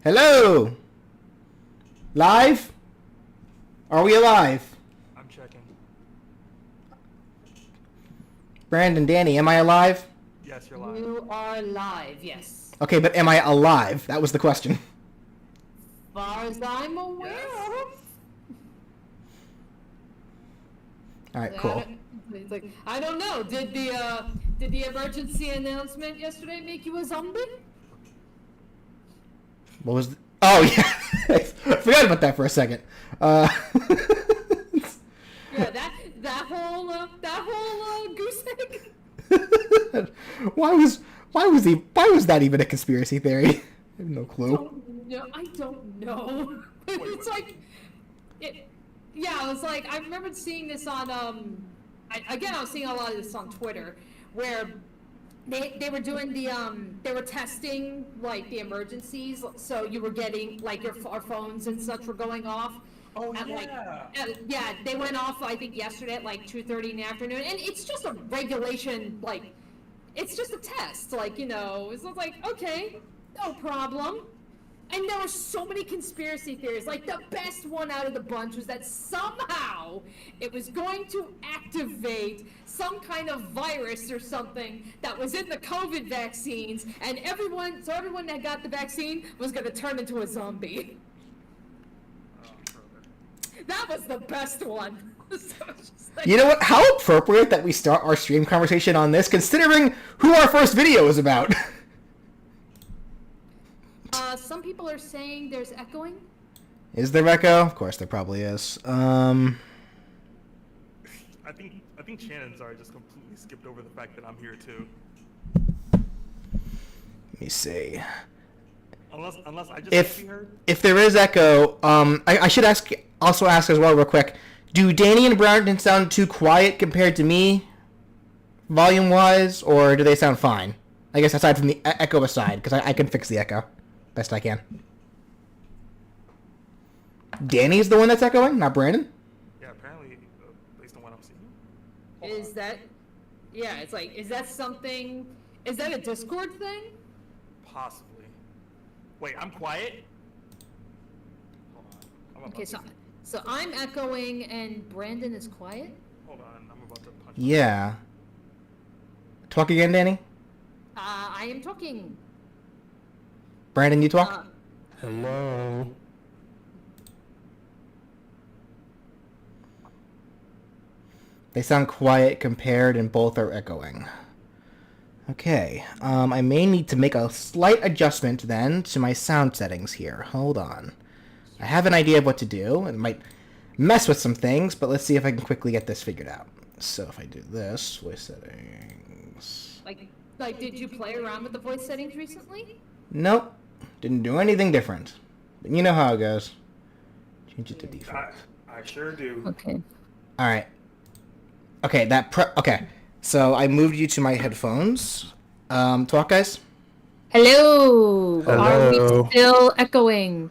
Hello? Live? Are we alive? I'm checking. Brandon, Danny, am I alive? Yes, you're live. You are live, yes. Okay, but am I alive? That was the question. Far as I'm aware of. Alright, cool. It's like, I don't know. Did the emergency announcement yesterday make you a zombie? What was Oh, yeah. I forgot about that for a second. Yeah, that whole goose egg. Why was that even a conspiracy theory? I have no clue. I don't know. It's like, yeah, it was like I remembered seeing this on I was seeing a lot of this on Twitter where they were doing they were testing like the emergencies, so you were getting like our phones and such were going off. Oh, at, yeah. Yeah, they went off I think yesterday at like 2:30 in the afternoon, and it's just a regulation, like it's just a test, like, you know, it's like, okay, no problem. And there were so many conspiracy theories. Like, the best one out of the bunch was that somehow it was going to activate some kind of virus or something that was in the COVID vaccines, and everyone that got the vaccine was going to turn into a zombie. That was the best one. So it's just like, You know what? How appropriate that we start our stream conversation on this, considering who our first video is about. some people are saying there's echoing. Is there echo? Of course there probably is. I think Shannon's already just completely skipped over the fact that I'm here too. Let me see. Unless I just can't be heard. If there is echo, I should also ask as well real quick. Do Danny and Brandon sound too quiet compared to me, volume-wise, or do they sound fine? I guess aside from the echo aside, because I can fix the echo best I can. Danny's the one that's echoing, not Brandon? Yeah, apparently, based on what I'm seeing. Is that, yeah, it's like, is that a Discord thing? Possibly. Wait, I'm quiet? Hold on. I'm about Okay, to... so I'm echoing and Brandon is quiet? Hold on, I'm about to punch. Yeah. Talk again, Danny? I am talking. Brandon, you talk? Hello? They sound quiet compared and both are echoing. Okay, I may need to make a slight adjustment then to my sound settings here. Hold on. I have an idea of what to do. It might mess with some things, but let's see if I can quickly get this figured out. So if I do this, voice settings... Like, did you play around with the voice settings recently? Nope. Didn't do anything different. But you know how it goes. Change it to default. I sure do. Okay. Alright. Okay, okay. So I moved you to my headphones. Talk, guys. Hello! Hello. Are we still echoing?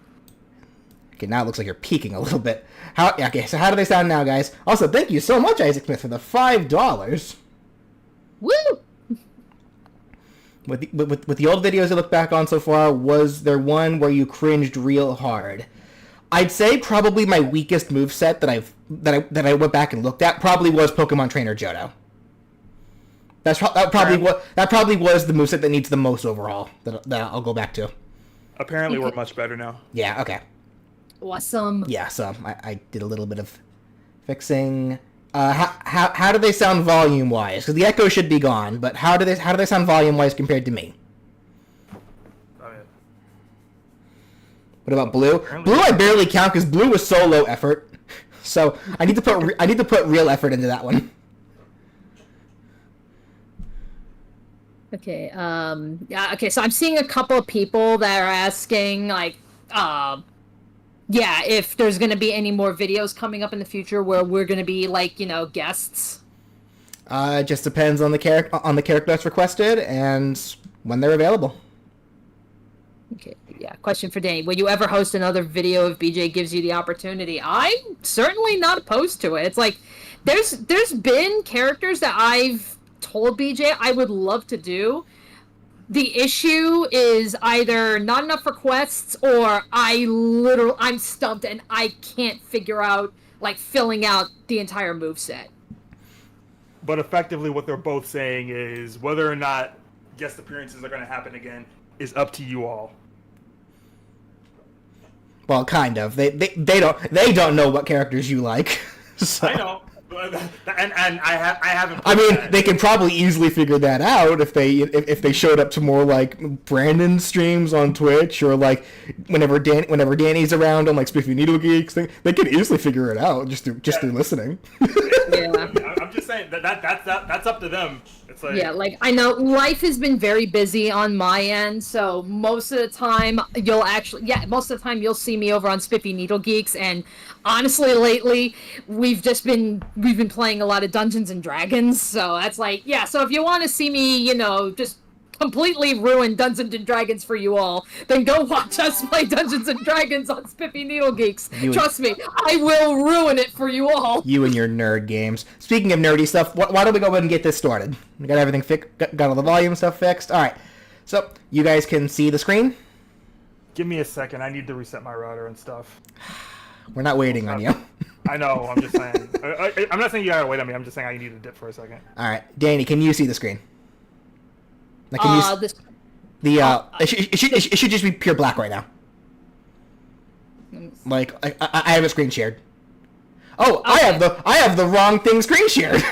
Okay, now it looks like you're peaking a little bit. Okay, so how do they sound now, guys? Also, thank you so much, Isaac Smith, for the $5. Woo! With the old videos I look back on so far, was there one where you cringed real hard? I'd say probably my weakest moveset that I went back and looked at probably was Pokemon Trainer Johto. That probably was the moveset that needs the most overhaul that I'll go back to. Apparently we're much better now. Yeah, okay. Awesome. Yeah, so I did a little bit of fixing. How do they sound volume-wise? Because the echo should be gone, but how do they sound volume-wise compared to me? What about Blue? Apparently. Blue I barely count because Blue was so low effort. So I need to put real effort into that one. Okay, yeah, okay, so I'm seeing a couple of people that are asking, like, yeah, if there's gonna be any more videos coming up in the future where we're gonna be, like, you know, guests. It just depends on the character that's requested and when they're available. Okay, yeah, question for Danny. Will you ever host another video if BJ gives you the opportunity? I'm certainly not opposed to it. It's like, there's been characters that I've told BJ I would love to do, The issue is either not enough requests or I'm stumped and I can't figure out, like, filling out the entire moveset. But effectively, what they're both saying is whether or not guest appearances are going to happen again is up to you all. Well, kind of. They don't know what characters you like. So. I know. And I haven't. I mean, they can probably easily figure that out if they showed up to more like Brandon streams on Twitch, or like whenever Danny's around on like Spiffy Needle Geeks thing. They can easily figure it out just through listening. Yeah. I'm just saying that's up to them. It's like, yeah, like, I know life has been very busy on my end, so most of the time you'll see me over on Spiffy Needle Geeks, and honestly lately we've been playing a lot of Dungeons and Dragons, so that's like, yeah, so if you want to see me, just completely ruin Dungeons and Dragons for you all, then go watch us play Dungeons and Dragons on Spiffy Needle Geeks. Trust me, I will ruin it for you all. You and your nerd games. Speaking of nerdy stuff, why don't we go ahead and get this started? We got everything got all the volume stuff fixed. All right, so you guys can see the screen. Give me a second. I need to reset my router and stuff. We're not waiting on you. I know. I'm just saying. I'm not saying you gotta wait on me. I'm just saying I need to dip for a second. All right, Danny, can you see the screen? Like, it should just be pure black right now. Like, I have a screen shared. Oh, okay. I have the wrong thing screen shared.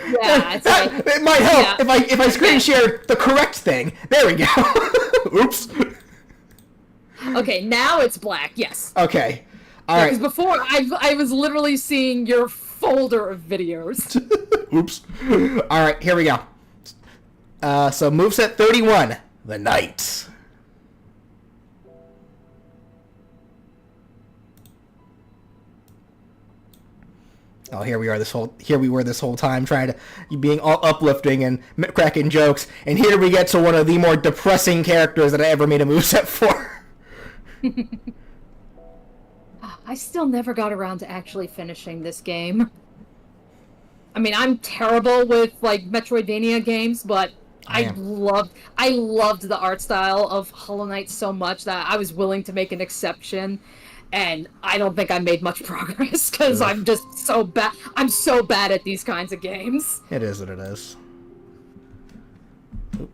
Yeah, it's like, it might help if I screen shared the correct thing. There we go. Oops. Okay, now it's black. Yes. Okay. All right. Because before I was literally seeing your folder of videos. Oops. All right, here we go. So moveset 31, the Knight. Oh, here we were this whole time trying to being all uplifting and cracking jokes, and here we get to one of the more depressing characters that I ever made a moveset for. I still never got around to actually finishing this game. I mean, I'm terrible with like Metroidvania games, but I loved the art style of Hollow Knight so much that I was willing to make an exception, and I don't think I made much progress because I'm just so bad. I'm so bad at these kinds of games. It is what it is. Oop.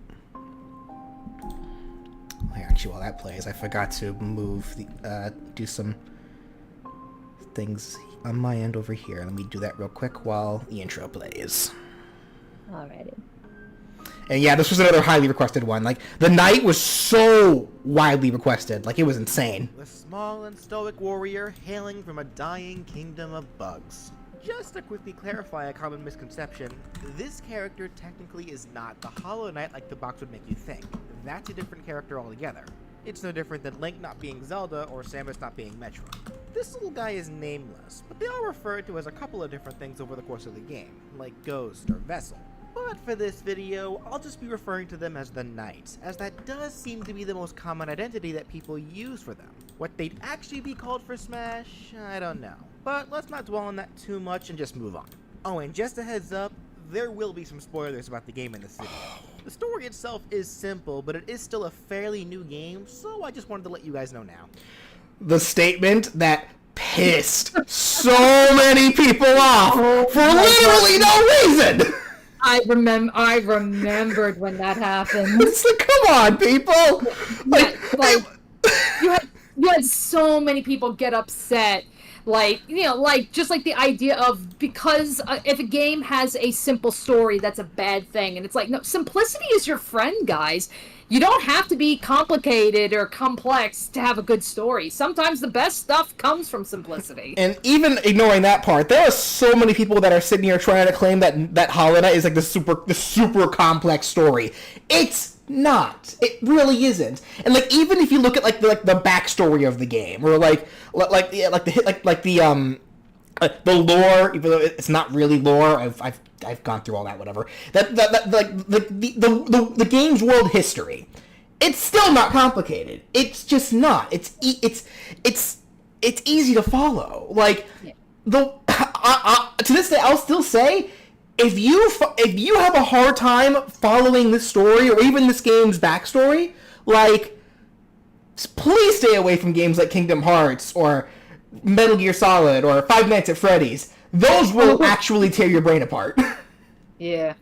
Actually, while that plays, I forgot to move do some things on my end over here. Let me do that real quick while the intro plays. Alrighty. And yeah, this was another highly requested one. Like, the Knight was so widely requested. Like, it was insane. The small and stoic warrior hailing from a dying kingdom of bugs. Just to quickly clarify a common misconception, this character technically is not the Hollow Knight like the box would make you think. That's a different character altogether. It's no different than Link not being Zelda or Samus not being Metroid. This little guy is nameless, but they are referred to as a couple of different things over the course of the game, like Ghost or Vessel. But for this video, I'll just be referring to them as the Knights, as that does seem to be the most common identity that people use for them. What they'd actually be called for Smash, I don't know. But let's not dwell on that too much and just move on. Oh, and just a heads up, there will be some spoilers about the game in this video. The story itself is simple, but it is still a fairly new game, so I just wanted to let you guys know now. The statement that pissed so many people off for literally no reason! I remembered when that happened. It's like, come on, people! You had so many people get upset. Just like the idea of, because if a game has a simple story, that's a bad thing. And it's like, no, simplicity is your friend, guys. You don't have to be complicated or complex to have a good story. Sometimes the best stuff comes from simplicity. And even ignoring that part, there are so many people that are sitting here trying to claim that Hollow Knight is like the super complex story. It's not. It really isn't. And like, even if you look at the backstory of the game, or the lore, even though it's not really lore, I've gone through all that, whatever. The game's world history, it's still not complicated. It's just not. It's easy to follow. Like, to this day, I'll still say if you have a hard time following this story or even this game's backstory, like, please stay away from games like Kingdom Hearts or Metal Gear Solid or Five Nights at Freddy's. Those will actually tear your brain apart. Yeah.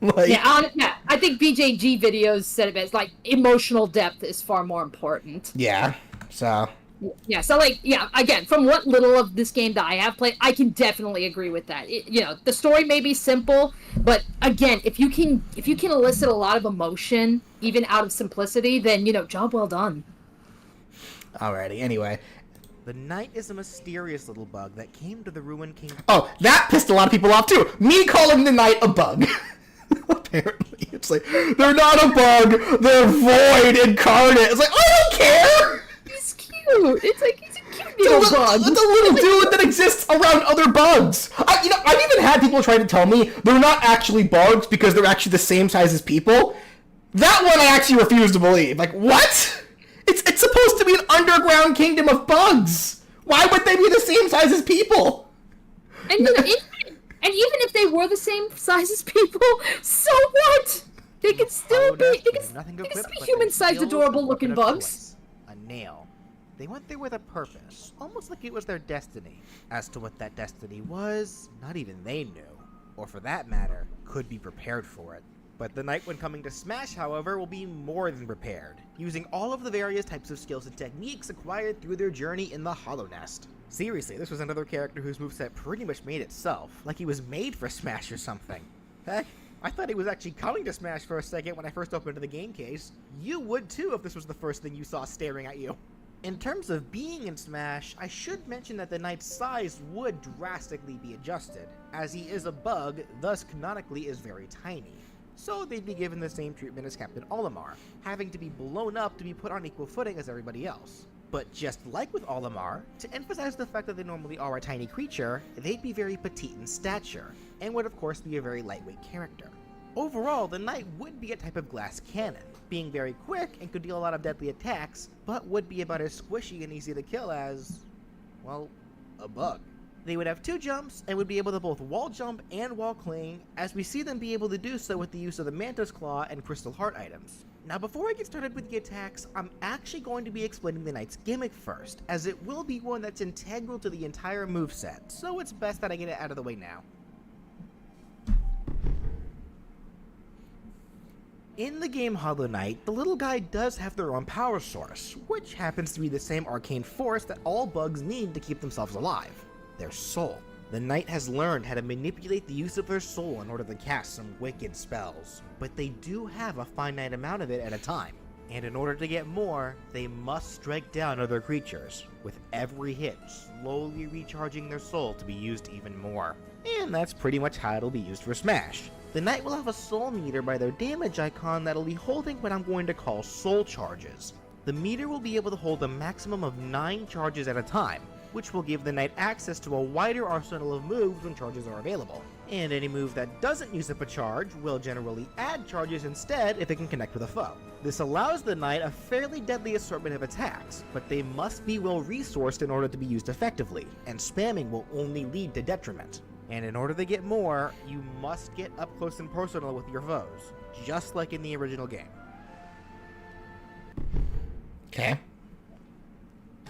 Like, I think BJG videos said it best. Like, emotional depth is far more important. yeah. So. Yeah. So, like, yeah. Again, from what little of this game that I have played, I can definitely agree with that. The story may be simple, but again, if you can elicit a lot of emotion even out of simplicity, then job well done. Alrighty. Anyway. The Knight is a mysterious little bug that came to the Ruined Kingdom. Oh, that pissed a lot of people off too. Me calling the Knight a bug. Apparently, it's like, they're not a bug. They're void incarnate. It's like, I don't care. He's cute. It's like he's a cute little bug. The little dude that exists around other bugs. I've even had people try to tell me they're not actually bugs because they're actually the same size as people. That one I actually refuse to believe. Like, what? It's supposed to be an underground kingdom of bugs. Why would they be the same size as people? And even if they were the same size as people, so what? They can still be human-sized, adorable-looking bugs. A nail. They went there with a purpose, almost like it was their destiny. As to what that destiny was, not even they knew, or for that matter, could be prepared for it. But the Knight, when coming to Smash, however, will be more than prepared, using all of the various types of skills and techniques acquired through their journey in the Hollow Nest. Seriously, this was another character whose moveset pretty much made itself, like he was made for Smash or something. Heck, I thought he was actually coming to Smash for a second when I first opened the game case. You would too if this was the first thing you saw staring at you. In terms of being in Smash, I should mention that the Knight's size would drastically be adjusted, as he is a bug, thus canonically is very tiny. So they'd be given the same treatment as Captain Olimar, having to be blown up to be put on equal footing as everybody else. But just like with Olimar, to emphasize the fact that they normally are a tiny creature, they'd be very petite in stature, and would of course be a very lightweight character. Overall, the Knight would be a type of glass cannon, being very quick and could deal a lot of deadly attacks, but would be about as squishy and easy to kill as, well, a bug. They would have 2 jumps and would be able to both wall jump and wall cling, as we see them be able to do so with the use of the Mantis Claw and Crystal Heart items. Now before I get started with the attacks, I'm actually going to be explaining the Knight's gimmick first, as it will be one that's integral to the entire moveset, so it's best that I get it out of the way now. In the game Hollow Knight, the little guy does have their own power source, which happens to be the same arcane force that all bugs need to keep themselves alive. Their soul. The Knight has learned how to manipulate the use of their soul in order to cast some wicked spells, but they do have a finite amount of it at a time, and in order to get more, they must strike down other creatures, with every hit slowly recharging their soul to be used even more. And that's pretty much how it'll be used for Smash. The Knight will have a soul meter by their damage icon that'll be holding what I'm going to call soul charges. The meter will be able to hold a maximum of 9 charges at a time, which will give the Knight access to a wider arsenal of moves when charges are available. And any move that doesn't use up a charge will generally add charges instead if it can connect with a foe. This allows the Knight a fairly deadly assortment of attacks, but they must be well resourced in order to be used effectively, and spamming will only lead to detriment. And in order to get more, you must get up close and personal with your foes, just like in the original game. Okay.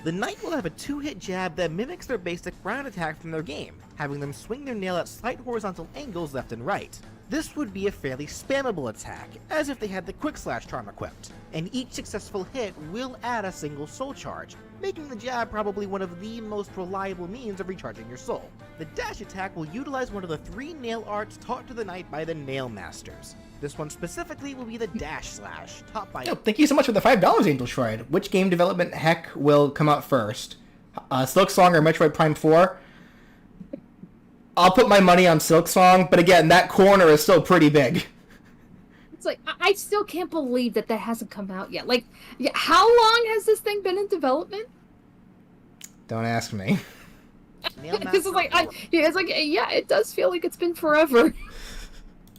The Knight will have a 2-hit jab that mimics their basic round attack from their game, having them swing their nail at slight horizontal angles left and right. This would be a fairly spammable attack, as if they had the Quick Slash charm equipped, and each successful hit will add a single soul charge, making the jab probably one of the most reliable means of recharging your soul. The dash attack will utilize one of the 3 nail arts taught to the Knight by the Nail Masters. This one specifically will be the Dash Slash, taught by... Oh, thank you so much for the $5, Angel Shroud. Which game development heck will come out first? Silksong or Metroid Prime 4? I'll put my money on Silksong, but again, that corner is still pretty big. It's like, I still can't believe that hasn't come out yet. Like, how long has this thing been in development? Don't ask me. This is like, yeah, it does feel like it's been forever.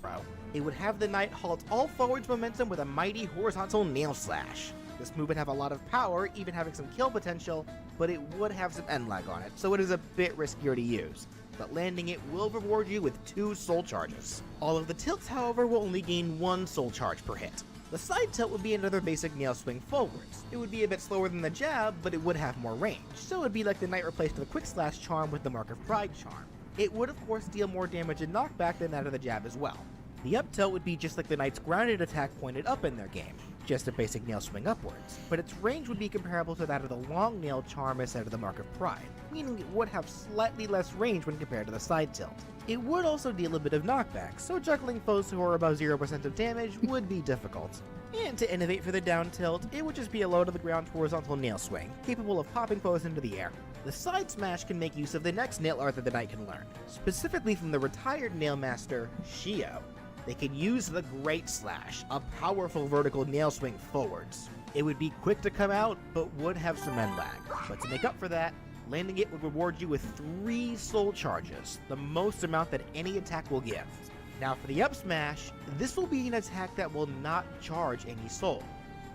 Bro. It would have the Knight halt all forwards momentum with a mighty horizontal nail slash. This move would have a lot of power, even having some kill potential, but it would have some end lag on it, so it is a bit riskier to use. but landing it will reward you with 2 soul charges. All of the tilts, however, will only gain 1 soul charge per hit. The side tilt would be another basic nail swing forwards. It would be a bit slower than the jab, but it would have more range, so it would be like the knight replaced the quick slash charm with the Mark of Pride charm. It would of course deal more damage and knockback than that of the jab as well. The up tilt would be just like the knight's grounded attack pointed up in their game, just a basic nail swing upwards, but its range would be comparable to that of the long nail charm instead of the Mark of Pride, meaning it would have slightly less range when compared to the side tilt. It would also deal a bit of knockback, so juggling foes who are above 0% of damage would be difficult. And to innovate for the down tilt, it would just be a low to the ground horizontal nail swing, capable of popping foes into the air. The side smash can make use of the next nail art that the knight can learn, specifically from the retired nail master, Geno. They can use the Great Slash, a powerful vertical nail swing forwards. It would be quick to come out, but would have some end lag. But to make up for that, landing it would reward you with 3 soul charges, the most amount that any attack will give. Now for the up smash, this will be an attack that will not charge any soul.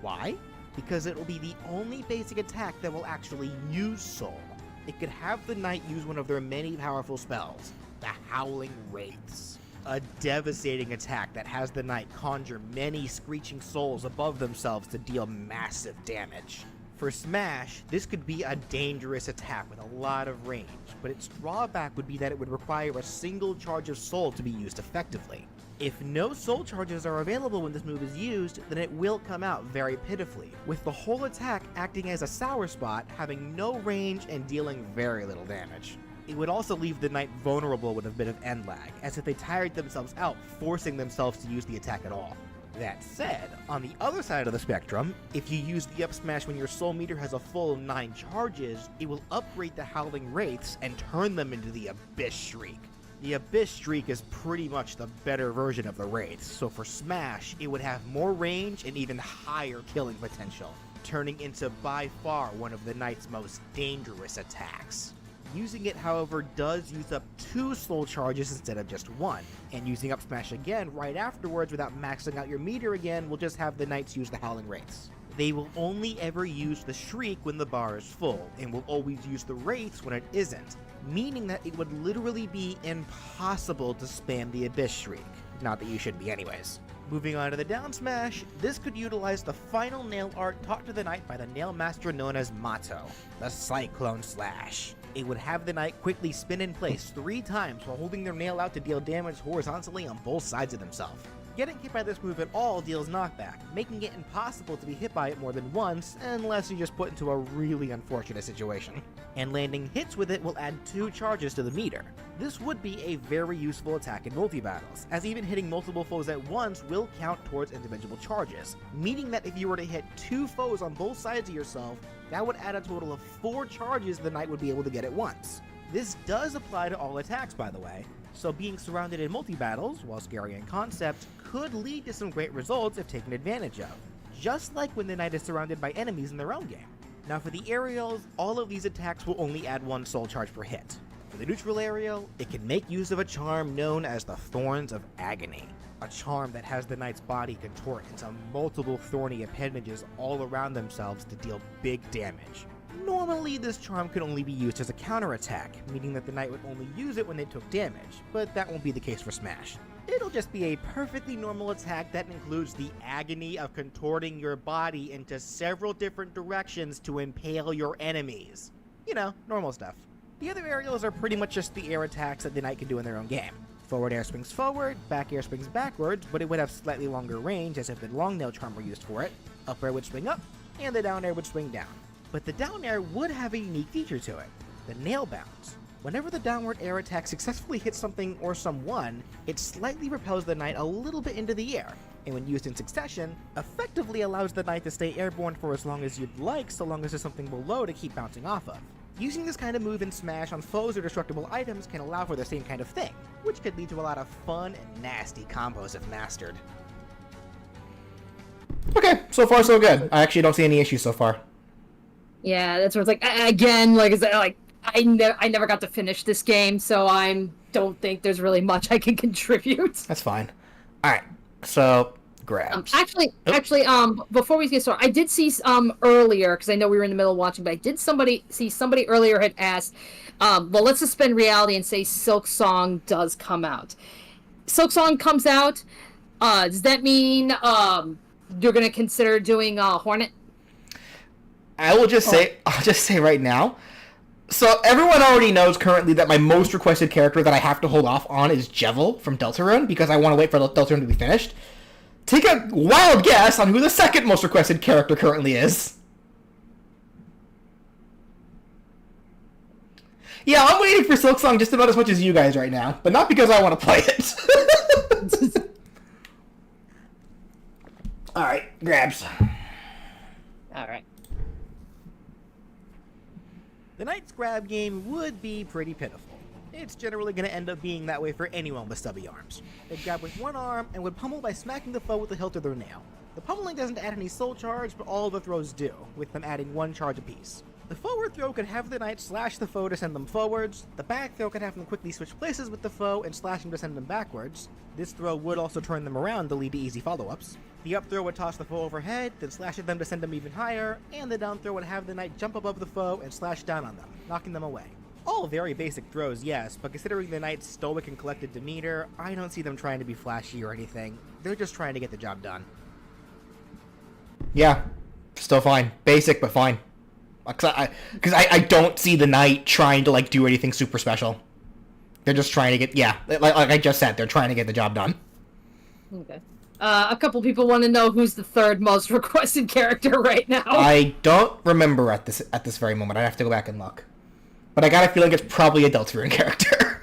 Why? Because it will be the only basic attack that will actually use soul. It could have the knight use one of their many powerful spells, the Howling Wraiths. A devastating attack that has the knight conjure many screeching souls above themselves to deal massive damage. For Smash, this could be a dangerous attack with a lot of range, but its drawback would be that it would require a single charge of soul to be used effectively. If no soul charges are available when this move is used, then it will come out very pitifully, with the whole attack acting as a sour spot, having no range and dealing very little damage. It would also leave the knight vulnerable with a bit of end lag, as if they tired themselves out, forcing themselves to use the attack at all. That said, on the other side of the spectrum, if you use the up smash when your soul meter has a full 9 charges, it will upgrade the Howling Wraiths and turn them into the Abyss Shriek. The Abyss Shriek is pretty much the better version of the Wraiths, so for Smash, it would have more range and even higher killing potential, turning into by far one of the knight's most dangerous attacks. Using it, however, does use up 2 soul charges instead of just 1, and using up smash again right afterwards without maxing out your meter again will just have the knights use the Howling Wraiths. They will only ever use the Shriek when the bar is full, and will always use the Wraiths when it isn't, meaning that it would literally be impossible to spam the Abyss Shriek. Not that you should be anyways. Moving on to the down smash, this could utilize the final nail art taught to the knight by the nail master known as Mato, the Cyclone Slash. It would have the knight quickly spin in place 3 times while holding their nail out to deal damage horizontally on both sides of themselves. Getting hit by this move at all deals knockback, making it impossible to be hit by it more than once unless you just put into a really unfortunate situation. And landing hits with it will add 2 charges to the meter. This would be a very useful attack in multi-battles, as even hitting multiple foes at once will count towards individual charges, meaning that if you were to hit 2 foes on both sides of yourself, that would add a total of 4 charges the knight would be able to get at once. This does apply to all attacks, by the way, so being surrounded in multi-battles, while scary in concept, could lead to some great results if taken advantage of, just like when the knight is surrounded by enemies in their own game. Now for the aerials, all of these attacks will only add 1 soul charge per hit. For the neutral aerial, it can make use of a charm known as the Thorns of Agony, a charm that has the knight's body contort into multiple thorny appendages all around themselves to deal big damage. Normally, this charm could only be used as a counterattack, meaning that the knight would only use it when they took damage, but that won't be the case for Smash. It'll just be a perfectly normal attack that includes the agony of contorting your body into several different directions to impale your enemies. You know, normal stuff. The other aerials are pretty much just the air attacks that the knight can do in their own game. Forward air swings forward, back air swings backwards, but it would have slightly longer range as if the long nail charm were used for it. Up air would swing up, and the down air would swing down. But the down air would have a unique feature to it, the nail bounce. Whenever the downward air attack successfully hits something or someone, it slightly propels the knight a little bit into the air, and when used in succession, effectively allows the knight to stay airborne for as long as you'd like, so long as there's something below to keep bouncing off of. Using this kind of move in Smash on foes or destructible items can allow for the same kind of thing, which could lead to a lot of fun and nasty combos if mastered. Okay, so far so good. I actually don't see any issues so far. Yeah, that's where it's like, again, like, I never got to finish this game, so I don't think there's really much I can contribute. That's fine. Alright, so grabs. Actually, before we get started, I did see earlier, because I know we were in the middle of watching, but I did see somebody earlier had asked, well, let's suspend reality and say Silk Song does come out. Silk Song comes out. Does that mean you're gonna consider doing Hornet? I'll just say right now. So everyone already knows currently that my most requested character that I have to hold off on is Jevil from Deltarune, because I want to wait for Deltarune to be finished. Take a wild guess on who the second most requested character currently is. Yeah, I'm waiting for Silk Song just about as much as you guys right now, but not because I want to play it. Alright, grabs. Alright. The Knight's grab game would be pretty pitiful. It's generally going to end up being that way for anyone with stubby arms. They'd grab with one arm and would pummel by smacking the foe with the hilt of their nail. The pummeling doesn't add any soul charge, but all the throws do, with them adding 1 charge apiece. The forward throw could have the Knight slash the foe to send them forwards, the back throw could have them quickly switch places with the foe and slash them to send them backwards. This throw would also turn them around to lead to easy follow-ups. The up throw would toss the foe overhead, then slash at them to send them even higher, and the down throw would have the Knight jump above the foe and slash down on them, knocking them away. All very basic throws, yes, but considering the Knight's stoic and collected demeanor, I don't see them trying to be flashy or anything. They're just trying to get the job done. Yeah, still fine. Basic, but fine. Because I don't see the Knight trying to, like, do anything super special. They're just trying to get, yeah, like I just said, they're trying to get the job done. Okay. A couple people want to know who's the third most requested character right now. I don't remember at this very moment. I have to go back and look. But I got a feeling it's probably a Deltarune character.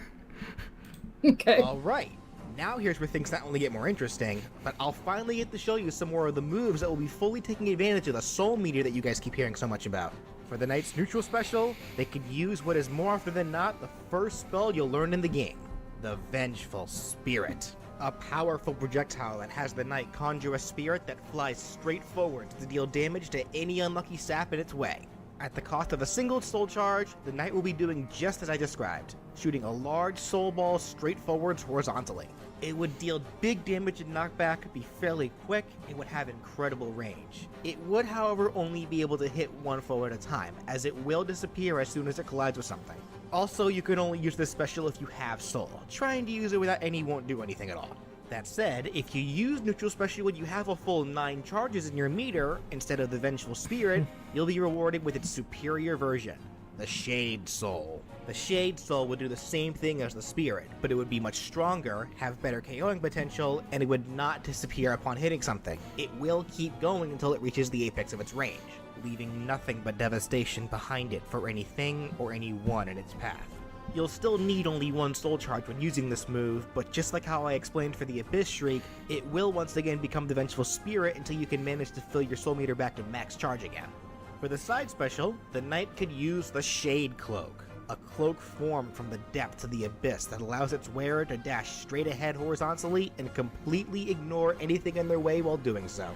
Okay. Alright, now here's where things not only get more interesting, but I'll finally get to show you some more of the moves that will be fully taking advantage of the soul meter that you guys keep hearing so much about. For the Knight's neutral special, they could use what is more often than not the first spell you'll learn in the game, the Vengeful Spirit. A powerful projectile that has the Knight conjure a spirit that flies straight forward to deal damage to any unlucky sap in its way. At the cost of a single soul charge, the Knight will be doing just as I described, shooting a large soul ball straight forwards horizontally. It would deal big damage and knockback, be fairly quick, and would have incredible range. It would, however, only be able to hit one foe at a time, as it will disappear as soon as it collides with something. Also, you can only use this special if you have soul. Trying to use it without any won't do anything at all. That said, if you use neutral special when you have a full 9 charges in your meter, instead of the Vengeful Spirit, you'll be rewarded with its superior version, the Shade Soul. The Shade Soul would do the same thing as the Spirit, but it would be much stronger, have better KOing potential, and it would not disappear upon hitting something. It will keep going until it reaches the apex of its range, leaving nothing but devastation behind it for anything or anyone in its path. You'll still need only 1 soul charge when using this move, but just like how I explained for the Abyss Shriek, it will once again become the Vengeful Spirit until you can manage to fill your soul meter back to max charge again. For the side special, the Knight could use the Shade Cloak, a cloak formed from the depths of the Abyss that allows its wearer to dash straight ahead horizontally and completely ignore anything in their way while doing so.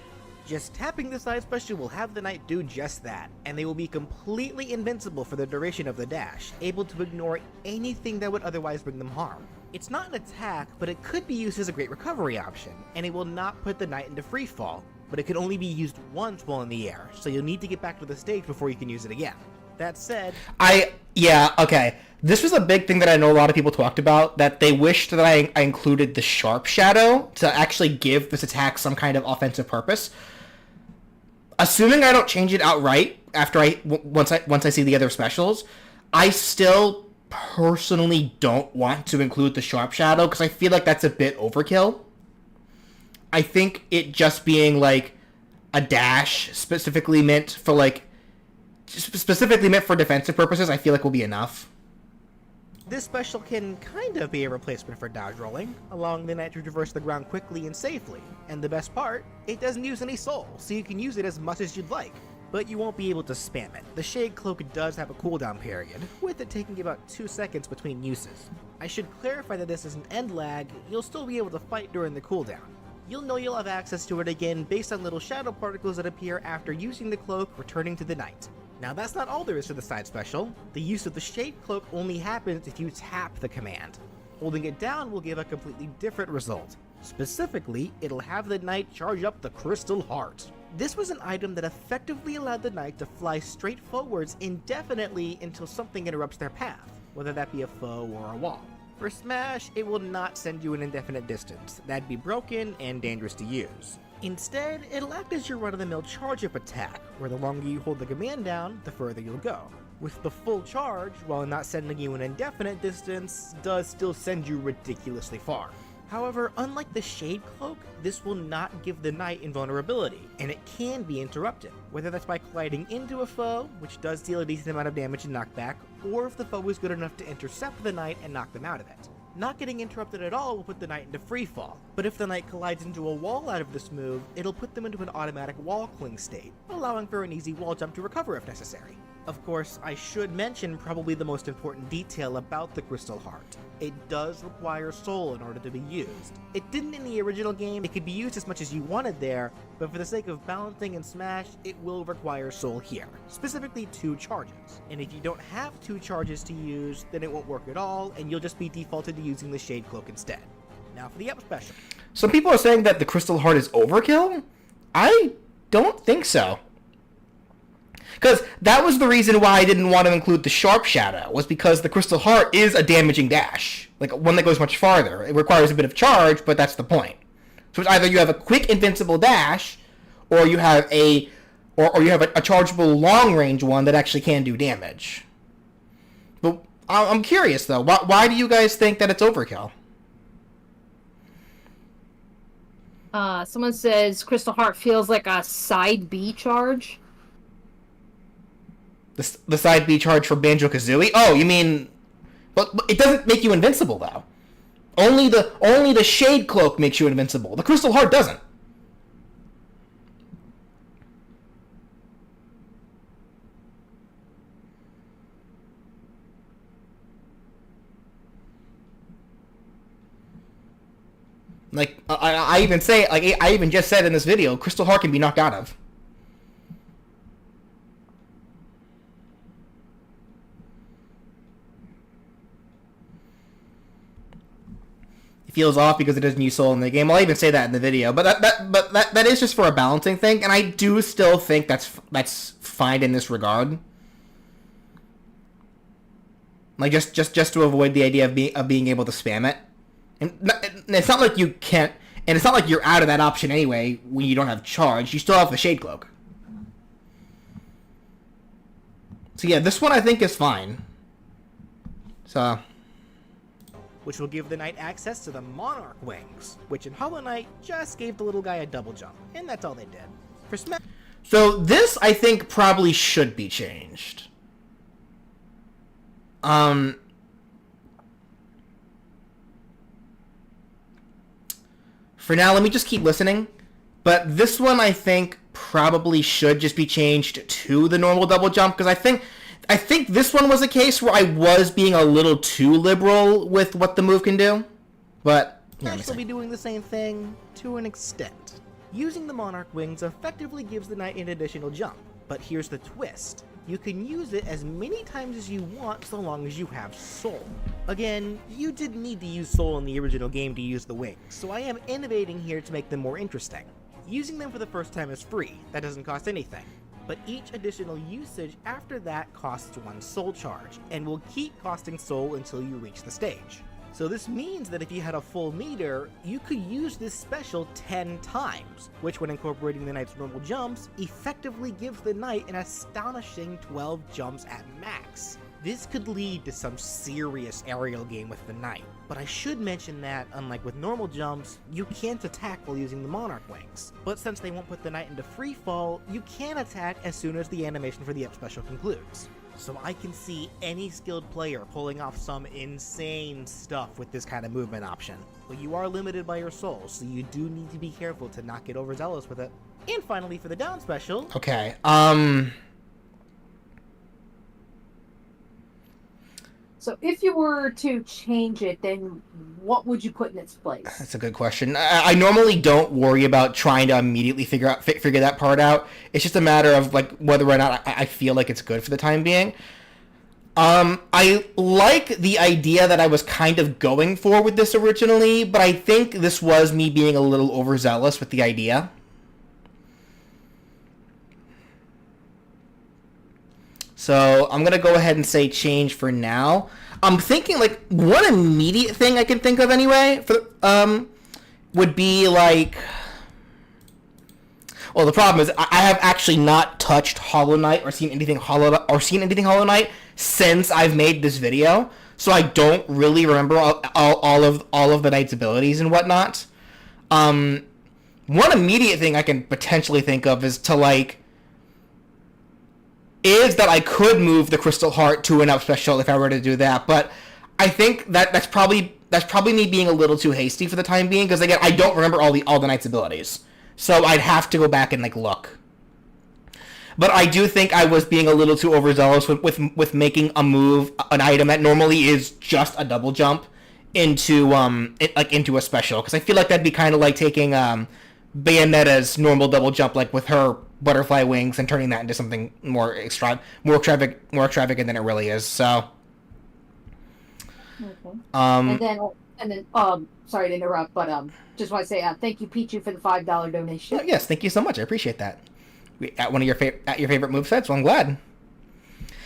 Just tapping the side special will have the Knight do just that, and they will be completely invincible for the duration of the dash, able to ignore anything that would otherwise bring them harm. It's not an attack, but it could be used as a great recovery option, and it will not put the Knight into freefall, but it can only be used once while in the air, so you'll need to get back to the stage before you can use it again. That said... okay. This was a big thing that I know a lot of people talked about, that they wished that I included the Sharp Shadow to actually give this attack some kind of offensive purpose. Assuming I don't change it outright after once I see the other specials, I still personally don't want to include the Sharp Shadow because I feel like that's a bit overkill. I think it just being like a dash specifically meant for defensive purposes, I feel like will be enough. This special can kind of be a replacement for dodge rolling, allowing the Knight to traverse the ground quickly and safely. And the best part, it doesn't use any soul, so you can use it as much as you'd like. But you won't be able to spam it. The Shade Cloak does have a cooldown period, with it taking about 2 seconds between uses. I should clarify that this isn't end lag, you'll still be able to fight during the cooldown. You'll know you'll have access to it again based on little shadow particles that appear after using the cloak returning to the Knight. Now that's not all there is to the side special. The use of the Shade Cloak only happens if you tap the command. Holding it down will give a completely different result. Specifically, it'll have the knight charge up the Crystal Heart. This was an item that effectively allowed the knight to fly straight forwards indefinitely until something interrupts their path, whether that be a foe or a wall. For Smash, it will not send you an indefinite distance. That'd be broken and dangerous to use. Instead, it'll act as your run-of-the-mill charge-up attack, where the longer you hold the command down, the further you'll go. With the full charge, while not sending you an indefinite distance, does still send you ridiculously far. However, unlike the Shade Cloak, this will not give the knight invulnerability, and it can be interrupted, whether that's by colliding into a foe, which does deal a decent amount of damage and knockback, or if the foe is good enough to intercept the knight and knock them out of it. Not getting interrupted at all will put the knight into freefall, but if the knight collides into a wall out of this move, it'll put them into an automatic wall cling state, allowing for an easy wall jump to recover if necessary. Of course, I should mention probably the most important detail about the Crystal Heart. It does require soul in order to be used. It didn't in the original game, it could be used as much as you wanted there, but for the sake of balancing and Smash, it will require soul here, specifically 2 charges. And if you don't have 2 charges to use, then it won't work at all, and you'll just be defaulted to using the Shade Cloak instead. Now for the up special. Some people are saying that the Crystal Heart is overkill? I don't think so. Because that was the reason why I didn't want to include the Sharp Shadow, was because the Crystal Heart is a damaging dash. Like, one that goes much farther. It requires a bit of charge, but that's the point. So it's either you have a quick invincible dash, or you have a chargeable long-range one that actually can do damage. But I'm curious, though. Why do you guys think that it's overkill? Someone says Crystal Heart feels like a side B charge. The side B charge for Banjo-Kazooie? Oh, you mean... But it doesn't make you invincible, though. Only the Shade Cloak makes you invincible. The Crystal Heart doesn't. Like, I even say, like, I even just said in this video, Crystal Heart can be knocked out of. Feels off because it doesn't use soul in the game. I'll even say that in the video, but that is just for a balancing thing, and I do still think that's fine in this regard. Like just to avoid the idea of being able to spam it, and it's not like you can't, and it's not like you're out of that option anyway when you don't have charge. You still have the Shade Cloak. So yeah, this one I think is fine. So. Which will give the knight access to the Monarch Wings, which in Hollow Knight just gave the little guy a double jump, and that's all they did. For Smash. So this, I think, probably should be changed. For now, let me just keep listening. But this one, I think, probably should just be changed to the normal double jump, because I think this one was a case where I was being a little too liberal with what the move can do, but... Smash will be doing the same thing, to an extent. Using the Monarch Wings effectively gives the knight an additional jump, but here's the twist. You can use it as many times as you want so long as you have soul. Again, you didn't need to use soul in the original game to use the wings, so I am innovating here to make them more interesting. Using them for the first time is free, that doesn't cost anything. But each additional usage after that costs 1 soul charge, and will keep costing soul until you reach the stage. So this means that if you had a full meter, you could use this special 10 times, which when incorporating the knight's normal jumps, effectively gives the knight an astonishing 12 jumps at max. This could lead to some serious aerial game with the knight, but I should mention that, unlike with normal jumps, you can't attack while using the Monarch Wings. But since they won't put the knight into free fall, you can attack as soon as the animation for the up special concludes. So I can see any skilled player pulling off some insane stuff with this kind of movement option. But you are limited by your soul, so you do need to be careful to not get overzealous with it. And finally for the down special... Okay, So if you were to change it, then what would you put in its place? That's a good question. I normally don't worry about trying to immediately figure that part out. It's just a matter of like whether or not I feel like it's good for the time being. I like the idea that I was kind of going for with this originally, but I think this was me being a little overzealous with the idea. So I'm gonna go ahead and say change for now. I'm thinking like one immediate thing I can think of anyway for would be like. Well, the problem is I have actually not touched Hollow Knight or seen anything Hollow Knight since I've made this video, so I don't really remember all of the knight's abilities and whatnot. One immediate thing I can potentially think of is that I could move the Crystal Heart to an up special if I were to do that, but I think that's probably me being a little too hasty for the time being, because again I don't remember all the knight's abilities. So I'd have to go back and look. But I do think I was being a little too overzealous with making a move, an item that normally is just a double jump, into into a special, because I feel like that'd be kind of like taking Bayonetta's normal double jump, like with her butterfly wings, and turning that into something more extravagant than it really is. So. Okay. And then sorry to interrupt, but just want to say thank you, Pichu, for the $5 donation. Yes, thank you so much. I appreciate that. At one of your favorite movesets, well, I'm glad.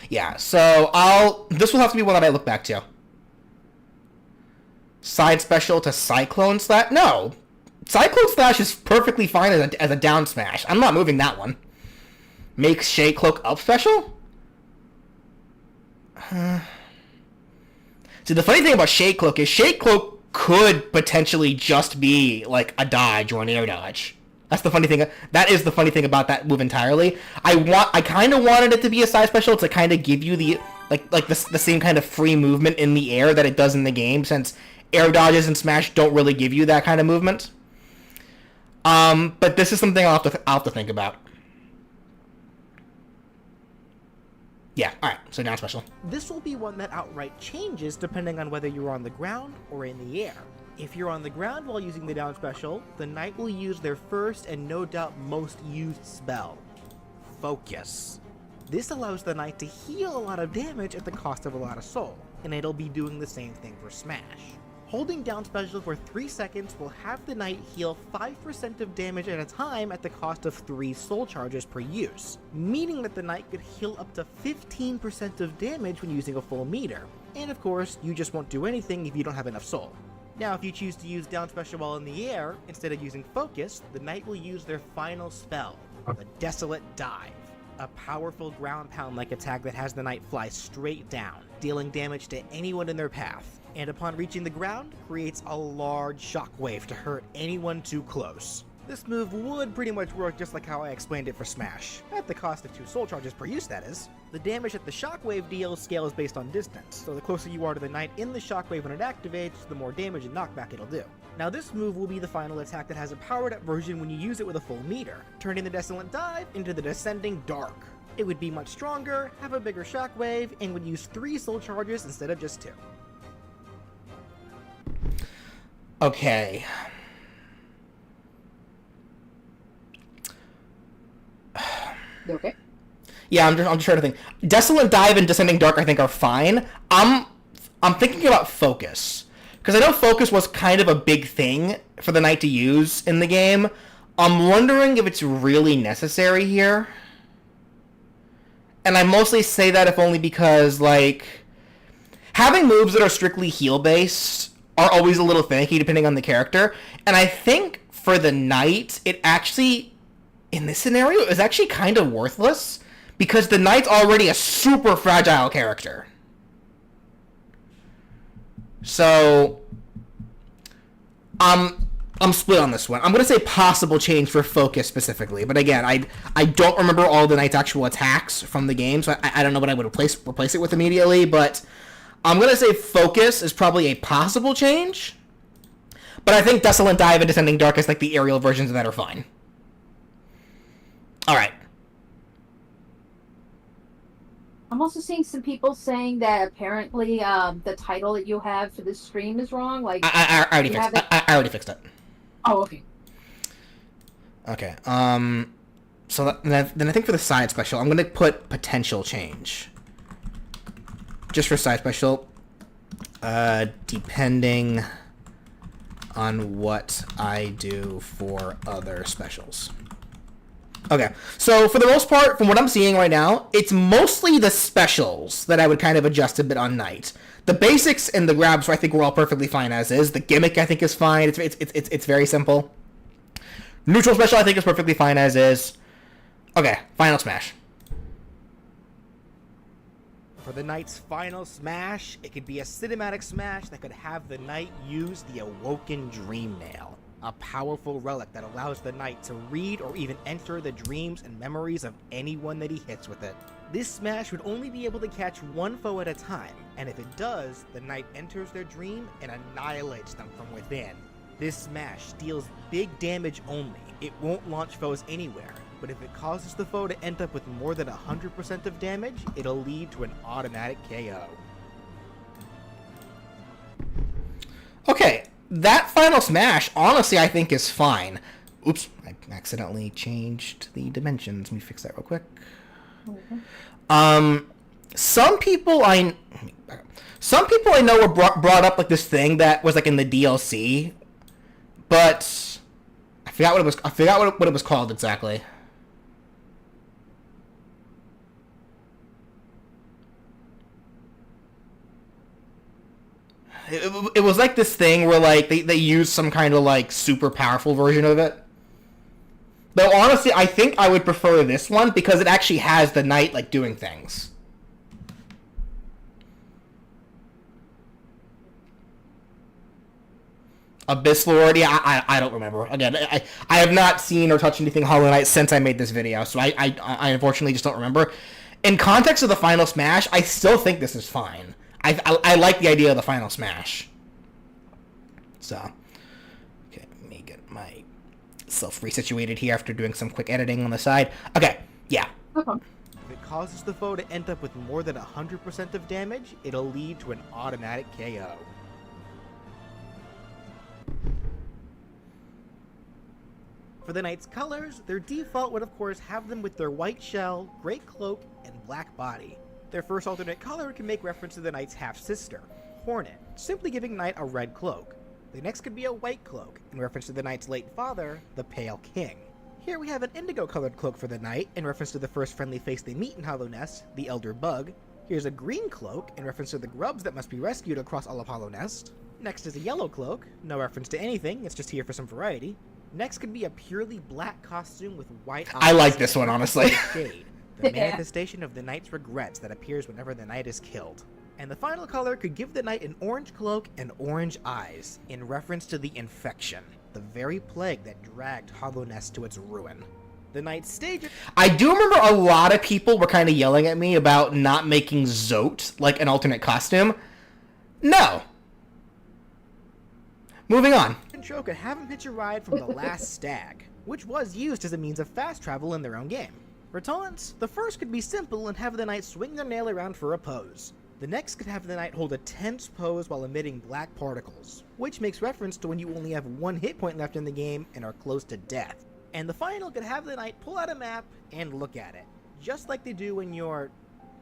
Yeah, so this will have to be one that I look back to. Side special to Cyclone Slash? No, Cyclone Slash is perfectly fine as a down smash. I'm not moving that one. Make Shade Cloak up special? See, the funny thing about Shade Cloak is Shade Cloak could potentially just be like a dodge or an air dodge. That's the funny thing. That is the funny thing about that move entirely. I kind of wanted it to be a side special to kind of give you the the same kind of free movement in the air that it does in the game, since air dodges in Smash don't really give you that kind of movement. But this is something I'll have to think about. Yeah, alright, so down special. This will be one that outright changes depending on whether you're on the ground or in the air. If you're on the ground while using the down special, the knight will use their first and no doubt most used spell, Focus. This allows the knight to heal a lot of damage at the cost of a lot of soul, and it'll be doing the same thing for Smash. Holding down special for 3 seconds will have the knight heal 5% of damage at a time at the cost of 3 soul charges per use, meaning that the knight could heal up to 15% of damage when using a full meter. And of course, you just won't do anything if you don't have enough soul. Now, if you choose to use down special while in the air, instead of using focus, the knight will use their final spell, the Desolate Dive. A powerful ground pound-like attack that has the knight fly straight down, dealing damage to anyone in their path, and upon reaching the ground, creates a large shockwave to hurt anyone too close. This move would pretty much work just like how I explained it for Smash, at the cost of 2 soul charges per use, that is. The damage that the shockwave deals scales based on distance, so the closer you are to the knight in the shockwave when it activates, the more damage and knockback it'll do. Now this move will be the final attack that has a powered up version when you use it with a full meter, turning the Desolate Dive into the Descending Dark. It would be much stronger, have a bigger shockwave, and would use 3 soul charges instead of just 2. Okay. You okay? Yeah, I'm just trying to think. Desolate Dive and Descending Dark I think are fine. I'm thinking about Focus, because I know Focus was kind of a big thing for the knight to use in the game. I'm wondering if it's really necessary here. And I mostly say that if only because, like, having moves that are strictly heal-based are always a little finicky depending on the character. And I think for the knight, it actually, in this scenario, is actually kind of worthless, because the knight's already a super fragile character. So, I'm split on this one. I'm going to say possible change for Focus specifically, but again, I don't remember all the knight's actual attacks from the game, so I don't know what I would replace it with immediately, but I'm going to say Focus is probably a possible change, but I think Desolate Dive and Descending Dark is like the aerial versions of that are fine. Alright. I'm also seeing some people saying that apparently the title that you have for this stream is wrong. Like I already fixed it. Oh, okay. Okay. So then I think for the side special, I'm gonna put potential change. just for side special, depending on what I do for other specials. Okay, so for the most part, from what I'm seeing right now, it's mostly the specials that I would kind of adjust a bit on night. The basics and the grabs, I think, we're all perfectly fine as is. The gimmick, I think, is fine. It's very simple. Neutral special, I think, is perfectly fine as is. Okay, final smash. For the knight's final smash, it could be a cinematic smash that could have the knight use the Awoken Dream Nail, a powerful relic that allows the knight to read or even enter the dreams and memories of anyone that he hits with it. This smash would only be able to catch one foe at a time, and if it does, the knight enters their dream and annihilates them from within. This smash deals big damage only. It won't launch foes anywhere, but if it causes the foe to end up with more than 100% of damage, it'll lead to an automatic KO. Okay, that final smash, honestly, I think is fine. Oops, I accidentally changed the dimensions. Let me fix that real quick. Some people I know were brought up like this thing that was like in the DLC, but I forgot what it was. I forgot what it was called exactly. It was like this thing where like they used some kind of like super powerful version of it. Though honestly, I think I would prefer this one because it actually has the knight like doing things. Abyss Lord, yeah, I don't remember. Again, I have not seen or touched anything Hollow Knight since I made this video, so I unfortunately just don't remember. In context of the final smash, I still think this is fine. I like the idea of the final smash. So, okay, let me get myself resituated here after doing some quick editing on the side. Okay, yeah. If it causes the foe to end up with more than 100% of damage, it'll lead to an automatic KO. For the knight's colors, their default would of course have them with their white shell, great cloak, and black body. Their first alternate color can make reference to the knight's half-sister, Hornet, simply giving knight a red cloak. The next could be a white cloak, in reference to the knight's late father, the Pale King. Here we have an indigo-colored cloak for the knight, in reference to the first friendly face they meet in Hollow Nest, the Elder Bug. Here's a green cloak, in reference to the grubs that must be rescued across all of Hollow Nest. Next is a yellow cloak, no reference to anything, it's just here for some variety. Next could be a purely black costume with white eyes. I like this one, honestly. Shade, the manifestation of the knight's regrets that appears whenever the knight is killed. And the final color could give the knight an orange cloak and orange eyes, in reference to the infection, the very plague that dragged Hollow Nest to its ruin. The knight's stage... I do remember a lot of people were kind of yelling at me about not making Zote like an alternate costume. No. Moving on. Intro could have him hitch a ride from the Last Stag, which was used as a means of fast travel in their own game. For taunts, the first could be simple and have the knight swing their nail around for a pose. The next could have the knight hold a tense pose while emitting black particles, which makes reference to when you only have one hit point left in the game and are close to death. And the final could have the knight pull out a map and look at it, just like they do when you're,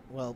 well,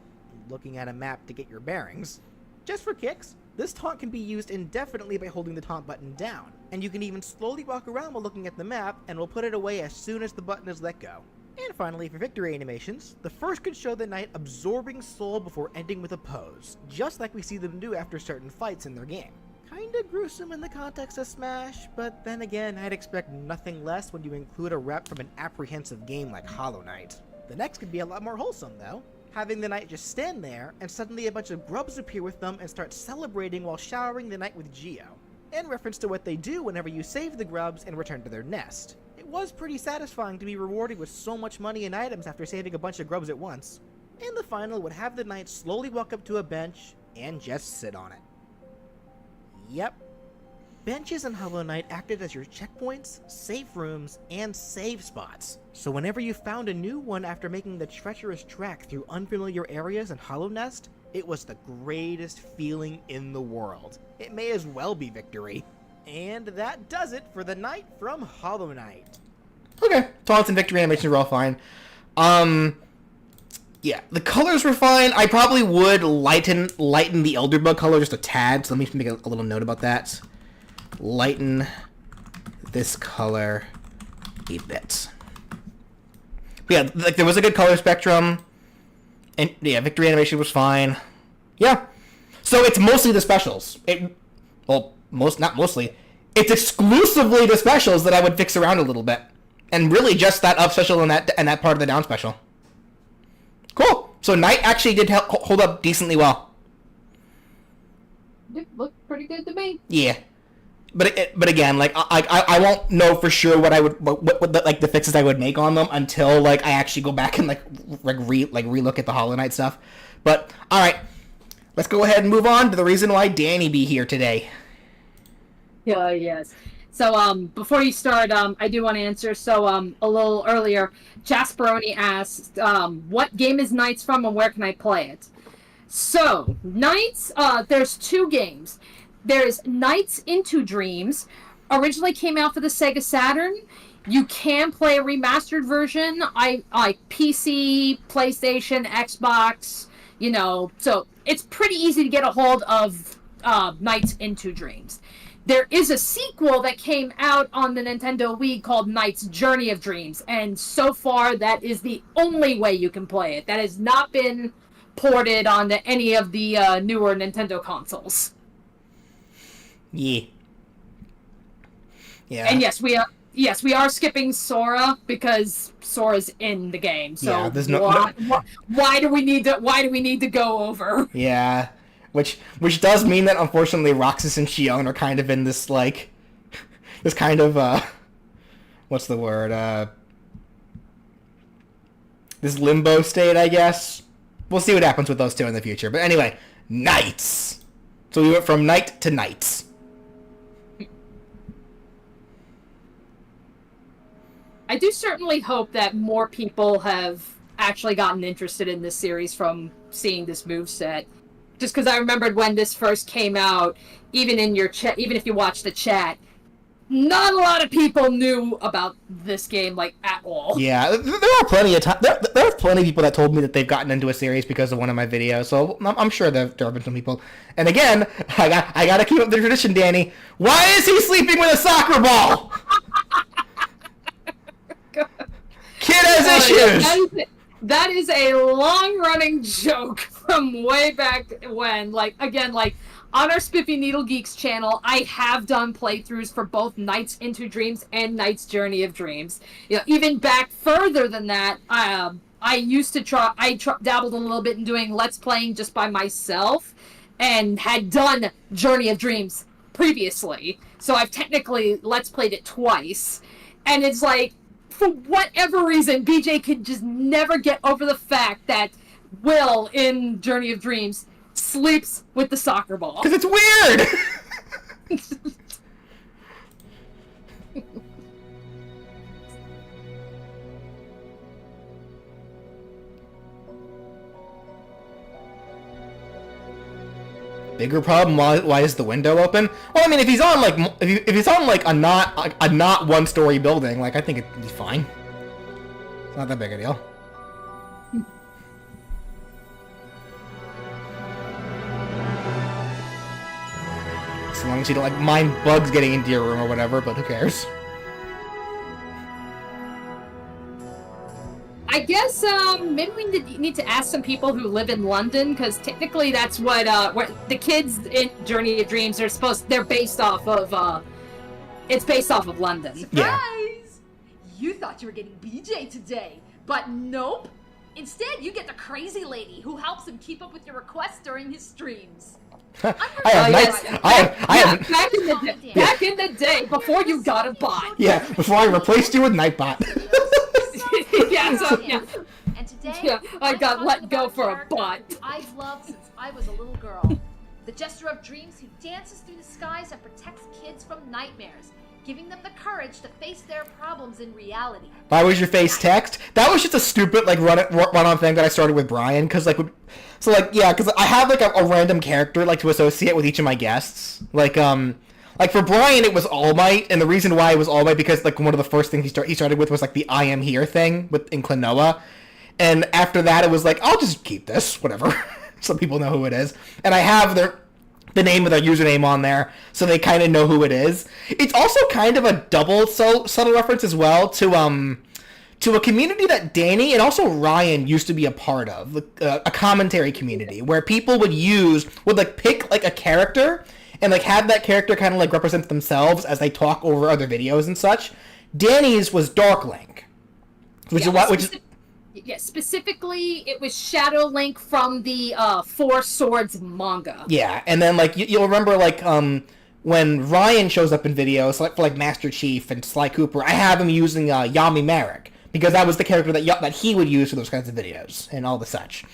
looking at a map to get your bearings. Just for kicks, this taunt can be used indefinitely by holding the taunt button down, and you can even slowly walk around while looking at the map and will put it away as soon as the button is let go. And finally, for victory animations, the first could show the knight absorbing soul before ending with a pose, just like we see them do after certain fights in their game. Kinda gruesome in the context of Smash, but then again, I'd expect nothing less when you include a rep from an apprehensive game like Hollow Knight. The next could be a lot more wholesome though, having the knight just stand there, and suddenly a bunch of grubs appear with them and start celebrating while showering the knight with Geno, in reference to what they do whenever you save the grubs and return to their nest. It was pretty satisfying to be rewarded with so much money and items after saving a bunch of grubs at once. And the final would have the knight slowly walk up to a bench and just sit on it. Yep. Benches in Hollow Knight acted as your checkpoints, safe rooms, and save spots. So whenever you found a new one after making the treacherous trek through unfamiliar areas in Hollow Nest, it was the greatest feeling in the world. It may as well be victory. And that does it for the Knight from Hollow Knight. Okay, taunts and victory animations are all fine. Yeah, the colors were fine. I probably would lighten the Elderbug color just a tad, so let me make a little note about that. Lighten this color a bit. But yeah, like there was a good color spectrum, and yeah, victory animation was fine. Yeah, so it's mostly the specials. Not mostly. It's exclusively the specials that I would fix around a little bit, and really just that up special and that part of the down special. Cool. So Knight actually did hold up decently well. It looked pretty good to me. Yeah, but again, like I won't know for sure what the fixes I would make on them until like I actually go back and relook at the Hollow Knight stuff. But all right, let's go ahead and move on to the reason why Danny be here today. Yeah, yes. So, before you start, I do want to answer. So, a little earlier, Jasperoni asked, what game is Knights from and where can I play it? So, Knights, there's two games. There's Knights into Dreams, originally came out for the Sega Saturn. You can play a remastered version, PC, PlayStation, Xbox, so it's pretty easy to get a hold of Knights into Dreams. There is a sequel that came out on the Nintendo Wii called Knight's Journey of Dreams, and so far that is the only way you can play it. That has not been ported onto any of the newer Nintendo consoles. Yeah. Yeah. And yes, we are skipping Sora because Sora's in the game. So yeah, there's why do we need to go over? Yeah. Which does mean that, unfortunately, Roxas and Xion are kind of in this, like, this kind of, what's the word, this limbo state, I guess. We'll see what happens with those two in the future. But anyway, Knights! So we went from Knight to Knights. I do certainly hope that more people have actually gotten interested in this series from seeing this moveset. Just because I remembered when this first came out, even in your chat, even if you watched the chat, not a lot of people knew about this game, like, at all. Yeah, there are plenty of there are plenty of people that told me that they've gotten into a series because of one of my videos, so I'm sure there have been some people. And again, I gotta keep up the tradition, Danny. Why is he sleeping with a soccer ball? Kid has issues! That is a long-running joke from way back when. Like, again, like, on our Spiffy Needle Geeks channel, I have done playthroughs for both Knights into Dreams and Knight's Journey of Dreams. Even back further than that, I used to dabbled a little bit in doing Let's Playing just by myself, and had done Journey of Dreams previously. So I've technically Let's Played it twice. And it's like, for whatever reason, BJ could just never get over the fact that Will in Journey of Dreams sleeps with the soccer ball. Because it's weird! Bigger problem? Why is the window open? Well, I mean, if he's on like a not one story building, like I think it'd be fine. It's not that big a deal. As long as you don't like mind bugs getting into your room or whatever, but who cares? I guess maybe we need to ask some people who live in London, because technically that's what the kids in Journey of Dreams are supposed. They're based off of. It's based off of London. Surprise! Yeah. You thought you were getting BJ today, but nope. Instead, you get the crazy lady who helps him keep up with your back in the day before you got a bot. Yeah, before I replaced you with Nightbot. And today, Yeah, I got talking let go about for a character bot. I've loved since I was a little girl. The Jester of Dreams who dances through the skies and protects kids from nightmares, giving them the courage to face their problems in reality. Why was your face text? That was just a stupid like run-on thing that I started with Brian, because like, because I have like a random character like to associate with each of my guests. Like for Brian, it was All Might, and the reason why it was All Might because like one of the first things he started with was like the I am here thing in Klonoa, And after that, it was like, I'll just keep this, whatever. So people know who it is. And I have the name of their username on there, so they kind of know who it is. It's also kind of a double subtle reference as well to a community that Danny and also Ryan used to be a part of, a commentary community where people would like pick like a character and like have that character kind of like represent themselves as they talk over other videos and such. Danny's was Dark Link, specifically it was Shadow Link from the Four Swords manga. Yeah, and then like you'll remember like when Ryan shows up in videos like for like Master Chief and Sly Cooper, I have him using Yami Merrick because that was the character that he would use for those kinds of videos and all the such.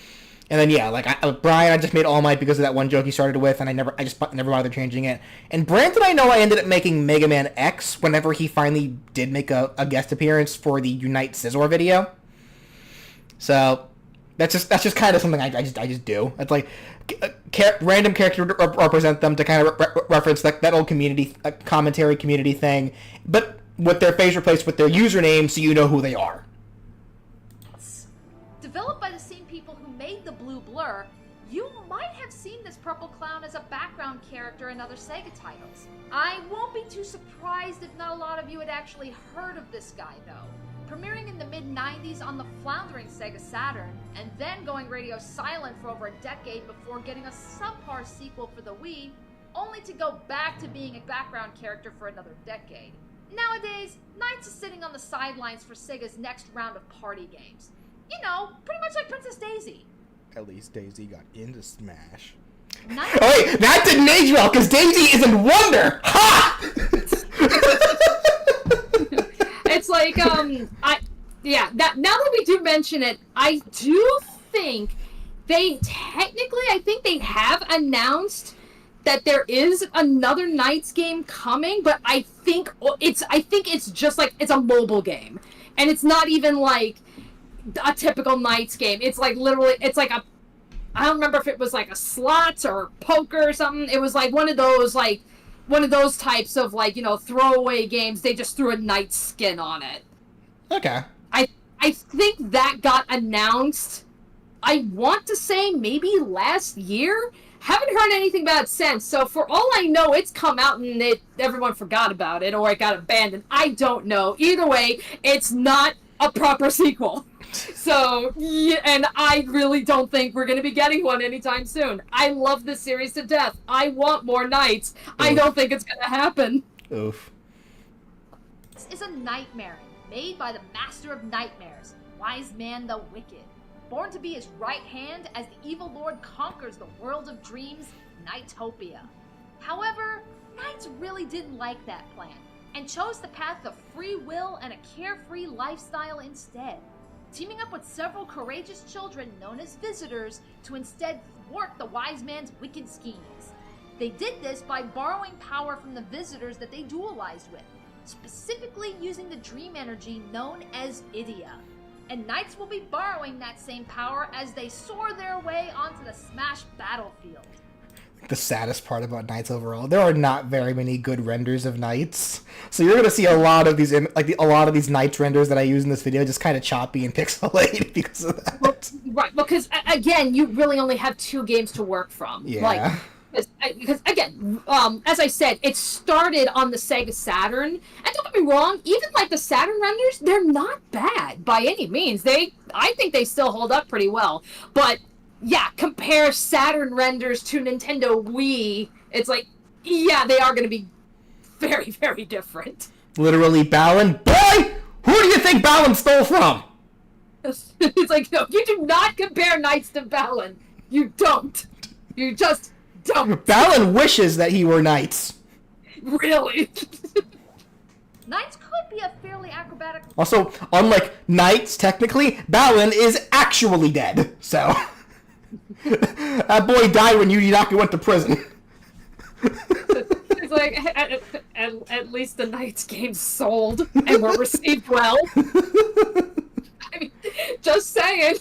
And then yeah, like Brian, I just made All Might because of that one joke he started with, and I just never bothered changing it. And Brandon, I know I ended up making Mega Man X whenever he finally did make a guest appearance for the Unite Scizor video. So that's just kind of something I just do. It's like random character represent them to kind of reference that old community commentary community thing, but with their face replaced with their username, so you know who they are. Developed by the same people who made the Blue Blur, you might have seen this purple clown as a background character in other Sega titles. I won't be too surprised if not a lot of you had actually heard of this guy, though. Premiering in the mid-90s on the floundering Sega Saturn, and then going radio silent for over a decade before getting a subpar sequel for the Wii, only to go back to being a background character for another decade. Nowadays, Knights is sitting on the sidelines for Sega's next round of party games. You know, pretty much like Princess Daisy. At least Daisy got into Smash. Knights... Oh wait, that didn't age well, because Daisy is in Wonder! Ha! It's like, now that we do mention it, I do think I think they have announced that there is another Knights game coming, but I think it's just like, it's a mobile game. And it's not even like a typical Knights game. It's like literally, it's like I don't remember if it was like a slots or poker or something. It was like one of those types of like, throwaway games. They just threw a Knight skin on it. Okay. I think that got announced, I want to say maybe last year. Haven't heard anything about it since. So for all I know, it's come out and everyone forgot about it, or it got abandoned. I don't know. Either way, it's not a proper sequel. So, yeah, and I really don't think we're going to be getting one anytime soon. I love this series to death. I want more Knights. I don't think it's going to happen. Oof. This is a nightmare made by the master of nightmares, Wise Man the Wicked. Born to be his right hand as the evil lord conquers the world of dreams, Knightopia. However, Knights really didn't like that plan, and chose the path of free will and a carefree lifestyle instead, teaming up with several courageous children known as visitors to instead thwart the wise man's wicked schemes. They did this by borrowing power from the visitors that they dualized with, specifically using the dream energy known as Idia. And Knights will be borrowing that same power as they soar their way onto the Smash battlefield. The saddest part about Knights overall, there are not very many good renders of Knights. So you're gonna see a lot of these Knights renders that I use in this video just kind of choppy and pixelated because of that. Well, right, because again, you really only have 2 games to work from. Yeah. Because again, as I said, it started on the Sega Saturn, and don't get me wrong, even like the Saturn renders, they're not bad by any means. I think they still hold up pretty well. But yeah, compare Saturn renders to Nintendo Wii, it's like, yeah, they are going to be very, very different. Literally, Balin, boy, who do you think Balin stole from? It's like, no, you do not compare Knights to Balin. You don't. You just don't. Balin wishes that he were Knights. Really? Knights could be a fairly acrobatic... Also, unlike Knights, technically, Balin is actually dead, so... That boy died when Yuji Naka went to prison. It's like, at least the Knights games sold and were received well. I mean, just saying.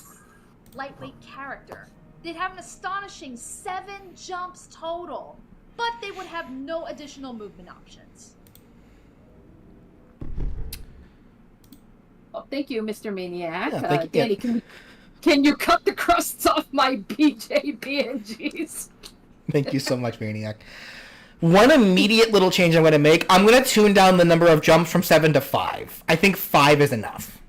Lightweight character. They'd have an astonishing 7 jumps total, but they would have no additional movement options. Oh, thank you, Mr. Maniac. Yeah, thank you. Danny, can you cut the crusts off my BJ PNGs? Thank you so much, Maniac. One immediate little change I'm going to make, I'm going to tune down the number of jumps from 7 to 5. I think 5 is enough.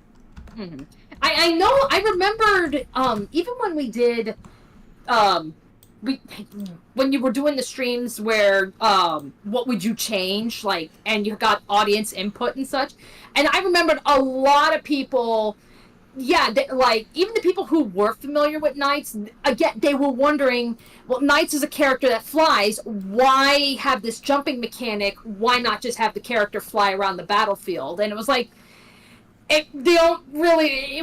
Mm-hmm. I know, I remembered, even when we did, when you were doing the streams where, what would you change, like, and you got audience input and such, and I remembered a lot of people, like, even the people who were familiar with Knights, again, they were wondering, well, Knights is a character that flies, why have this jumping mechanic, why not just have the character fly around the battlefield? And it was like, it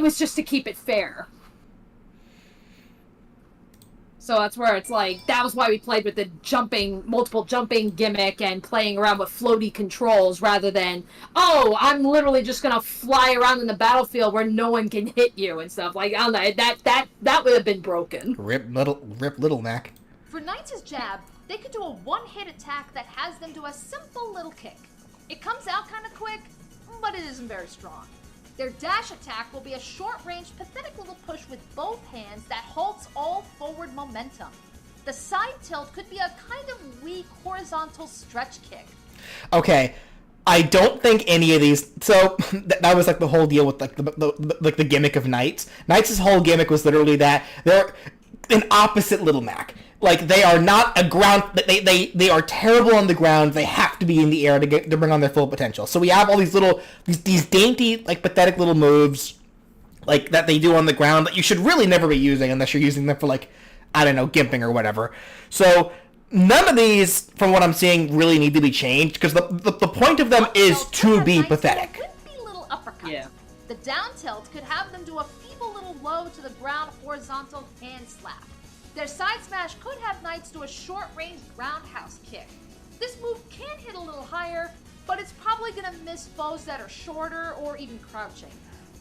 was just to keep it fair. So that's where it's like, that was why we played with the multiple jumping gimmick and playing around with floaty controls rather than, oh, I'm literally just gonna fly around in the battlefield where no one can hit you and stuff. Like, I don't know, that would have been broken. Rip little Mac. For Knights' jab, they could do a one-hit attack that has them do a simple little kick. It comes out kind of quick, but it isn't very strong. Their dash attack will be a short-range, pathetic little push with both hands that halts all forward momentum. The side tilt could be a kind of weak horizontal stretch kick. Okay, I don't think any of these. So that was like the whole deal with like the gimmick of Knights. Knights' whole gimmick was literally that they're an opposite Little Mac. Like, they are not a ground. They are terrible on the ground. They have to be in the air to bring on their full potential. So we have all these these dainty, like, pathetic little moves, like, that they do on the ground that you should really never be using unless you're using them for, like, I don't know, gimping or whatever. So none of these, from what I'm seeing, really need to be changed because the point of them is to be pathetic. Wimpy little uppercut. Yeah. The down tilt could have them do a feeble little low to the ground horizontal hand slap. Their side smash could have Knights do a short-range roundhouse kick. This move can hit a little higher, but it's probably going to miss foes that are shorter or even crouching.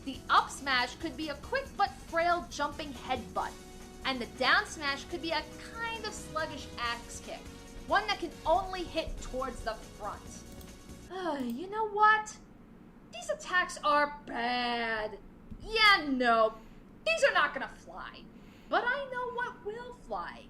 The up smash could be a quick but frail jumping headbutt, and the down smash could be a kind of sluggish axe kick, one that can only hit towards the front. You know what? These attacks are bad. Yeah, no, these are not going to fly. But I know what will fly.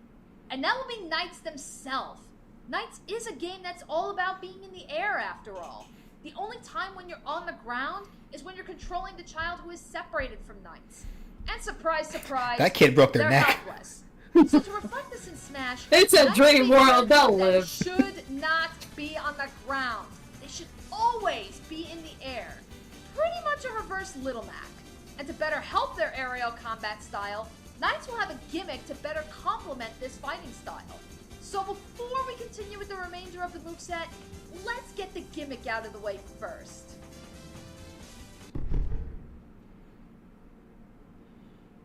And that will be Knights themselves. Knights is a game that's all about being in the air, after all. The only time when you're on the ground is when you're controlling the child who is separated from Knights. And surprise, surprise, That kid broke their they're neck. helpless. So to reflect this in Smash, It's a Knights dream be world, they'll characters live. that should not be on the ground. They should always be in the air. Pretty much a reverse Little Mac. And to better help their aerial combat style, Knights will have a gimmick to better complement this fighting style. So before we continue with the remainder of the moveset, let's get the gimmick out of the way first.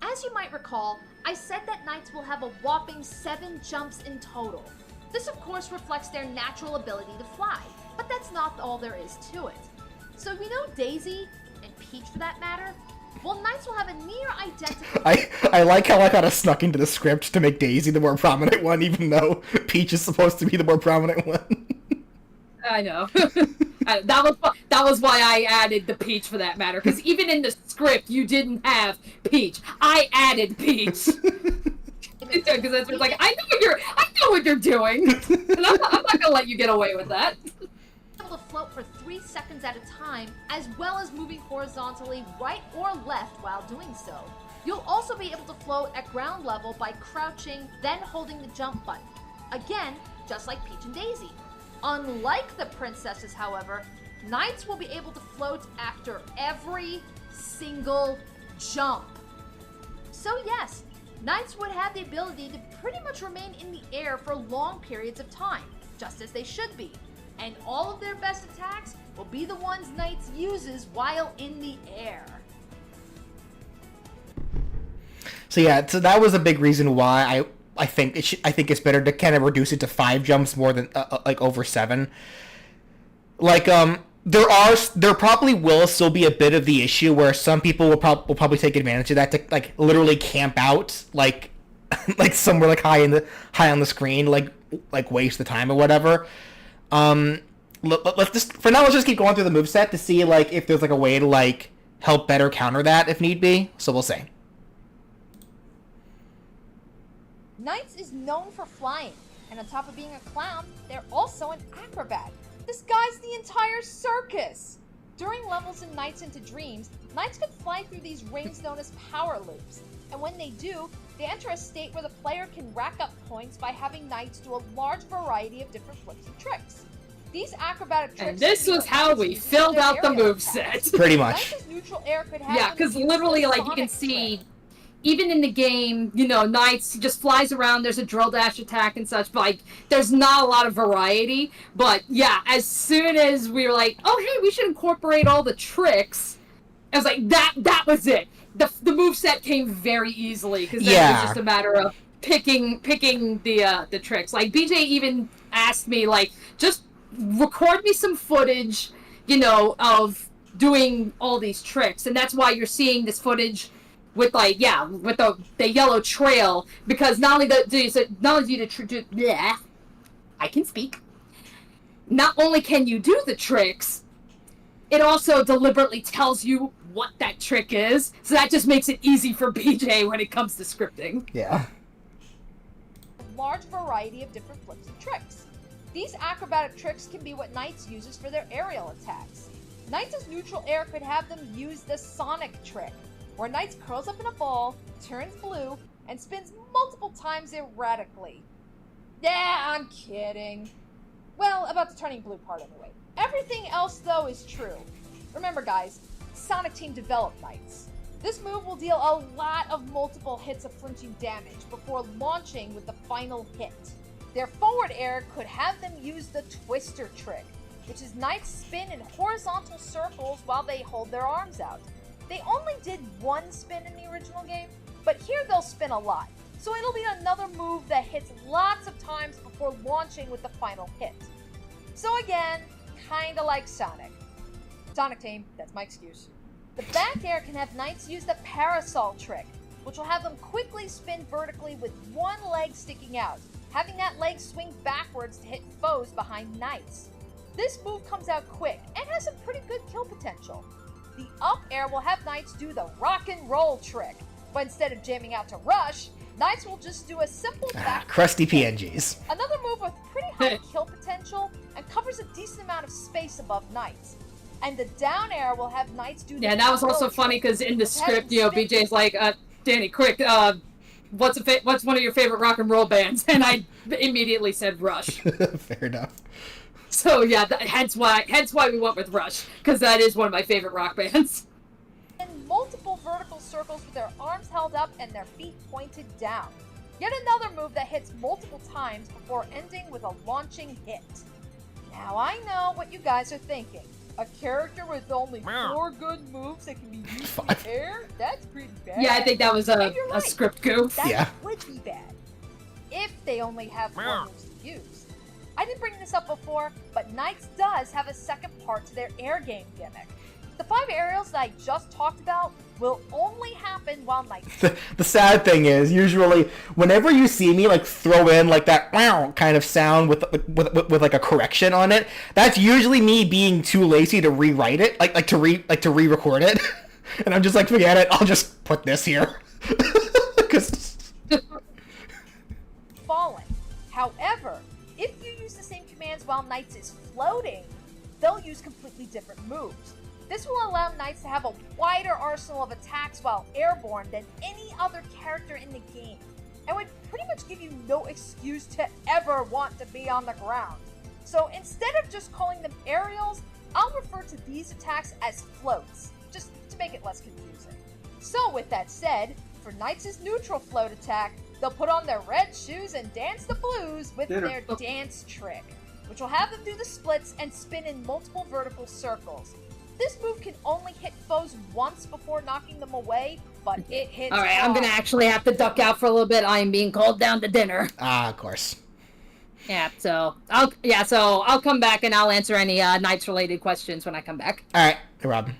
As you might recall, I said that Knights will have a whopping 7 jumps in total. This of course reflects their natural ability to fly, but that's not all there is to it. So you know Daisy, and Peach for that matter? Well, Knights will have a near identical... I like how I kind of snuck into the script to make Daisy the more prominent one, even though Peach is supposed to be the more prominent one. I know. That was why I added the Peach for that matter, because even in the script you didn't have Peach. I added Peach. Because it's like, I know what you're doing, and I'm not gonna let you get away with that. Able to float for 3 seconds at a time, as well as moving horizontally right or left while doing so. You'll also be able to float at ground level by crouching, then holding the jump button. Again, just like Peach and Daisy. Unlike the princesses, however, Knights will be able to float after every single jump. So yes, Knights would have the ability to pretty much remain in the air for long periods of time, just as they should be. And all of their best attacks will be the ones Knights uses while in the air. So yeah, so that was a big reason why I think it's better to kind of reduce it to 5 jumps more than like over 7. Like there probably will still be a bit of the issue where some people will probably take advantage of that to like literally camp out like like somewhere like high on the screen like waste the time or whatever. Let's just keep going through the moveset to see like if there's like a way to like help better counter that if need be. So we'll see. Knights is known for flying, and on top of being a clown, they're also an acrobat. This guy's the entire circus! During levels in Knights into Dreams, Knights can fly through these rings known as power loops, and when they do, they enter a state where the player can rack up points by having Knights do a large variety of different flips and tricks. These acrobatic tricks... And this was how we filled out the moveset. Pretty much. Knights' neutral air could have Yeah, because literally, like, you can see... Trick. Even in the game, you know, Knights just flies around, there's a drill dash attack and such, but, like, there's not a lot of variety. But, yeah, as soon as we were like, oh, hey, we should incorporate all the tricks, I was like, that was it. The moveset came very easily, because then it was just a matter of picking the tricks. Like, BJ even asked me, like, just record me some footage, you know, of doing all these tricks. And that's why you're seeing this footage with, like, yeah, with the yellow trail, because not only do you I can speak. Not only can you do the tricks, it also deliberately tells you what that trick is, so that just makes it easy for BJ when it comes to scripting. Yeah. A large variety of different flips and tricks. These acrobatic tricks can be what Knights uses for their aerial attacks. Knights' neutral air could have them use the Sonic trick, where Knights curls up in a ball, turns blue, and spins multiple times erratically. Yeah, I'm kidding. Well, about the turning blue part anyway. Everything else, though, is true. Remember, guys, Sonic Team developed Knights. This move will deal a lot of multiple hits of flinching damage before launching with the final hit. Their forward air could have them use the Twister trick, which is Knights spin in horizontal circles while they hold their arms out. They only did one spin in the original game, but here they'll spin a lot, so it'll be another move that hits lots of times before launching with the final hit. So again, kinda like Sonic. Sonic Team, that's my excuse. The back air can have Knights use the Parasol trick, which will have them quickly spin vertically with one leg sticking out, having that leg swing backwards to hit foes behind Knights. This move comes out quick and has some pretty good kill potential. The up air will have Knights do the rock and roll trick, but instead of jamming out to rush, Knights will just do a simple back. Crusty PNGs. Another move with pretty high kill potential and covers a decent amount of space above Knights. And the down air will have Knights do the Yeah, and that was also funny because in the script, you know, BJ's like, Danny, quick, what's one of your favorite rock and roll bands? And I immediately said Rush. Fair enough. So yeah, hence why we went with Rush, because that is one of my favorite rock bands. In multiple vertical circles with their arms held up and their feet pointed down. Yet another move that hits multiple times before ending with a launching hit. Now I know what you guys are thinking. A character with only 4 good moves that can be used in the air? That's pretty bad. Yeah, I think that was a right. script goof. That would be bad. If they only have 4 moves to use. I didn't bring this up before, but Knights does have a second part to their air game gimmick. The 5 aerials that I just talked about will only happen while Knights... The sad thing is, usually, whenever you see me, like, throw in, like, that wow kind of sound with like, a correction on it, that's usually me being too lazy to rewrite it, to re-record it. And I'm just like, forget it, I'll just put this here. Falling. However, if you use the same commands while Knights is floating, they'll use completely different moves. This will allow Knights to have a wider arsenal of attacks while airborne than any other character in the game, and would pretty much give you no excuse to ever want to be on the ground. So instead of just calling them aerials, I'll refer to these attacks as floats, just to make it less confusing. So with that said, for Knights' neutral float attack, they'll put on their red shoes and dance the blues with their dance trick, which will have them do the splits and spin in multiple vertical circles. This move can only hit foes once before knocking them away, but it hits Alright, hard. I'm gonna actually have to duck out for a little bit. I am being called down to dinner. Ah, of course. Yeah, so I'll come back and I'll answer any Knights related questions when I come back. Alright, no problem.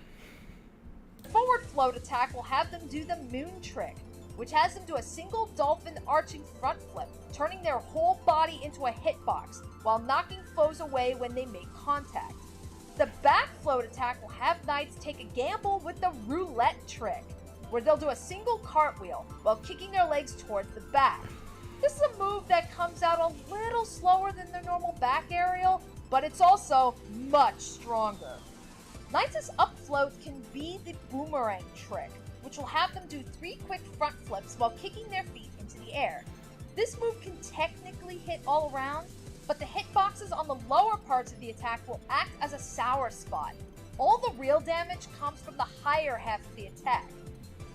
Forward float attack will have them do the moon trick, which has them do a single dolphin arching front flip, turning their whole body into a hitbox while knocking foes away when they make contact. The back float attack will have knights take a gamble with the roulette trick, where they'll do a single cartwheel while kicking their legs towards the back. This is a move that comes out a little slower than their normal back aerial, but it's also much stronger. Knights' up float can be the boomerang trick, which will have them do 3 quick front flips while kicking their feet into the air. This move can technically hit all around, but the hitboxes on the lower parts of the attack will act as a sour spot. All the real damage comes from the higher half of the attack.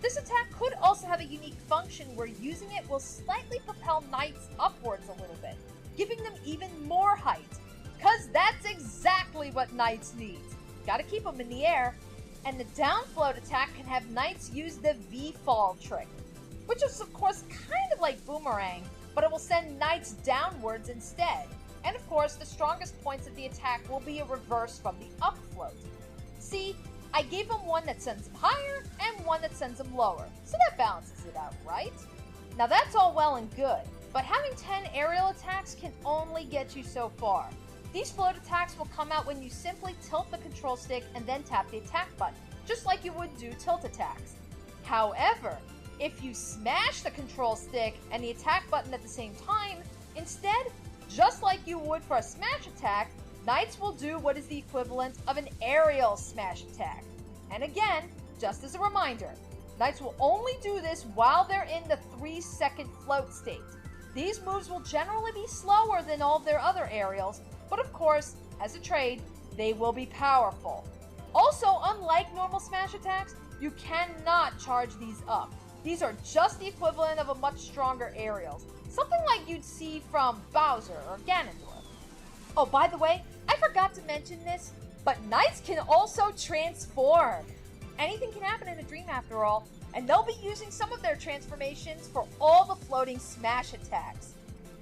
This attack could also have a unique function where using it will slightly propel knights upwards a little bit, giving them even more height. Cause that's exactly what knights need. Gotta keep them in the air. And the down float attack can have knights use the V-fall trick, which is of course kind of like boomerang, but it will send knights downwards instead. And of course, the strongest points of the attack will be a reverse from the up float. See, I gave them one that sends them higher and one that sends them lower, so that balances it out, right? Now that's all well and good, but having 10 aerial attacks can only get you so far. These float attacks will come out when you simply tilt the control stick and then tap the attack button, just like you would do tilt attacks. However, if you smash the control stick and the attack button at the same time, instead, just like you would for a smash attack, knights will do what is the equivalent of an aerial smash attack. And again, just as a reminder, knights will only do this while they're in the 3-second float state. These moves will generally be slower than all of their other aerials, but of course, as a trade, they will be powerful. Also, unlike normal smash attacks, you cannot charge these up. These are just the equivalent of a much stronger aerials. Something like you'd see from Bowser or Ganondorf. Oh, by the way, I forgot to mention this, but knights can also transform. Anything can happen in a dream after all, and they'll be using some of their transformations for all the floating smash attacks.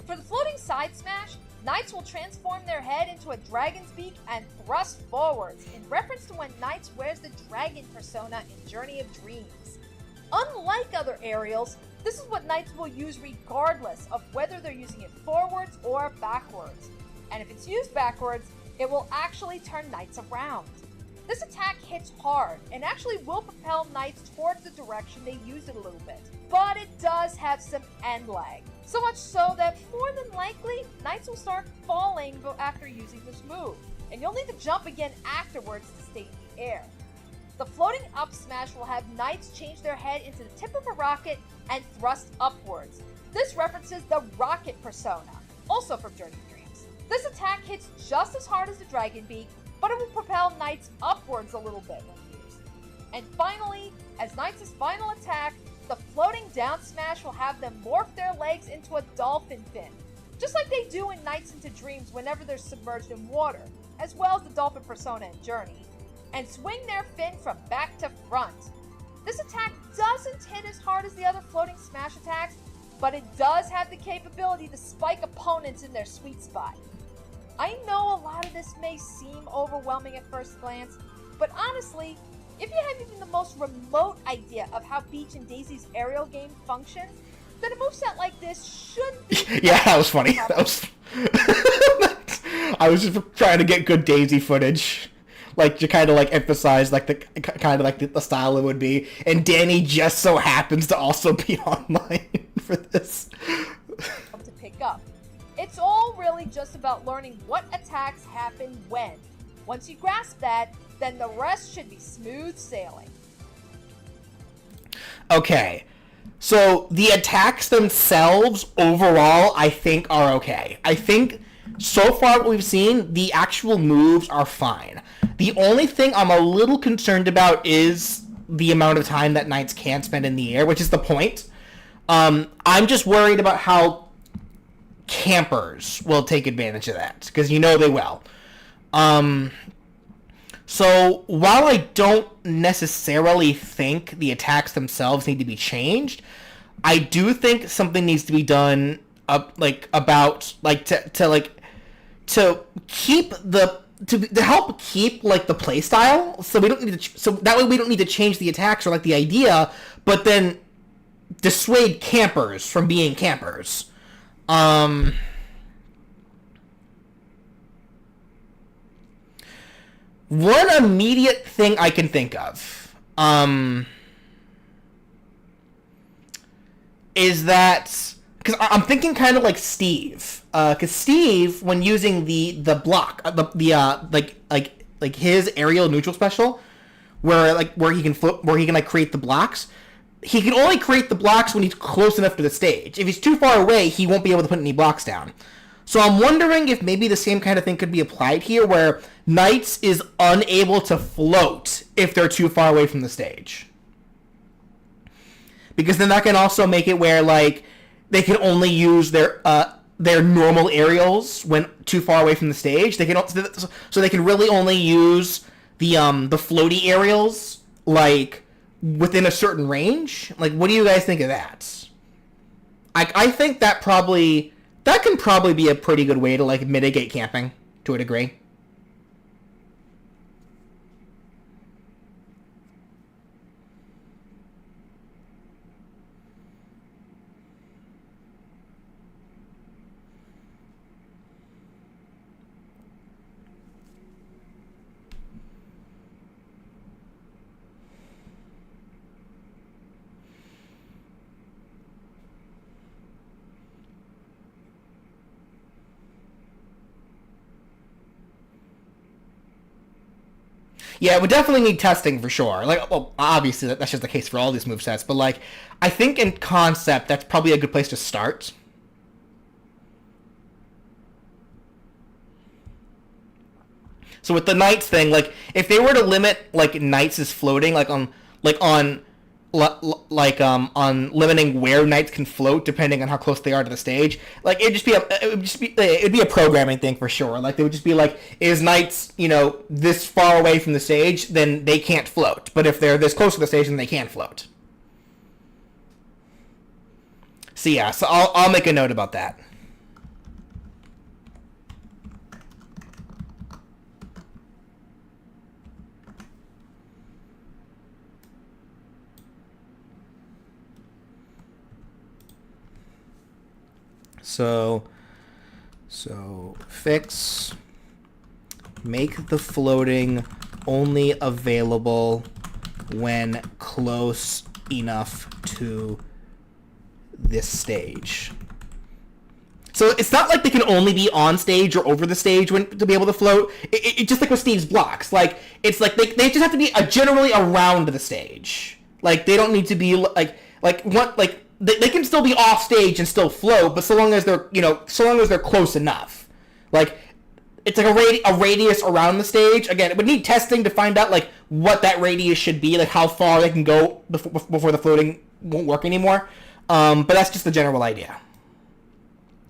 For the floating side smash, knights will transform their head into a dragon's beak and thrust forwards, in reference to when Knights wears the dragon persona in Journey of Dreams. Unlike other aerials, this is what knights will use regardless of whether they're using it forwards or backwards. And if it's used backwards, it will actually turn knights around. This attack hits hard and actually will propel knights towards the direction they use it a little bit. But it does have some end lag. So much so that more than likely, knights will start falling after using this move. And you'll need to jump again afterwards to stay in the air. The floating up smash will have knights change their head into the tip of a rocket and thrust upwards. This references the rocket persona, also from Journey of Dreams. This attack hits just as hard as the dragon beak, but it will propel knights upwards a little bit when used. And finally, as knights' final attack, the floating down smash will have them morph their legs into a dolphin fin, just like they do in Knights into Dreams whenever they're submerged in water, as well as the dolphin persona in Journey, and swing their fin from back to front. This attack doesn't hit as hard as the other floating smash attacks, but it does have the capability to spike opponents in their sweet spot. I know a lot of this may seem overwhelming at first glance, but honestly, if you have even the most remote idea of how Peach and Daisy's aerial game functions, then a moveset like this shouldn't be... Yeah, that was funny. That was... I was just trying to get good Daisy footage. Like, to kind of, like, emphasize, like, the kind of, like, the style it would be. And Danny just so happens to also be online for this. ...to pick up. It's all really just about learning what attacks happen when. Once you grasp that, then the rest should be smooth sailing. Okay. So, the attacks themselves, overall, I think are okay. I think, so far what we've seen, the actual moves are fine. The only thing I'm a little concerned about is the amount of time that knights can spend in the air, which is the point. I'm just worried about how campers will take advantage of that, because you know they will. So, while I don't necessarily think the attacks themselves need to be changed, I do think something needs to be done to keep the to help keep like the play style, so we don't need to so that way we don't need to change the attacks or like the idea, but then dissuade campers from being campers. One immediate thing I can think of, is that, because I'm thinking kind of like Steve, because Steve, when using the block, like his aerial neutral special, where he can like create the blocks. He can only create the blocks when he's close enough to the stage. If he's too far away, he won't be able to put any blocks down. So I'm wondering if maybe the same kind of thing could be applied here, where Knights is unable to float if they're too far away from the stage. Because then that can also make it where, like, they can only use their normal aerials when too far away from the stage. They can so they can really only use the floaty aerials, like, within a certain range. Like, what do you guys think of that? I think that can probably be a pretty good way to, like, mitigate camping to a degree. Yeah, it would definitely need testing for sure. Like, well, obviously that's just the case for all these movesets, but, like, I think in concept that's probably a good place to start. So with the Knights thing, like, if they were to limit, like, Knights' floating, on limiting where Knights can float depending on how close they are to the stage, like, it'd be a programming thing for sure. Like, they would just be like, is Knights, this far away from the stage, then they can't float. But if they're this close to the stage, then they can float. So yeah, so I'll make a note about that. So fix, make the floating only available when close enough to this stage. So it's not like they can only be on stage or over the stage to be able to float. It just like with Steve's blocks. Like, it's like they just have to be generally around the stage. Like, they don't need to be they can still be off stage and still float, but so long as they're close enough. Like, it's like a radius around the stage. Again, it would need testing to find out, like, what that radius should be, like how far they can go before the floating won't work anymore. But that's just the general idea.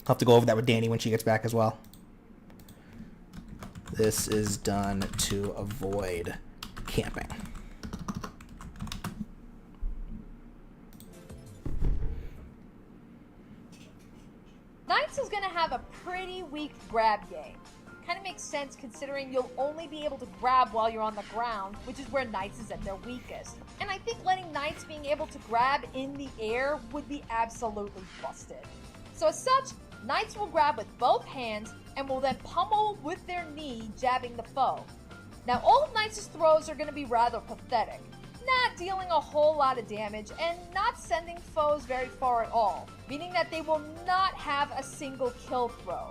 I'll have to go over that with Danny when she gets back as well. This is done to avoid camping. Knights is going to have a pretty weak grab game. Kind of makes sense considering you'll only be able to grab while you're on the ground, which is where Knights is at their weakest. And I think letting Knights being able to grab in the air would be absolutely busted. So as such, Knights will grab with both hands and will then pummel with their knee, jabbing the foe. Now all of Knights' throws are going to be rather pathetic, not dealing a whole lot of damage and not sending foes very far at all, meaning that they will not have a single kill throw.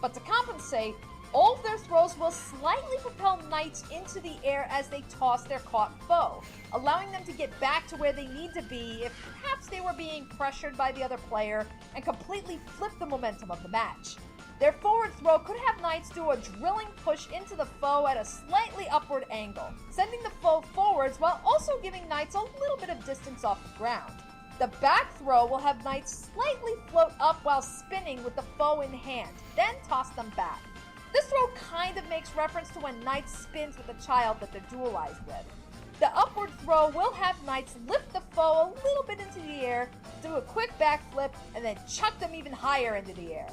But to compensate, all of their throws will slightly propel Knights into the air as they toss their caught foe, allowing them to get back to where they need to be if perhaps they were being pressured by the other player and completely flip the momentum of the match. Their forward throw could have Knights do a drilling push into the foe at a slightly upward angle, sending the foe forwards while also giving Knights a little bit of distance off the ground. The back throw will have Knights slightly float up while spinning with the foe in hand, then toss them back. This throw kind of makes reference to when Knights spins with a child that they're dualized with. The upward throw will have Knights lift the foe a little bit into the air, do a quick backflip, and then chuck them even higher into the air.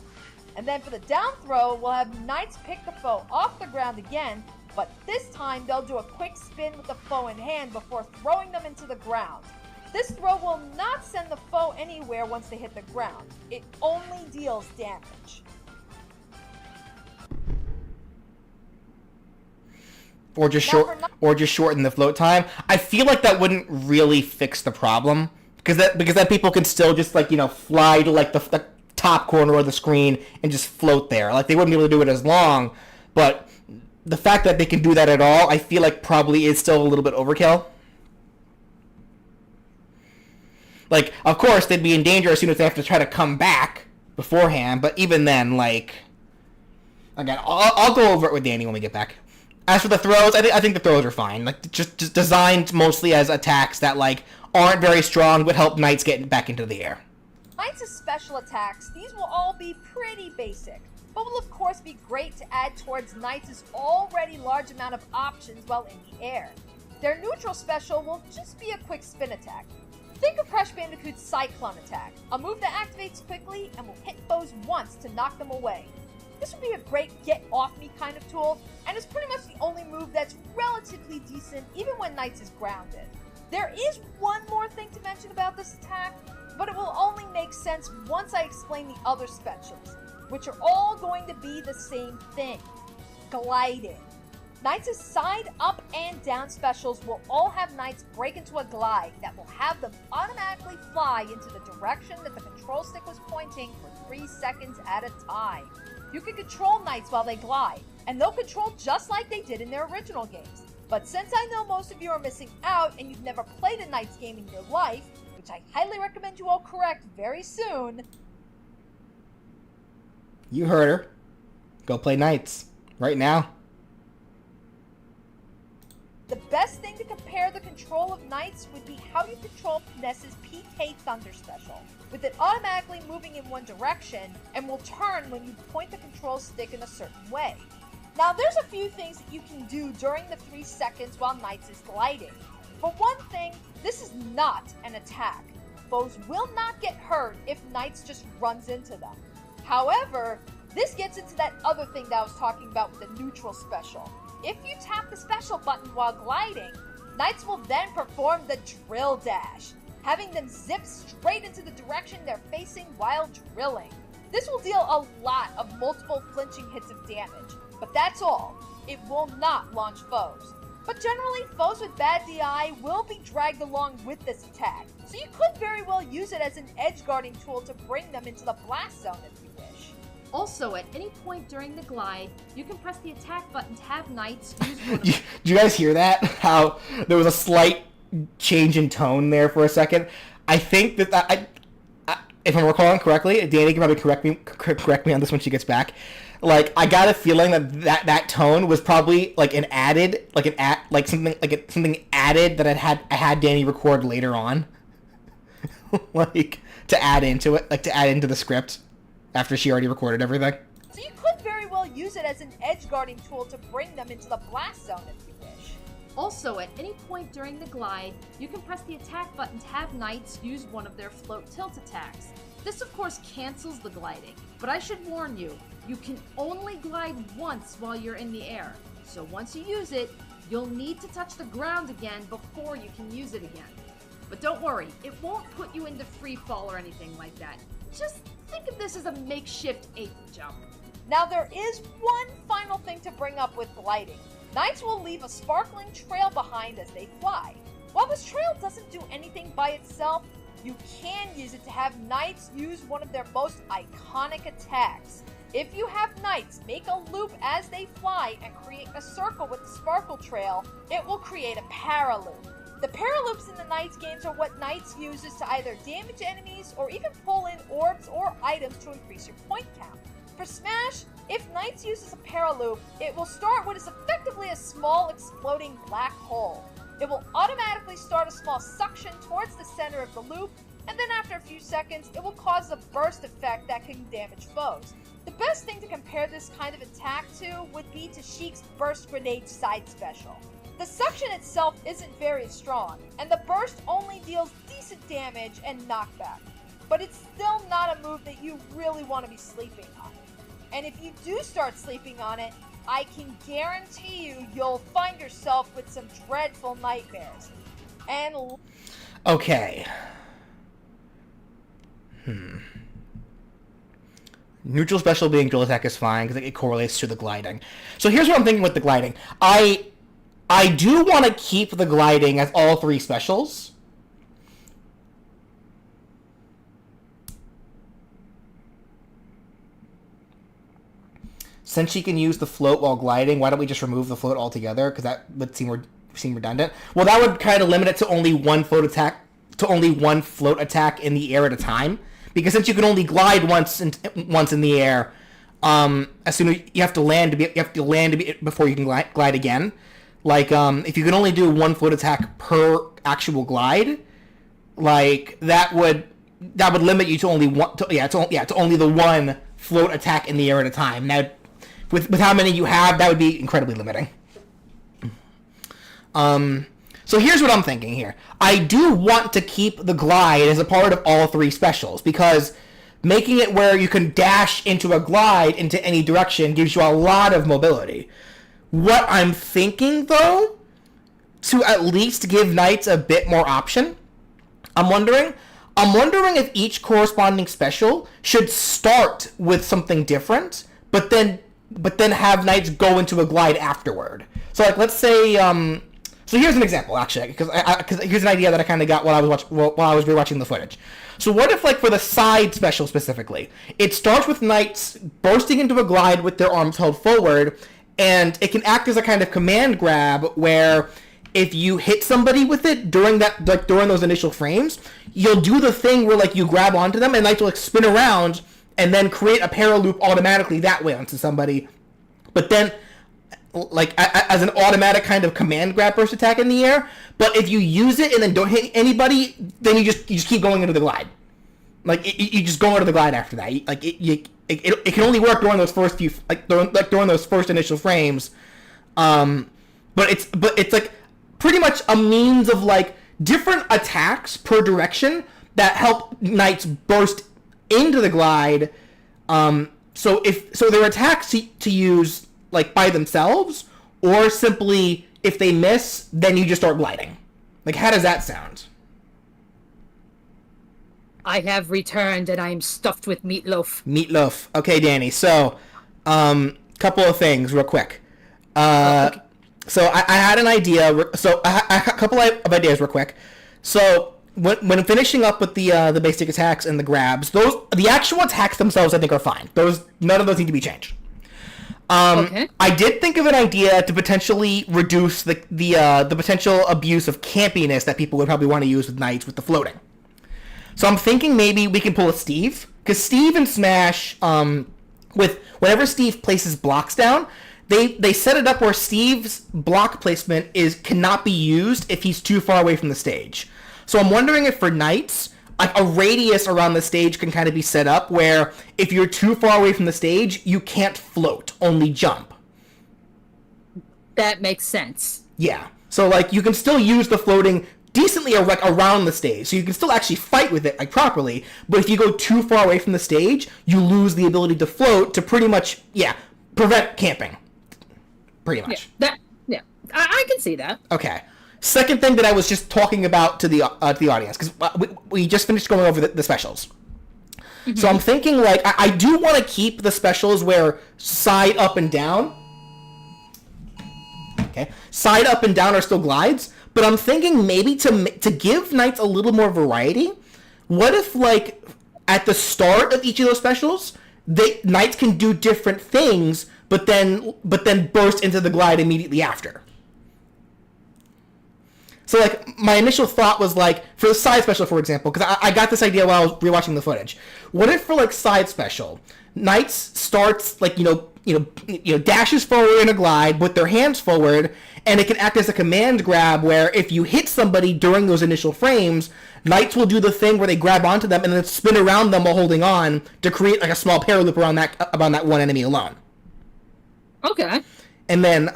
And then for the down throw, we'll have Knights pick the foe off the ground again, but this time they'll do a quick spin with the foe in hand before throwing them into the ground. This throw will not send the foe anywhere once they hit the ground. It only deals damage. or just shorten the float time. I feel like that wouldn't really fix the problem because then people can still just like fly to like the top corner of the screen and just float there. Like they wouldn't be able to do it as long, but the fact that they can do that at all, I feel like probably is still a little bit overkill. Like, of course, they'd be in danger as soon as they have to try to come back beforehand, but even then, like, again, I'll go over it with Danny when we get back. As for the throws, I think the throws are fine. Like, just designed mostly as attacks that, like, aren't very strong, but help knights get back into the air. Knights' special attacks, these will all be pretty basic, but will of course be great to add towards Knights' already large amount of options while in the air. Their neutral special will just be a quick spin attack. Think of Crash Bandicoot's Cyclone attack, a move that activates quickly and will hit foes once to knock them away. This would be a great get-off-me kind of tool, and is pretty much the only move that's relatively decent even when Knights is grounded. There is one more thing to mention about this attack, but it will only make sense once I explain the other specials, which are all going to be the same thing: gliding. Knights' side, up, and down specials will all have Knights break into a glide that will have them automatically fly into the direction that the control stick was pointing for 3 seconds at a time. You can control Knights while they glide, and they'll control just like they did in their original games. But since I know most of you are missing out and you've never played a Knights game in your life, which I highly recommend you all correct very soon. You heard her. Go play Knights. Right now. The best thing to compare the control of Knights would be how you control Ness's PK Thunder special, with it automatically moving in one direction and will turn when you point the control stick in a certain way. Now there's a few things that you can do during the 3 seconds while Knights is gliding. For one thing, this is not an attack. Foes will not get hurt if Knights just runs into them. However, this gets into that other thing that I was talking about with the neutral special. If you tap the special button while gliding, Knights will then perform the drill dash, having them zip straight into the direction they're facing while drilling. This will deal a lot of multiple flinching hits of damage, but that's all. It will not launch foes. But generally, foes with bad DI will be dragged along with this attack, so you could very well use it as an edge guarding tool to bring them into the blast zone if you wish. Also, at any point during the glide, you can press the attack button to have Knights use one of Do you guys hear that? How there was a slight change in tone there for a second? I think that if I'm recalling correctly, Danny can probably correct me on this when she gets back. Like, I got a feeling that tone was probably like something added that I had Danny record later on, like to add into it, like to add into the script after she already recorded everything. So you could very well use it as an edge guarding tool to bring them into the blast zone if you wish. Also, at any point during the glide, you can press the attack button to have Knights use one of their float tilt attacks. This of course cancels the gliding, but I should warn you, you can only glide once while you're in the air. So once you use it, you'll need to touch the ground again before you can use it again. But don't worry, it won't put you into free fall or anything like that. Just think of this as a makeshift ape jump. Now there is one final thing to bring up with gliding. Knights will leave a sparkling trail behind as they fly. While this trail doesn't do anything by itself, you can use it to have Knights use one of their most iconic attacks. If you have Knights make a loop as they fly and create a circle with the sparkle trail, it will create a paraloop. The paraloops in the Knights games are what Knights uses to either damage enemies or even pull in orbs or items to increase your point count. For Smash, if Knights uses a paraloop, it will start what is effectively a small exploding black hole. It will automatically start a small suction towards the center of the loop, and then after a few seconds, it will cause a burst effect that can damage foes. The best thing to compare this kind of attack to would be to Sheik's Burst Grenade side special. The suction itself isn't very strong, and the burst only deals decent damage and knockback, but it's still not a move that you really want to be sleeping on. And if you do start sleeping on it, I can guarantee you'll find yourself with some dreadful nightmares. And Okay. Neutral special being drill attack is fine because it correlates to the gliding. So here's what I'm thinking with the gliding. I do want to keep the gliding as all 3 specials. Since she can use the float while gliding, why don't we just remove the float altogether? Because that would seem redundant. Well, that would kind of limit it to only one float attack, in the air at a time. Because since you can only glide once in the air, as soon as you have to land before you can glide again. Like, if you can only do 1 float attack per actual glide, like that would limit you to only one. To only the 1 float attack in the air at a time. Now, with how many you have, that would be incredibly limiting. So here's what I'm thinking here. I do want to keep the glide as a part of all 3 specials, because making it where you can dash into a glide into any direction gives you a lot of mobility. What I'm thinking, though, to at least give knights a bit more option, I'm wondering if each corresponding special should start with something different, but then have knights go into a glide afterward. So, like, let's say, so here's an example, actually, because here's an idea that I kind of got while I was rewatching the footage. So what if, like, for the side special specifically, it starts with knights bursting into a glide with their arms held forward, and it can act as a kind of command grab where if you hit somebody with it during those initial frames, you'll do the thing where, like, you grab onto them and knights will, like, spin around and then create a parallel loop automatically that way onto somebody. But then, like, as an automatic kind of command grab burst attack in the air. But if you use it and then don't hit anybody, then you just keep going into the glide. Like, you just go into the glide after that. Like, it can only work during those first few, during those first initial frames. But it's like pretty much a means of, like, different attacks per direction that help knights burst into the glide. So there are attacks to use, like, by themselves, or simply if they miss, then you just start gliding. Like, how does that sound? I have returned and I am stuffed with meatloaf. Meatloaf. Okay, Danny. So, couple of things real quick. Okay. So I had an idea. So a couple of ideas real quick. So when finishing up with the basic attacks and the grabs, the actual attacks themselves I think are fine. None of those need to be changed. Okay. I did think of an idea to potentially reduce the potential abuse of campiness that people would probably want to use with knights with the floating. So I'm thinking maybe we can pull a Steve, because Steve in Smash, whenever Steve places blocks down, they set it up where Steve's block placement cannot be used if he's too far away from the stage. So I'm wondering if for knights, like, a radius around the stage can kind of be set up where if you're too far away from the stage, you can't float, only jump. That makes sense. Yeah. So, like, you can still use the floating decently, like, around the stage, so you can still actually fight with it, like, properly, but if you go too far away from the stage, you lose the ability to float to pretty much, prevent camping. Pretty much. I can see that. Okay. Second thing that I was just talking about to the audience, because we just finished going over the specials. Mm-hmm. So I'm thinking, like, I do want to keep the specials where side up and down. Okay. Side up and down are still glides, but I'm thinking maybe to give knights a little more variety, what if, like, at the start of each of those specials, knights can do different things, but then burst into the glide immediately after. So, like, my initial thought was, like, for the side special, for example, because I got this idea while I was rewatching the footage. What if for, like, side special, knights starts, like, dashes forward in a glide with their hands forward, and it can act as a command grab where if you hit somebody during those initial frames, knights will do the thing where they grab onto them and then spin around them while holding on to create, like, a small parallel loop around that one enemy alone. Okay. And then,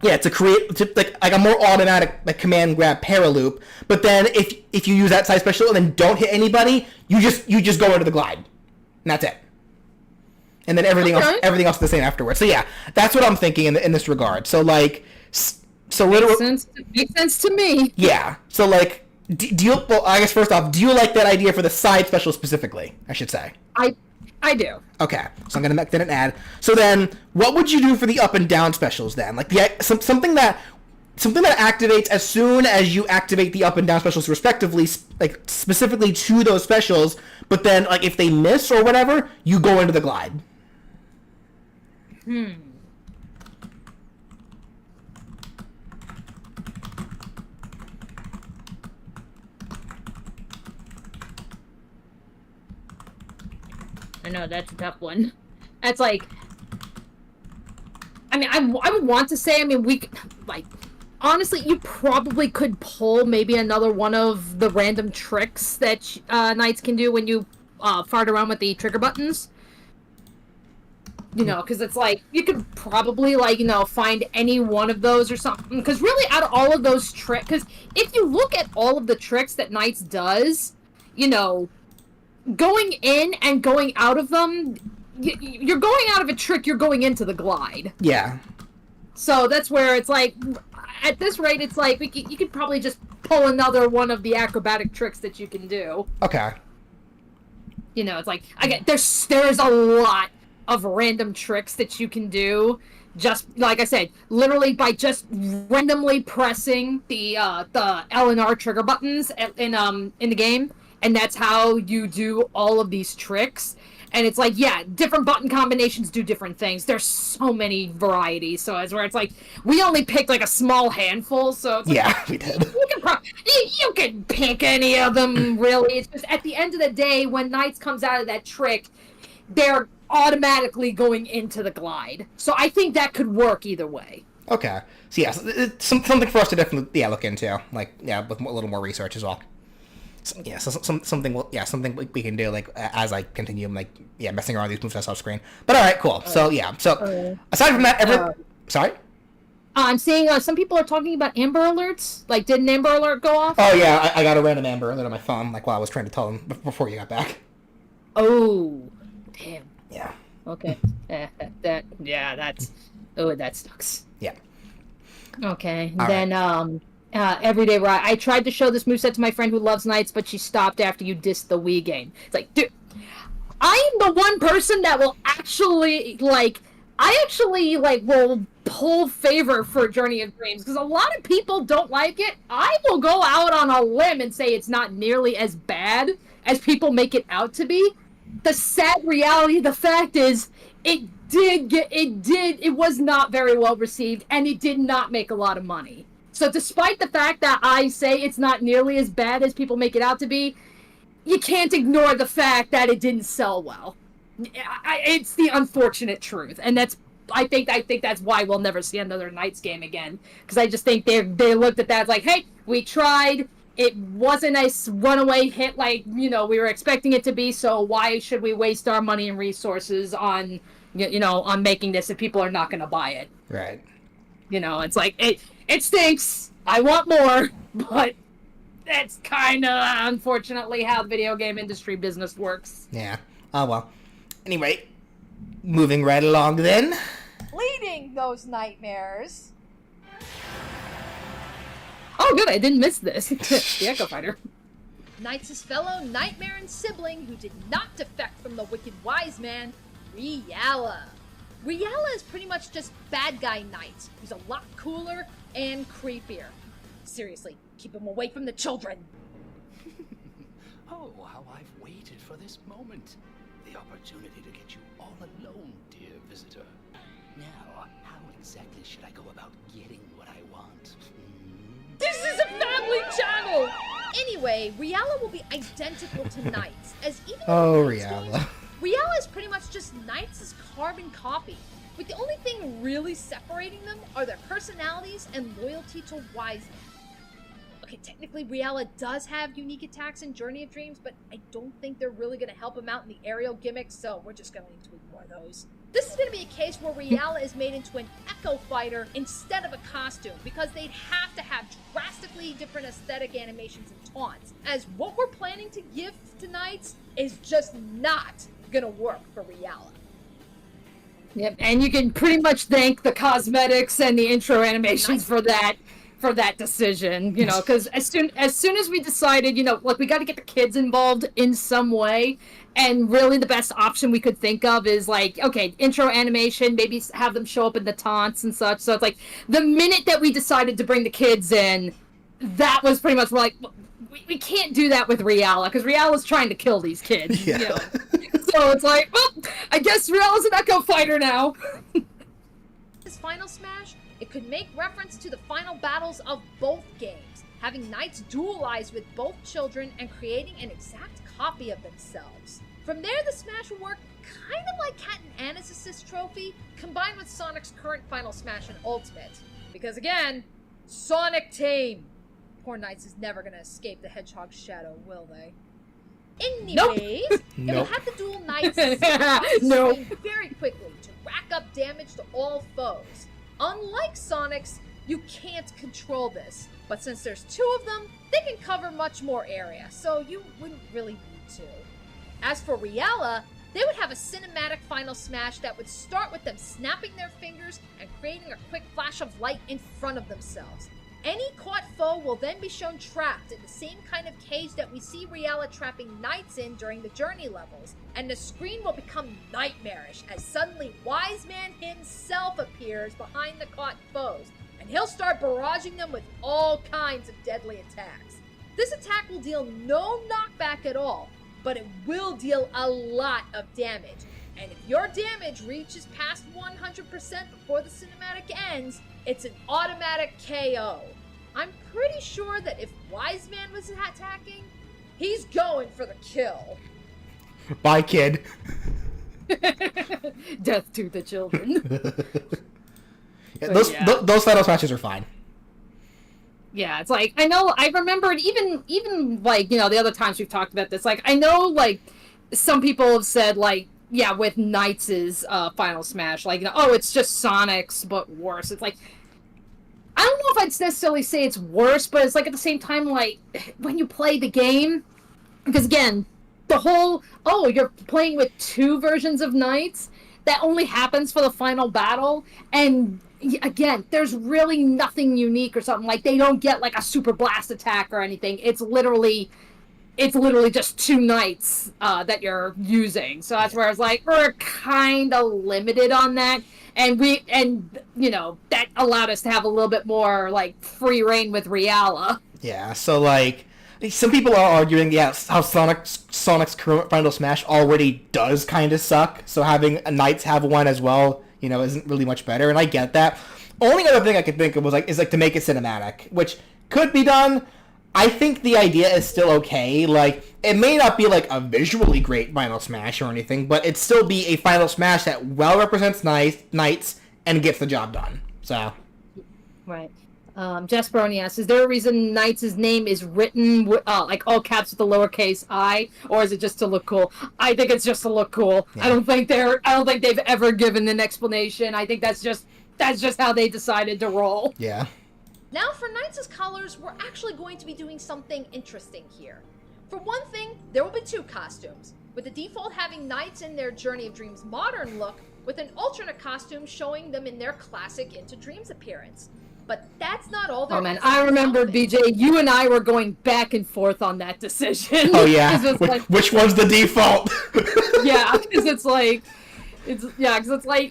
to create like a more automatic, like, command grab parallel loop. But then if you use that side special and then don't hit anybody, you just go into the glide, and that's it. And then everything else is the same afterwards. So yeah, that's what I'm thinking in this regard. So, like, makes sense to me. Yeah. So, like, I guess first off, do you like that idea for the side special specifically? I should say. I do. Okay, so I'm gonna make that an ad. So then, what would you do for the up and down specials then? Like something that something that activates as soon as you activate the up and down specials respectively, like specifically to those specials, but then like if they miss or whatever, you go into the glide. I know, that's a tough one. That's like... I mean, I would want to say, I mean, we could, like... Honestly, you probably could pull maybe another one of the random tricks that knights can do when you fart around with the trigger buttons. You know, because it's like, you could probably, like, you know, find any one of those or something. Because really, out of all of those tricks... Because if you look at all of the tricks that knights does, you know... Going in and going out of them, you're going out of a trick, you're going into the glide. Yeah. So that's where it's like, at this rate, it's like, you could probably just pull another one of the acrobatic tricks that you can do. Okay. You know, it's like, again, there's a lot of random tricks that you can do. Just, like I said, literally by just randomly pressing the L and R trigger buttons in the game. And that's how you do all of these tricks. And it's like, yeah, different button combinations do different things. There's so many varieties. So it's where it's like, we only picked like a small handful. So it's like, Yeah, we did. You can pick any of them, really. It's just at the end of the day, when Knights comes out of that trick, they're automatically going into the glide. So I think that could work either way. Okay. So yeah, it's something for us to definitely with a little more research as well. Something we can do, like, as I continue, messing around with these movesets off screen. But all right, cool. So aside from that, sorry. I'm seeing some people are talking about Amber Alerts. Like, did an Amber Alert go off? Oh yeah, I got a random Amber Alert on my phone, like while I was trying to tell them before you got back. Oh, damn. Yeah. Okay. That sucks. Yeah. Okay. All then right. Everyday Ride. I tried to show this moveset to my friend who loves Knights, but she stopped after you dissed the Wii game. It's like, dude, I am the one person that will actually, will pull favor for Journey of Dreams, because a lot of people don't like it. I will go out on a limb and say it's not nearly as bad as people make it out to be. The sad reality, the fact is, it was not very well received, and it did not make a lot of money. So despite the fact that I say it's not nearly as bad as people make it out to be, you can't ignore the fact that it didn't sell well. It's the unfortunate truth, and I think that's why we'll never see another Knights game again. Because I just think they looked at that like, hey, we tried. It wasn't a runaway hit like we were expecting it to be. So why should we waste our money and resources on on making this if people are not going to buy it? Right. It's like it stinks. I want more, but that's kind of unfortunately how the video game industry business works. Yeah. Oh well. Anyway, moving right along then. Leading those nightmares. Oh, good. I didn't miss this. The Echo Fighter. Knights' fellow nightmare and sibling who did not defect from the wicked wise man, Reala. Reala is pretty much just bad guy Knight, who's a lot cooler and creepier. Seriously, keep him away from the children. Oh, how I've waited for this moment. The opportunity to get you all alone, dear visitor. Now, how exactly should I go about getting what I want? This is a family channel! Anyway, Reala will be identical to Knights, as even Oh, in Reala. Reala is pretty much just Knights' carbon copy, with the only thing really separating them are their personalities and loyalty to Wise Man. Okay, technically Reala does have unique attacks in Journey of Dreams, but I don't think they're really going to help him out in the aerial gimmicks, so we're just going to need to ignore those. This is going to be a case where Reala is made into an Echo Fighter instead of a costume, because they'd have to have drastically different aesthetic animations and taunts, as what we're planning to give to Knights is just not going to work for Reala. Yep, and you can pretty much thank the cosmetics and the intro animations for that. for that decision, you know, because as soon as we decided, you know, like we got to get the kids involved in some way, and really the best option we could think of is like, okay, intro animation, maybe have them show up in the taunts and such. So it's like the minute that we decided to bring the kids in, that was pretty much like, we can't do that with Reala because Reala's trying to kill these kids. Yeah. You know? So it's like, well, I guess Reala's an Echo Fighter now. This final smash, it could make reference to the final battles of both games, having knights duelize with both children and creating an exact copy of themselves. From there, the smash will work kind of like Cat and Anna's assist trophy, combined with Sonic's current final smash and ultimate. Because again, Sonic Team! Poor Knights is never gonna escape the Hedgehog's shadow, will they? Anyways, it will Nope. have the dual knights Nope. swing very quickly to rack up damage to all foes. Unlike Sonic's, you can't control this, but since there's two of them, they can cover much more area, so you wouldn't really need to. As for Reala, they would have a cinematic final smash that would start with them snapping their fingers and creating a quick flash of light in front of themselves. Any caught foe will then be shown trapped in the same kind of cage that we see Reala trapping knights in during the journey levels, and the screen will become nightmarish as suddenly Wise Man himself appears behind the caught foes, and he'll start barraging them with all kinds of deadly attacks. This attack will deal no knockback at all, but it will deal a lot of damage, and if your damage reaches past 100% before the cinematic ends, it's an automatic KO. I'm pretty sure that if Wise Man was attacking, he's going for the kill. Bye, kid. Death to the children. Yeah, Yeah. those final smashes are fine. Yeah, it's like, I know, I remembered even like, you know, the other times we've talked about this, like, I know, like, some people have said, like, yeah, with Knights' final smash, like, you know, oh, it's just Sonic's, but worse. It's like, I don't know if I'd necessarily say it's worse, but it's like, at the same time, like, when you play the game, because again, the whole, oh, you're playing with two versions of Knights, that only happens for the final battle, and again, there's really nothing unique or something. Like, they don't get like a super blast attack or anything. It's literally just two knights that you're using. So that's where I was like, we're kind of limited on that, and you know, that allowed us to have a little bit more like free reign with Reala. Yeah, so like some people are arguing, yes, how Sonic's current final smash already does kind of suck. So having a Knights have one as well, you know, isn't really much better, and I get that. Only other thing I could think of was like to make it cinematic, which could be done. I think the idea is still okay. Like, it may not be like a visually great final smash or anything, but it'd still be a final smash that well represents Knights and gets the job done. So, Right. Jasperoni asks, is there a reason Knights' name is written like all caps with the lowercase I, or is it just to look cool? I think it's just to look cool. Yeah. I don't think they've ever given an explanation. I think that's just how they decided to roll. yeah. Now for Knights' colors, we're actually going to be doing something interesting here. For one thing, there will be two costumes, with the default having Knights in their Journey of Dreams modern look, with an alternate costume showing them in their classic Into Dreams appearance. But that's not all there Oh man, is I to remember, this outfit. BJ, you and I were going back and forth on that decision. Oh yeah. 'Cause it's like, Which one's the default? yeah, because it's like,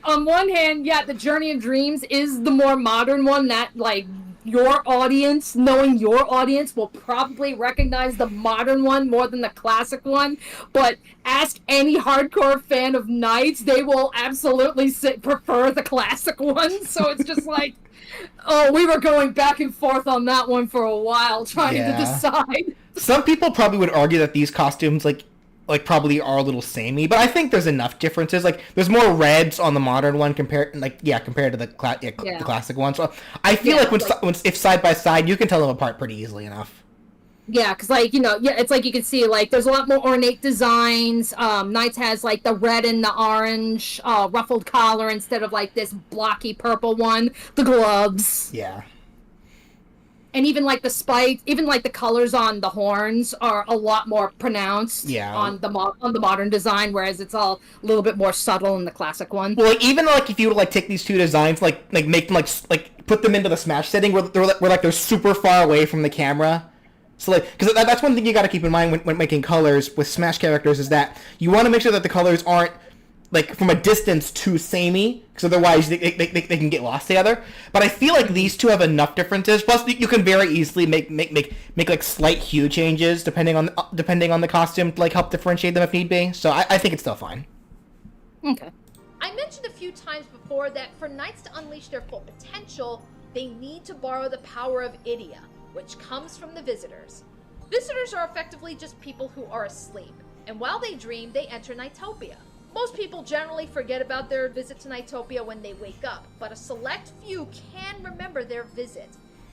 on one hand, yeah, the Journey of Dreams is the more modern one that, like, knowing your audience will probably recognize the modern one more than the classic one, but ask any hardcore fan of Knights, they will absolutely prefer the classic one, so it's just like, oh, we were going back and forth on that one for a while, trying to decide. Some people probably would argue that these costumes like probably are a little samey, but I think there's enough differences. Like, there's more reds on the modern one compared to the classic one. So I feel like if side by side, you can tell them apart pretty easily enough. Yeah, because, like, you know, yeah, it's like you can see, like, there's a lot more ornate designs. Knights has, like, the red and the orange ruffled collar instead of, like, this blocky purple one. The gloves. Yeah. And even like the spikes, even like the colors on the horns are a lot more pronounced on the modern design, whereas it's all a little bit more subtle in the classic one. Well, like, even like if you were to like take these two designs, like make them like put them into the Smash setting where they're super far away from the camera. So like, because that's one thing you got to keep in mind when making colors with Smash characters is that you want to make sure that the colors aren't like from a distance too samey, because otherwise they can get lost together. But I feel like these two have enough differences. Plus, you can very easily make like slight hue changes depending on the costume to like help differentiate them if need be. So I think it's still fine. Okay. I mentioned a few times before that for knights to unleash their full potential, they need to borrow the power of Idia, which comes from the visitors. Visitors are effectively just people who are asleep, and while they dream, they enter Nightopia. Most people generally forget about their visit to Nightopia when they wake up, but a select few can remember their visit,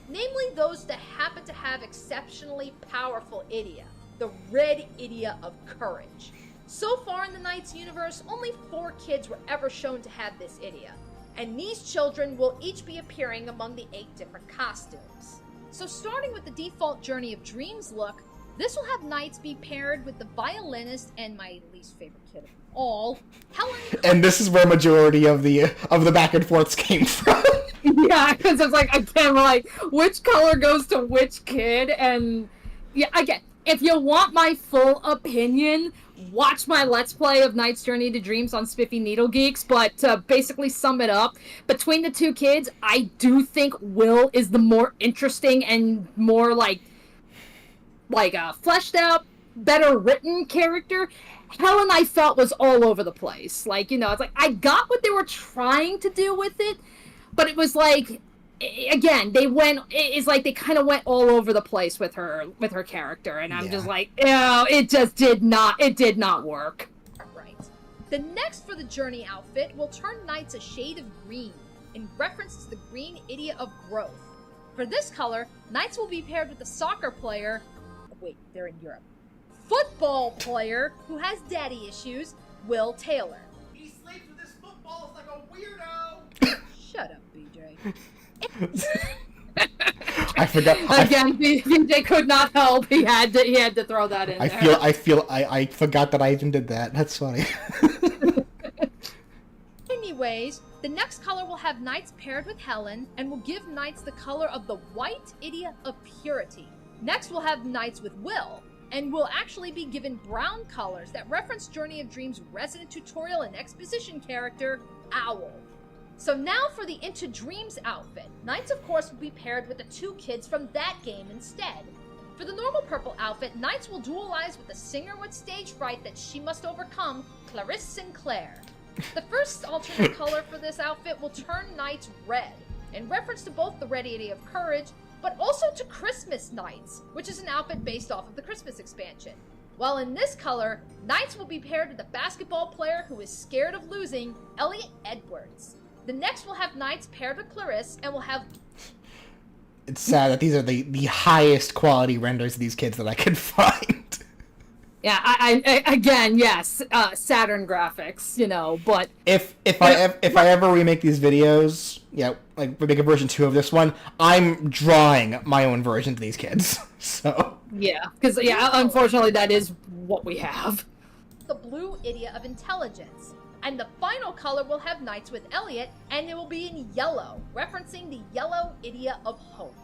namely those that happen to have exceptionally powerful Idia, the Red Idia of Courage. So far in the Knights universe, only 4 kids were ever shown to have this Idia, and these children will each be appearing among the 8 different costumes. So starting with the default Journey of Dreams look, this will have Knights be paired with the violinist and my least favorite kid of all, Helen. And this is where majority of the back and forths came from. Yeah, because it's like, again, like, which color goes to which kid, and yeah, again, if you want my full opinion, watch my Let's Play of Knight's Journey to Dreams on Spiffy Needle Geeks, but to basically sum it up, between the 2 kids, I do think Will is the more interesting and more, like a fleshed out, better written character. Helen, I felt, was all over the place. Like, you know, it's like, I got what they were trying to do with it, but it was like, again, it's like they kind of went all over the place with her character, and I'm just like, it just did not work. Right. The next for the Journey outfit will turn Knights a shade of green, in reference to the green Idia of Growth. For this color, Knights will be paired with the soccer player, wait, they're in Europe, football player who has daddy issues, Will Taylor. He sleeps with his footballs like a weirdo! Shut up, BJ. I forgot. Again, BJ could not help. He had to throw that in there. I forgot that I even did that. That's funny. Anyways, the next color will have Knights paired with Helen, and will give Knights the color of the white Idia of Purity. Next, we'll have Knights with Will, and will actually be given brown colors that reference Journey of Dreams' resident tutorial and exposition character, Owl. So now for the Into Dreams outfit. Knights, of course, will be paired with the 2 kids from that game instead. For the normal purple outfit, Knights will dualize with the singer with stage fright that she must overcome, Clarisse Sinclair. The first alternate color for this outfit will turn Knights red, in reference to both the Red Idia of Courage, but also to Christmas Knights, which is an outfit based off of the Christmas expansion. While in this color, Knights will be paired with a basketball player who is scared of losing, Elliot Edwards. The next will have Knights paired with Clarisse, and will have... It's sad that these are the highest quality renders of these kids that I could find. Yeah, I again, yes, Saturn graphics, you know, but... If I ever remake these videos, like make a version 2 of this one, I'm drawing my own version of these kids, so... Yeah, because, unfortunately that is what we have. The blue Idia of Intelligence. And the final color will have Knights with Elliot, and it will be in yellow, referencing the yellow Idia of Hope.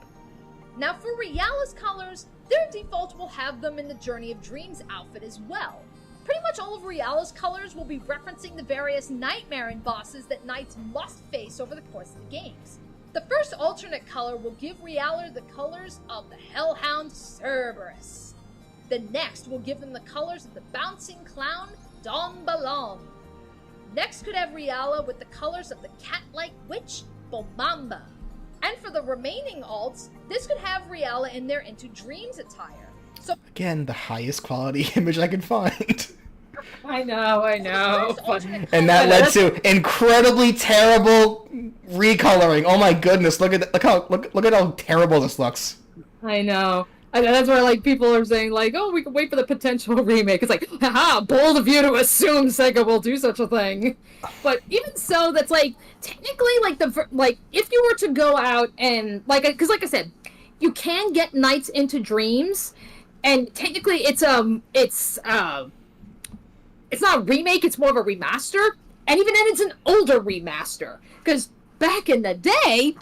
Now for Reala's colors, their default will have them in the Journey of Dreams outfit as well. Pretty much all of Reala's colors will be referencing the various Nightmare bosses that Knights must face over the course of the games. The first alternate color will give Reala the colors of the Hellhound Cerberus. The next will give them the colors of the Bouncing Clown, Don Balong. Next could have Reala with the colors of the cat-like witch, Bomamba. And for the remaining alts, this could have Reala in their Into Dreams attire. So again, the highest quality image I could find. I know. And that led to incredibly terrible recoloring. Oh my goodness! Look at how terrible this looks. I know. That's where, like, people are saying, like, oh, we can wait for the potential remake. It's like, haha, bold of you to assume Sega will do such a thing. But even so, that's, like, technically, like, if you were to go out and, like, because, like I said, you can get Nights into Dreams, and technically it's not a remake, it's more of a remaster, and even then it's an older remaster, because back in the day,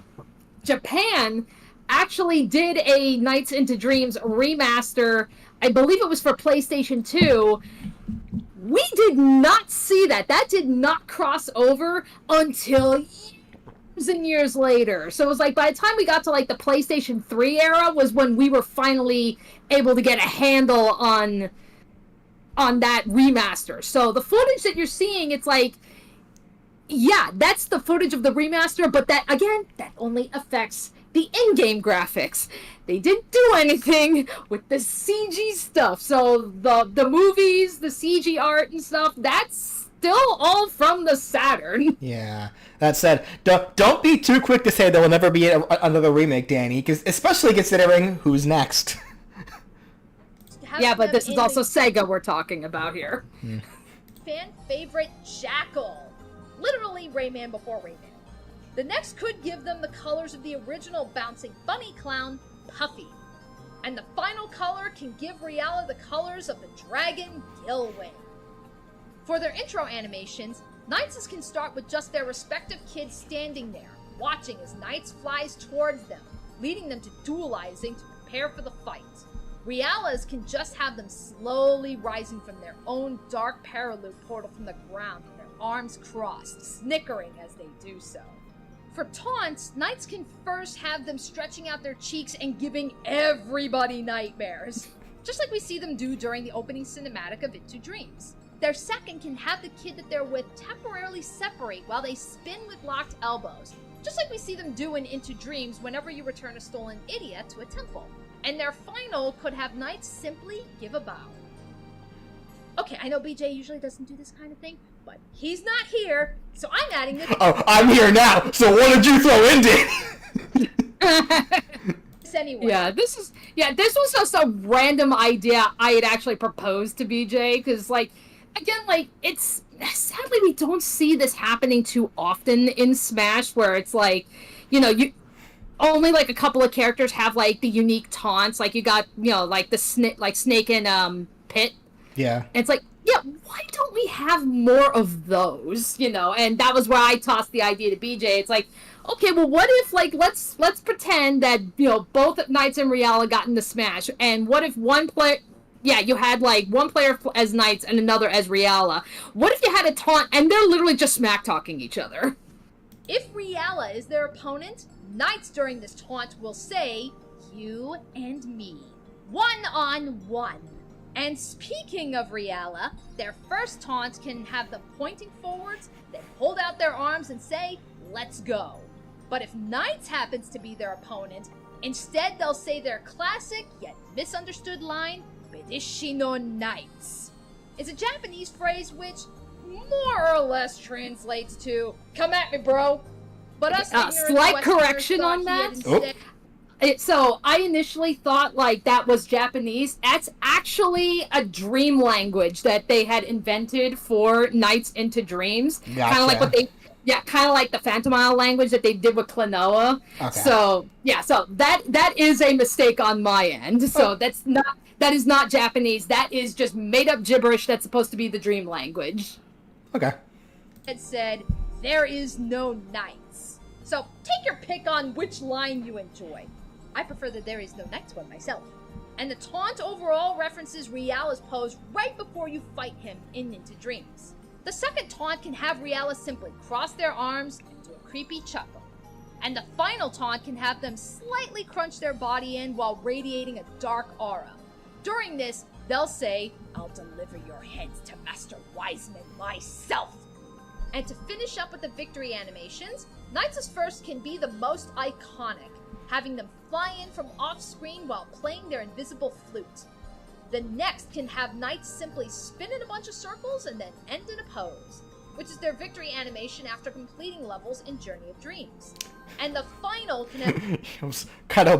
Japan actually did a Nights into Dreams remaster. I believe it was for PlayStation 2. We did not see that. That did not cross over until years and years later. So it was like by the time we got to like the PlayStation 3 era was when we were finally able to get a handle on that remaster. So the footage that you're seeing, it's like, yeah, that's the footage of the remaster, but that, again, that only affects the in-game graphics. They didn't do anything with the CG stuff. So the movies, the CG art and stuff, that's still all from the Saturn. Yeah. That said, don't be too quick to say there will never be another remake, Danny, because especially considering who's next. Yeah, but this is also Sega we're talking about here. Fan favorite Jackal. Literally Rayman before Rayman. The next could give them the colors of the original bouncing bunny clown, Puffy. And the final color can give Reala the colors of the dragon, Gilway. For their intro animations, Knights can start with just their respective kids standing there, watching as Knights flies towards them, leading them to dualizing to prepare for the fight. Reala's can just have them slowly rising from their own dark paraloop portal from the ground with their arms crossed, snickering as they do so. For Taunts, Knights can first have them stretching out their cheeks and giving everybody nightmares, just like we see them do during the opening cinematic of Into Dreams. Their second can have the kid that they're with temporarily separate while they spin with locked elbows, just like we see them do in Into Dreams whenever you return a stolen idiot to a temple. And their final could have Knights simply give a bow. Okay, I know BJ usually doesn't do this kind of thing, but he's not here, so I'm adding this. Oh, I'm here now, so what did you throw in, Danny? Anyway. This was just a random idea I had actually proposed to BJ, because, like, again, like, it's, sadly we don't see this happening too often in Smash, where it's like, you only like a couple of characters have like the unique taunts, like you got, like the Snake and Pit. Yeah. And it's like, yeah, why don't we have more of those? And that was where I tossed the idea to BJ. It's like, okay, well, what if, like, let's pretend that, both Knights and Reala got into Smash, and what if one player, you had, like, one player as Knights and another as Reala. What if you had a taunt, and they're literally just smack-talking each other? If Reala is their opponent, Knights during this taunt will say, you and me, one-on-one. And speaking of Reala, their first taunt can have them pointing forwards, then hold out their arms and say, let's go. But if Knights happens to be their opponent, instead they'll say their classic yet misunderstood line, Bidishi no Knights. It's a Japanese phrase which more or less translates to, come at me, bro. But us slight correction on that. So I initially thought like that was Japanese. That's actually a dream language that they had invented for Nights into Dreams. Gotcha. Kind of like kind of like the Phantom Isle language that they did with Klonoa. Okay. So that is a mistake on my end. So that is not Japanese. That is just made up gibberish that's supposed to be the dream language. Okay. It said, there is no Knights. So take your pick on which line you enjoy. I prefer the there is no Knights one myself. And the taunt overall references Reala's pose right before you fight him in Into Dreams. The second taunt can have Reala simply cross their arms and do a creepy chuckle. And the final taunt can have them slightly crunch their body in while radiating a dark aura. During this, they'll say, I'll deliver your heads to Master Wiseman myself. And to finish up with the victory animations, Knights' first can be the most iconic, having them fly in from off-screen while playing their invisible flute. The next can have Knights simply spin in a bunch of circles and then end in a pose, which is their victory animation after completing levels in Journey of Dreams. And the final can have... I was kind of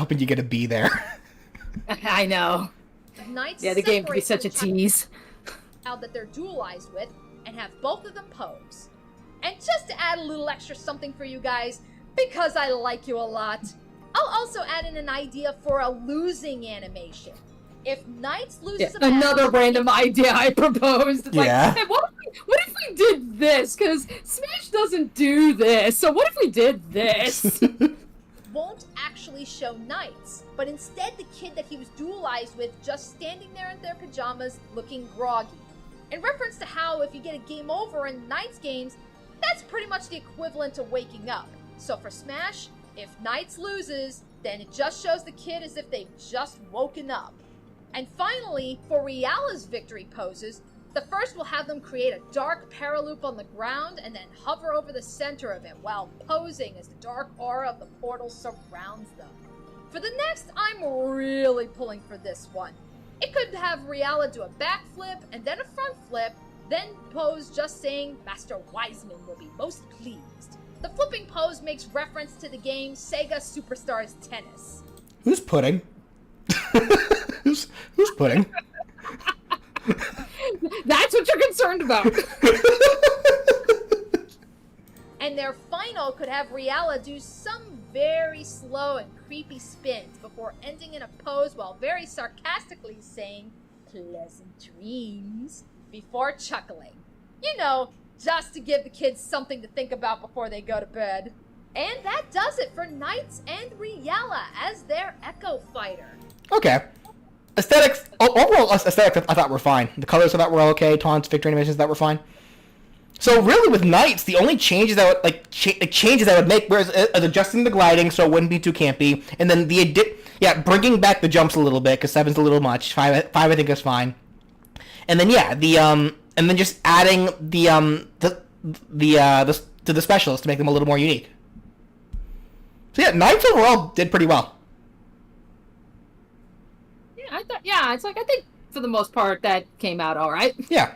hoping you get a B there. I know. Knights the game can be such a tease. That they're dualized with, and have both of them pose. And just to add a little extra something for you guys, because I like you a lot, I'll also add in an idea for a losing animation. If Knights loses a Another match, random idea I proposed. It's Yeah. like, hey, what if we did this? Because Smash doesn't do this. So what if we did this? won't actually show Knights, but instead the kid that he was dualized with just standing there in their pajamas looking groggy. In reference to how if you get a game over in Knights games, that's pretty much the equivalent to waking up. So for Smash, if Knights loses, then it just shows the kid as if they've just woken up. And finally, for Reala's victory poses, the first will have them create a dark paraloop on the ground and then hover over the center of it while posing as the dark aura of the portal surrounds them. For the next, I'm really pulling for this one. It could have Reala do a backflip and then a front flip, then pose just saying, Master Wiseman will be most pleased. The flipping pose makes reference to the game Sega Superstars Tennis. Who's pudding? who's pudding? That's what you're concerned about. And their final could have Reala do some very slow and creepy spins before ending in a pose while very sarcastically saying, pleasant dreams, before chuckling. You know, just to give the kids something to think about before they go to bed. And that does it for Knights and Reala as their Echo Fighter. Okay. Aesthetics, overall aesthetics I thought were fine. The colors I thought were okay. Taunts, victory animations that were fine. So really with Knights, the only changes I would changes I would make was adjusting the gliding so it wouldn't be too campy, and then bringing back the jumps a little bit because 7's a little much. 5 I think is fine, and then and then just adding to the specialists to make them a little more unique. So yeah, Knights overall did pretty well. I think for the most part that came out all right. Yeah.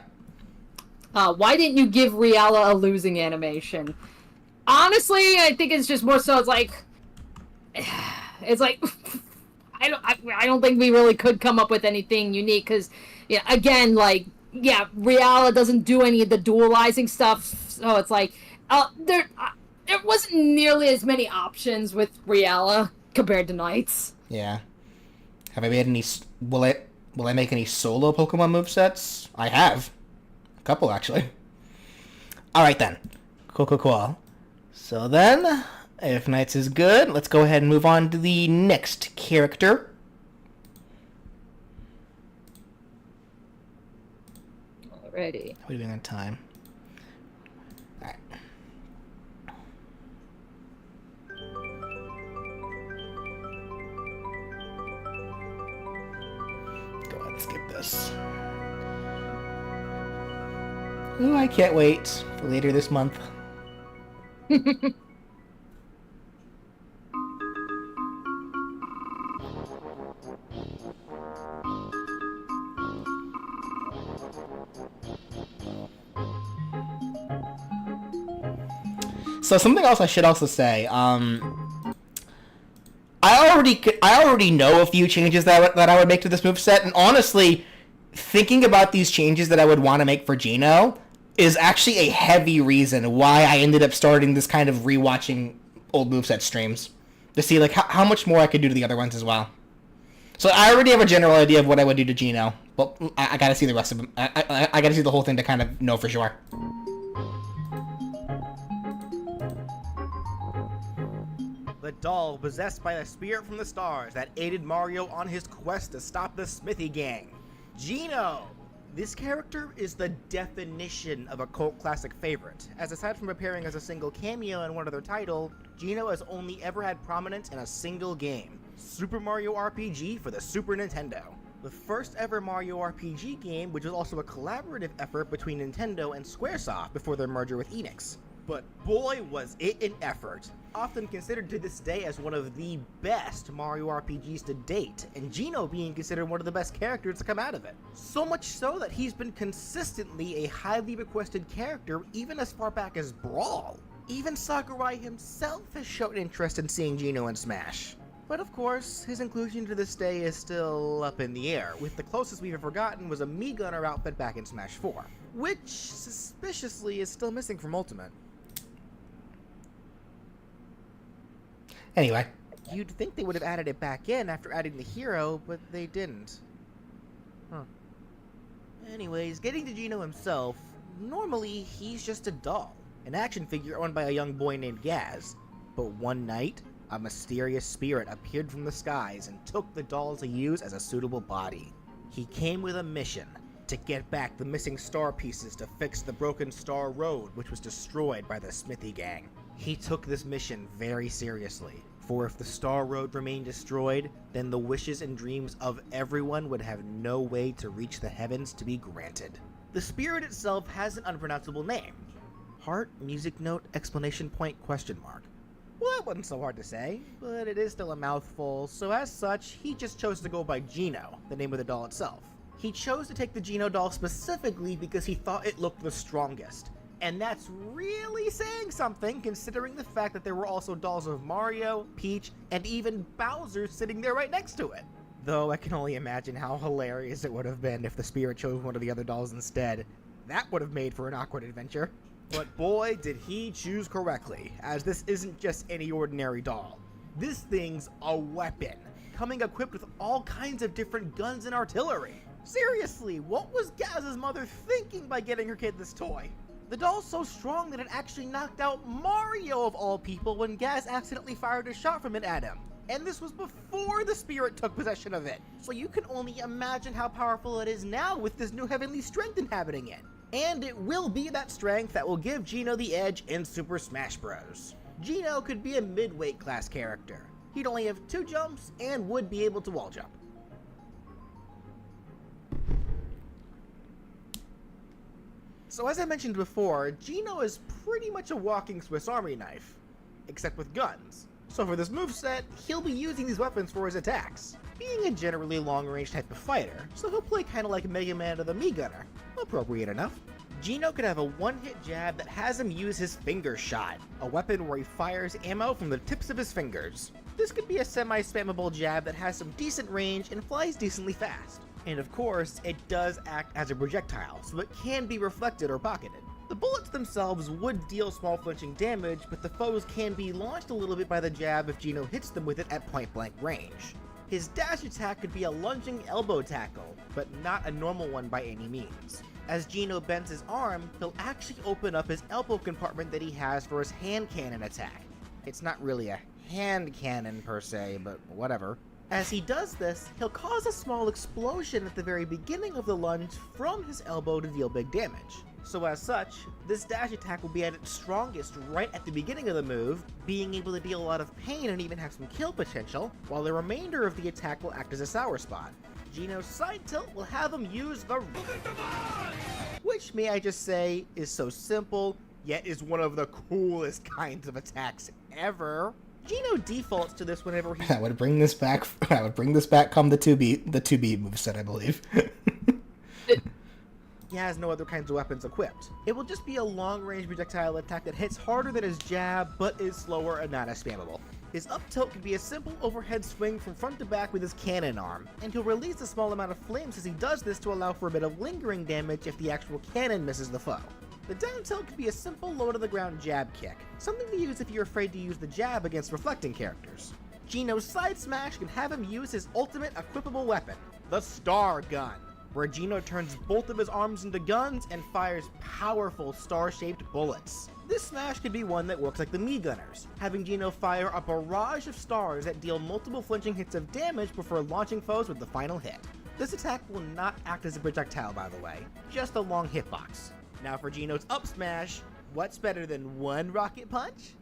Why didn't you give Reala a losing animation? Honestly, I think it's just more so it's like I don't think we really could come up with anything unique because Reala doesn't do any of the dualizing stuff, so it's like there wasn't nearly as many options with Reala compared to Knights. Yeah. Have I made any? Will I make any solo Pokemon movesets? I have. A couple, actually. Alright then. Cool. So then, if Knights is good, let's go ahead and move on to the next character. Alrighty. What are we doing on time? Alright. Go ahead and skip this. Oh, I can't wait for later this month. So something else I should also say. I already know a few changes that I would make to this moveset, and honestly, thinking about these changes that I would want to make for Geno is actually a heavy reason why I ended up starting this kind of rewatching old moveset streams to see like how much more I could do to the other ones as well. So I already have a general idea of what I would do to Geno, but I gotta see the rest of them. I gotta see the whole thing to kind of know for sure. The doll possessed by a spirit from the stars that aided Mario on his quest to stop the Smithy Gang. Geno! This character is the definition of a cult classic favorite, as aside from appearing as a single cameo in one other title, Geno has only ever had prominence in a single game, Super Mario RPG for the Super Nintendo. The first ever Mario RPG game, which was also a collaborative effort between Nintendo and Squaresoft before their merger with Enix. But boy was it an effort, often considered to this day as one of the best Mario RPGs to date, and Geno being considered one of the best characters to come out of it. So much so that he's been consistently a highly requested character even as far back as Brawl. Even Sakurai himself has shown interest in seeing Geno in Smash. But of course, his inclusion to this day is still up in the air, with the closest we've ever gotten was a Mii Gunner outfit back in Smash 4, which, suspiciously, is still missing from Ultimate. Anyway. You'd think they would have added it back in after adding the hero, but they didn't. Huh. Anyways, getting to Geno himself, normally he's just a doll, an action figure owned by a young boy named Gaz. But one night, a mysterious spirit appeared from the skies and took the doll to use as a suitable body. He came with a mission to get back the missing star pieces to fix the broken Star Road, which was destroyed by the Smithy Gang. He took this mission very seriously, for if the Star Road remained destroyed, then the wishes and dreams of everyone would have no way to reach the heavens to be granted. The spirit itself has an unpronounceable name. Heart, music note, exclamation point, question mark. Well, that wasn't so hard to say, but it is still a mouthful, so as such, he just chose to go by Geno, the name of the doll itself. He chose to take the Geno doll specifically because he thought it looked the strongest. And that's really saying something, considering the fact that there were also dolls of Mario, Peach, and even Bowser sitting there right next to it. Though I can only imagine how hilarious it would have been if the spirit chose one of the other dolls instead. That would have made for an awkward adventure. But boy, did he choose correctly, as this isn't just any ordinary doll. This thing's a weapon, coming equipped with all kinds of different guns and artillery. Seriously, what was Gaz's mother thinking by getting her kid this toy? The doll's so strong that it actually knocked out Mario of all people when Gaz accidentally fired a shot from it at him. And this was before the spirit took possession of it. So you can only imagine how powerful it is now with this new heavenly strength inhabiting it. And it will be that strength that will give Geno the edge in Super Smash Bros. Geno could be a mid-weight class character. He'd only have 2 jumps and would be able to wall jump. So as I mentioned before, Geno is pretty much a walking Swiss Army knife, except with guns. So for this moveset, he'll be using these weapons for his attacks, being a generally long-range type of fighter, so he'll play kinda like Mega Man or the Mii Gunner. Appropriate enough. Geno could have a one-hit jab that has him use his finger shot, a weapon where he fires ammo from the tips of his fingers. This could be a semi-spammable jab that has some decent range and flies decently fast. And of course, it does act as a projectile, so it can be reflected or pocketed. The bullets themselves would deal small flinching damage, but the foes can be launched a little bit by the jab if Geno hits them with it at point-blank range. His dash attack could be a lunging elbow tackle, but not a normal one by any means. As Geno bends his arm, he'll actually open up his elbow compartment that he has for his hand cannon attack. It's not really a hand cannon per se, but whatever. As he does this, he'll cause a small explosion at the very beginning of the lunge from his elbow to deal big damage. So as such, this dash attack will be at its strongest right at the beginning of the move, being able to deal a lot of pain and even have some kill potential, while the remainder of the attack will act as a sour spot. Geno's side tilt will have him use the which, may I just say, is so simple, yet is one of the coolest kinds of attacks ever. Geno defaults to this whenever he... I would bring this back come the 2B moveset, I believe. He has no other kinds of weapons equipped. It will just be a long-range projectile attack that hits harder than his jab, but is slower and not as spammable. His up tilt could be a simple overhead swing from front to back with his cannon arm, and he'll release a small amount of flames as he does this to allow for a bit of lingering damage if the actual cannon misses the foe. The down tilt could be a simple low-to-the-ground jab kick, something to use if you're afraid to use the jab against reflecting characters. Geno's side smash can have him use his ultimate equipable weapon, the Star Gun, where Geno turns both of his arms into guns and fires powerful star-shaped bullets. This smash could be one that works like the Mii Gunners, having Geno fire a barrage of stars that deal multiple flinching hits of damage before launching foes with the final hit. This attack will not act as a projectile, by the way, just a long hitbox. Now for Geno's up smash, what's better than 1 rocket punch?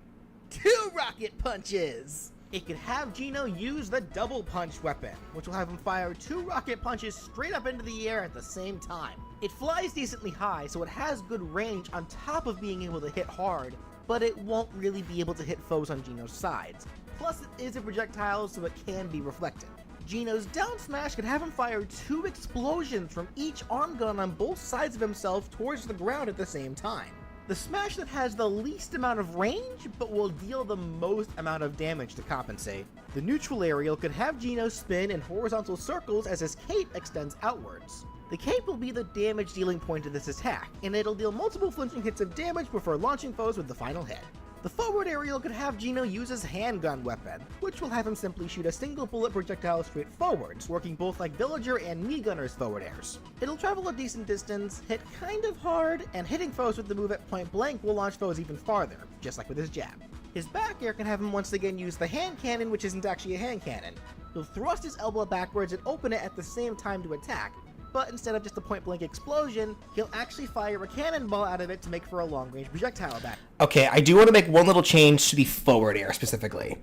2 rocket punches! It could have Geno use the double punch weapon, which will have him fire 2 rocket punches straight up into the air at the same time. It flies decently high, so it has good range on top of being able to hit hard, but it won't really be able to hit foes on Geno's sides. Plus it is a projectile, so it can be reflected. Geno's down smash could have him fire 2 explosions from each arm gun on both sides of himself towards the ground at the same time. The smash that has the least amount of range, but will deal the most amount of damage to compensate. The neutral aerial could have Geno spin in horizontal circles as his cape extends outwards. The cape will be the damage dealing point of this attack, and it'll deal multiple flinching hits of damage before launching foes with the final hit. The forward aerial could have Geno use his handgun weapon, which will have him simply shoot a single bullet projectile straight forwards, working both like villager and me gunner's forward airs. It'll travel a decent distance, hit kind of hard, and hitting foes with the move at point blank will launch foes even farther, just like with his jab. His back air can have him once again use the hand cannon, which isn't actually a hand cannon. He'll thrust his elbow backwards and open it at the same time to attack, but instead of just a point-blank explosion, he'll actually fire a cannonball out of it to make for a long-range projectile back. Okay, I do want to make one little change to the forward air specifically.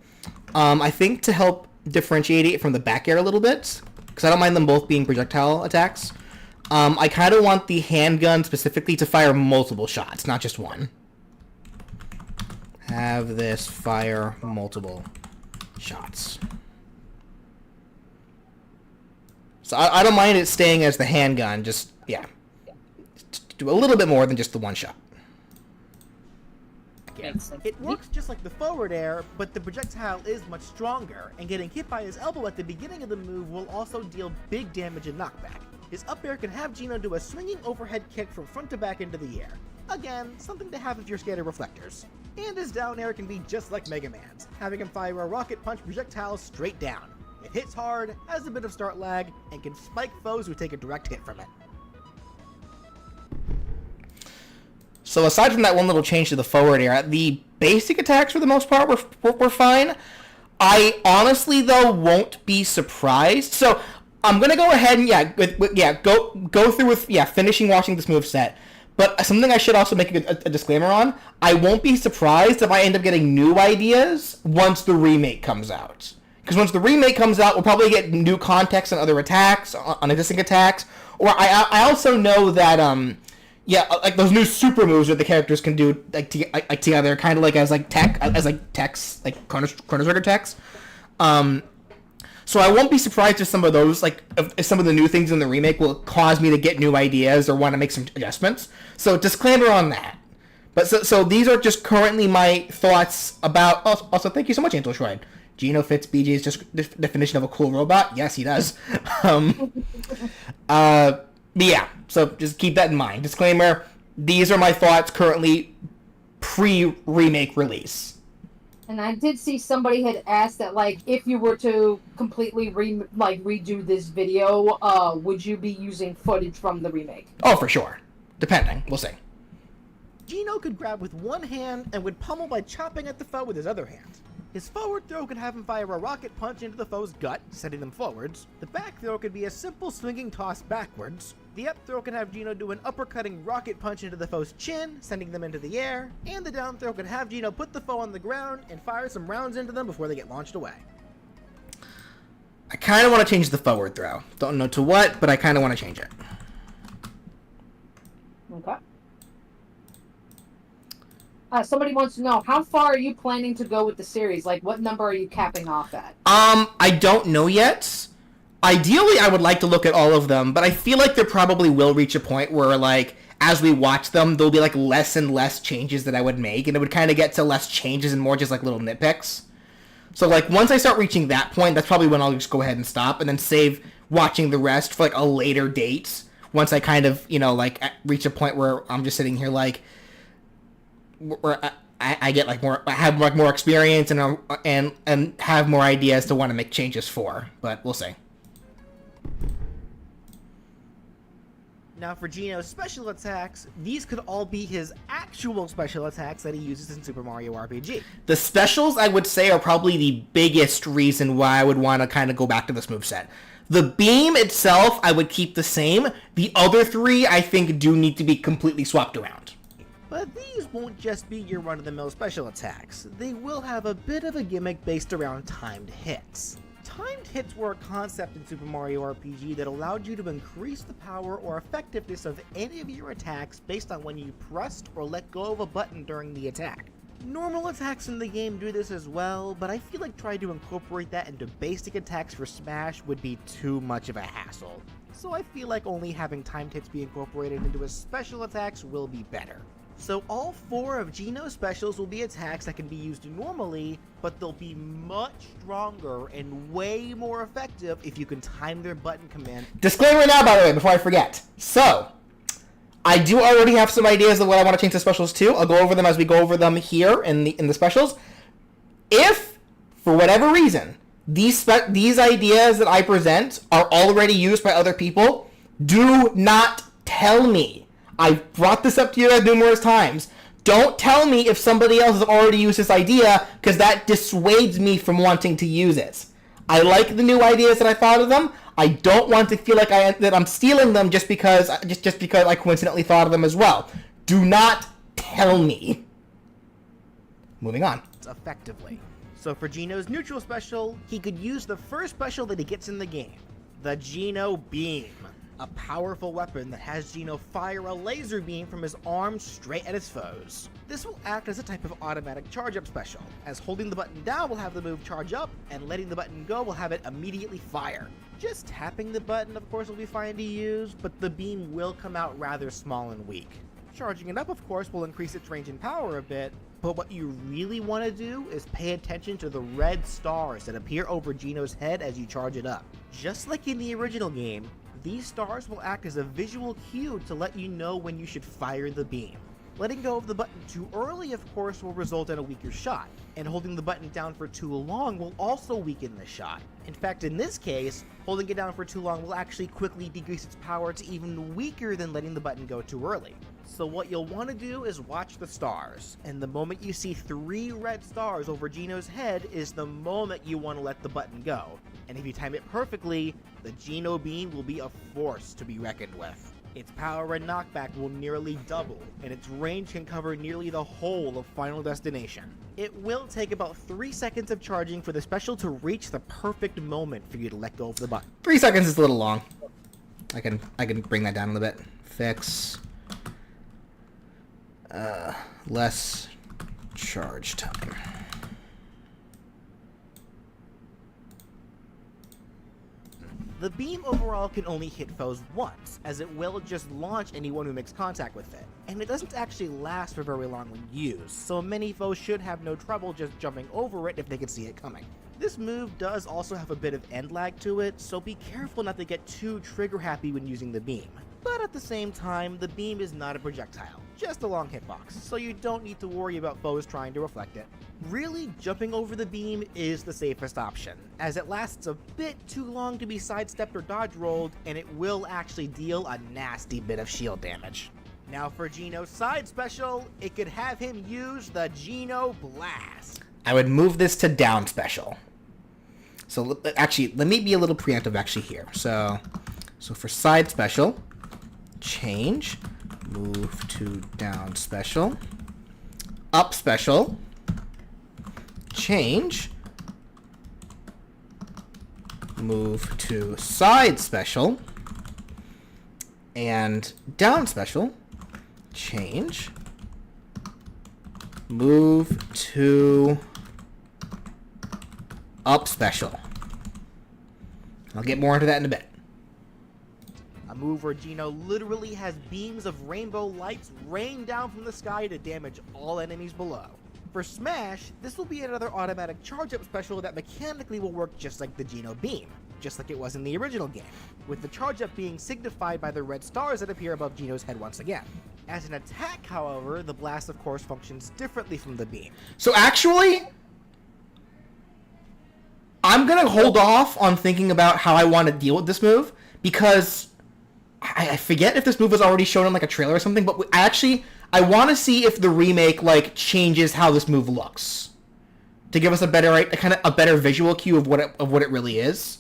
I think to help differentiate it from the back air a little bit, because I don't mind them both being projectile attacks, I kind of want the handgun specifically to fire multiple shots, not just one. Have this fire multiple shots. So I don't mind it staying as the handgun, just, yeah. Just do a little bit more than just the one shot. It works just like the forward air, but the projectile is much stronger, and getting hit by his elbow at the beginning of the move will also deal big damage and knockback. His up air can have Geno do a swinging overhead kick from front to back into the air. Again, something to have if you're scared of reflectors. And his down air can be just like Mega Man's, having him fire a rocket punch projectile straight down. It hits hard, has a bit of start lag, and can spike foes who take a direct hit from it. So aside from that one little change to the forward air, the basic attacks for the most part were fine. I honestly, though, won't be surprised. So I'm going to go ahead and, go through with, finishing watching this moveset. But something I should also make a disclaimer on, I won't be surprised if I end up getting new ideas once the remake comes out. Because once the remake comes out, we'll probably get new context on other attacks, on existing attacks. Or I also know that, like those new super moves that the characters can do together, kind of like as techs, like Chrono Trigger techs. So I won't be surprised if some of those, if some of the new things in the remake will cause me to get new ideas or want to make some adjustments. So disclaimer on that. But so these are just currently my thoughts about. Also, thank you so much, Angel Shrine. Geno fits BJ's definition of a cool robot. Yes, he does. Yeah, so just keep that in mind. Disclaimer, these are my thoughts currently pre-remake release. And I did see somebody had asked that, if you were to completely redo this video, would you be using footage from the remake? Oh, for sure. Depending. We'll see. Geno could grab with one hand and would pummel by chopping at the foe with his other hand. His forward throw could have him fire a rocket punch into the foe's gut, sending them forwards. The back throw could be a simple swinging toss backwards. The up throw can have Geno do an uppercutting rocket punch into the foe's chin, sending them into the air. And the down throw could have Geno put the foe on the ground and fire some rounds into them before they get launched away. I kind of want to change the forward throw. Don't know to what, but I kind of want to change it. Okay. Somebody wants to know, how far are you planning to go with the series? What number are you capping off at? I don't know yet. Ideally, I would like to look at all of them, but I feel like there probably will reach a point where, as we watch them, there'll be, less and less changes that I would make, and it would kind of get to less changes and more just, little nitpicks. So, once I start reaching that point, that's probably when I'll just go ahead and stop, and then save watching the rest for, a later date, once I kind of, reach a point where I'm just sitting here, where I get more, I have more experience and have more ideas to want to make changes for, but we'll see. Now for Geno's special attacks, these could all be his actual special attacks that he uses in Super Mario RPG. The specials, I would say, are probably the biggest reason why I would want to kind of go back to this moveset. The beam itself, I would keep the same. The other three, I think, do need to be completely swapped around. But these won't just be your run-of-the-mill special attacks. They will have a bit of a gimmick based around timed hits. Timed hits were a concept in Super Mario RPG that allowed you to increase the power or effectiveness of any of your attacks based on when you pressed or let go of a button during the attack. Normal attacks in the game do this as well, but I feel like trying to incorporate that into basic attacks for Smash would be too much of a hassle. So I feel like only having timed hits be incorporated into his special attacks will be better. So all 4 of Geno's specials will be attacks that can be used normally, but they'll be much stronger and way more effective if you can time their button command. Disclaimer now, by the way, before I forget. So, I do already have some ideas of what I want to change the specials to. I'll go over them as we go over them here in the specials. If, for whatever reason, these ideas that I present are already used by other people, do not tell me. I've brought this up to you numerous times. Don't tell me if somebody else has already used this idea, because that dissuades me from wanting to use it. I like the new ideas that I thought of them. I don't want to feel like that I'm stealing them just because I coincidentally thought of them as well. Do not tell me. Moving on. Effectively. So for Geno's neutral special, he could use the first special that he gets in the game, the Geno Beam. A powerful weapon that has Geno fire a laser beam from his arm straight at his foes. This will act as a type of automatic charge-up special, as holding the button down will have the move charge up, and letting the button go will have it immediately fire. Just tapping the button, of course, will be fine to use, but the beam will come out rather small and weak. Charging it up, of course, will increase its range and power a bit, but what you really want to do is pay attention to the red stars that appear over Geno's head as you charge it up. Just like in the original game, these stars will act as a visual cue to let you know when you should fire the beam. Letting go of the button too early, of course, will result in a weaker shot, and holding the button down for too long will also weaken the shot. In fact, in this case, holding it down for too long will actually quickly decrease its power to even weaker than letting the button go too early. So what you'll want to do is watch the stars, and the moment you see 3 red stars over Geno's head is the moment you want to let the button go. And if you time it perfectly, the Geno Beam will be a force to be reckoned with. Its power and knockback will nearly double, and its range can cover nearly the whole of Final Destination. It will take about 3 seconds of charging for the special to reach the perfect moment for you to let go of the button. 3 seconds is a little long. I can bring that down a little bit. Fix. Less charge time. The beam overall can only hit foes once, as it will just launch anyone who makes contact with it, and it doesn't actually last for very long when used, so many foes should have no trouble just jumping over it if they can see it coming. This move does also have a bit of end lag to it, so be careful not to get too trigger happy when using the beam. But at the same time, the beam is not a projectile, just a long hitbox, so you don't need to worry about foes trying to reflect it. Really, jumping over the beam is the safest option, as it lasts a bit too long to be sidestepped or dodge rolled, and it will actually deal a nasty bit of shield damage. Now for Geno's side special, it could have him use the Geno Blast. I would move this to down special. So actually, let me be a little preemptive actually here. So for side special, change, move to down special, up special, change, move to side special, and down special, change, move to up special. I'll get more into that in a bit. A move where Geno literally has beams of rainbow lights rain down from the sky to damage all enemies below. For Smash, this will be another automatic charge-up special that mechanically will work just like the Geno Beam, just like it was in the original game, with the charge-up being signified by the red stars that appear above Geno's head once again. As an attack, however, the blast of course functions differently from the beam. So actually, I'm going to hold off on thinking about how I want to deal with this move, because I forget if this move was already shown in like a trailer or something, but I want to see if the remake like changes how this move looks to give us a better visual cue of what it really is.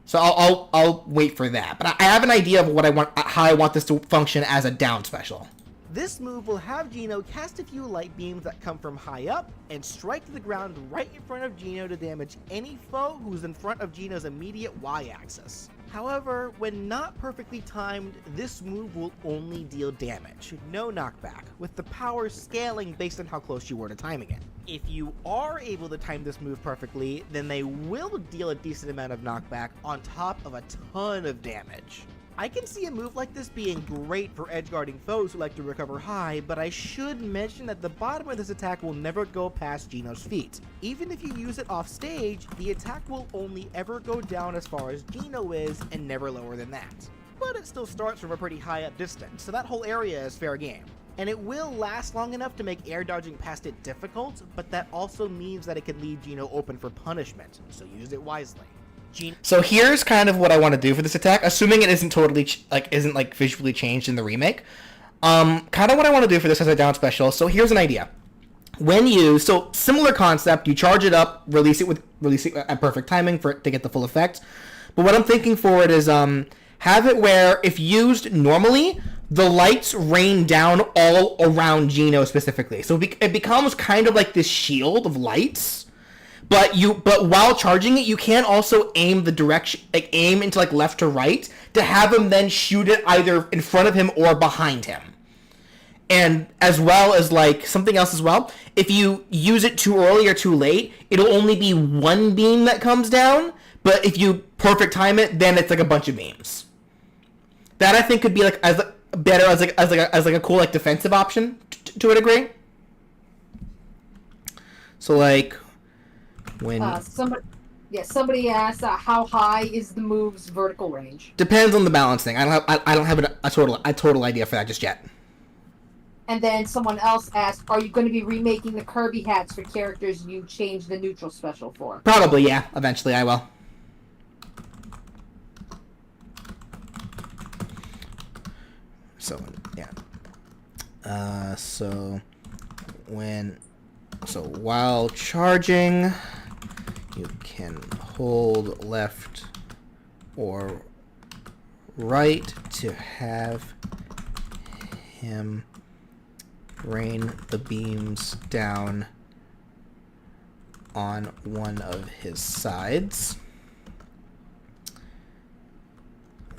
So I'll wait for that. But I have an idea of how I want this to function as a down special. This move will have Geno cast a few light beams that come from high up and strike the ground right in front of Geno to damage any foe who's in front of Geno's immediate Y-axis. However, when not perfectly timed, this move will only deal damage, no knockback, with the power scaling based on how close you were to timing it. If you are able to time this move perfectly, then they will deal a decent amount of knockback on top of a ton of damage. I can see a move like this being great for edgeguarding foes who like to recover high, but I should mention that the bottom of this attack will never go past Geno's feet. Even if you use it off stage, the attack will only ever go down as far as Geno is and never lower than that. but it still starts from a pretty high up distance, so that whole area is fair game. And it will last long enough to make air dodging past it difficult, but that also means that it can leave Geno open for punishment, so use it wisely. So here's kind of what I want to do for this attack, assuming it isn't totally isn't visually changed in the remake. Kind of what I want to do for this as a down special. So here's an idea. So similar concept, you charge it up, release it at perfect timing for it to get the full effect. But what I'm thinking for it is have it where if used normally, the lights rain down all around Geno specifically. So it becomes kind of like this shield of lights. But while charging it, you can also aim the direction, aim into left to right to have him then shoot it either in front of him or behind him. And as well as something else as well, if you use it too early or too late, it'll only be one beam that comes down. But if you perfect time it, then it's a bunch of beams. That I think could be as a cool defensive option to a degree. So when somebody asked how high is the move's vertical range? Depends on the balancing. I don't have a total idea for that just yet. And then someone else asked, are you going to be remaking the Kirby hats for characters you changed the neutral special for? Probably, yeah. Eventually I will. So, yeah. So while charging, you can hold left or right to have him rain the beams down on one of his sides.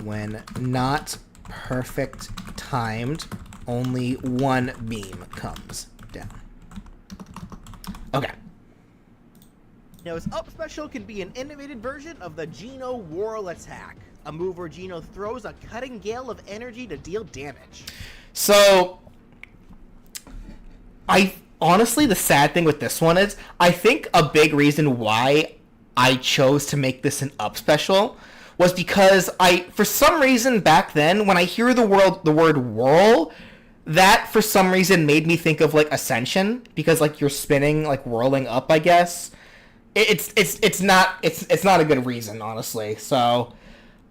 When not perfect timed, only one beam comes down. Okay. Geno's up special can be an innovated version of the Geno Whirl attack, a move where Geno throws a cutting gale of energy to deal damage. So, honestly, the sad thing with this one is, I think a big reason why I chose to make this an up special was because for some reason back then, when I hear the word whirl, that for some reason made me think of Ascension, because you're spinning, whirling up, I guess. It's not a good reason, honestly. So,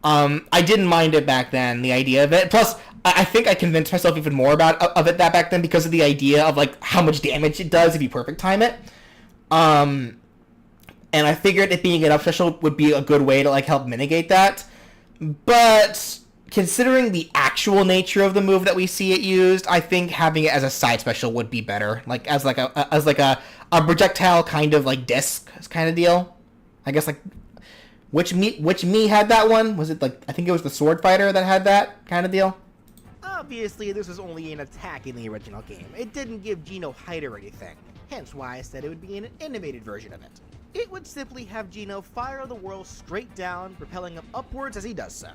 I didn't mind it back then, the idea of it. Plus, I think I convinced myself even more of it that back then because of the idea of how much damage it does if you perfect time it. And I figured it being an up special would be a good way to help mitigate that. But considering the actual nature of the move that we see it used, I think having it as a side special would be better, as a projectile kind of disc kind of deal. I guess which me had that one? Was it I think it was the Sword Fighter that had that kind of deal? Obviously, this was only an attack in the original game. It didn't give Geno height or anything, hence why I said it would be an animated version of it. It would simply have Geno fire the whirl straight down, propelling him upwards as he does so.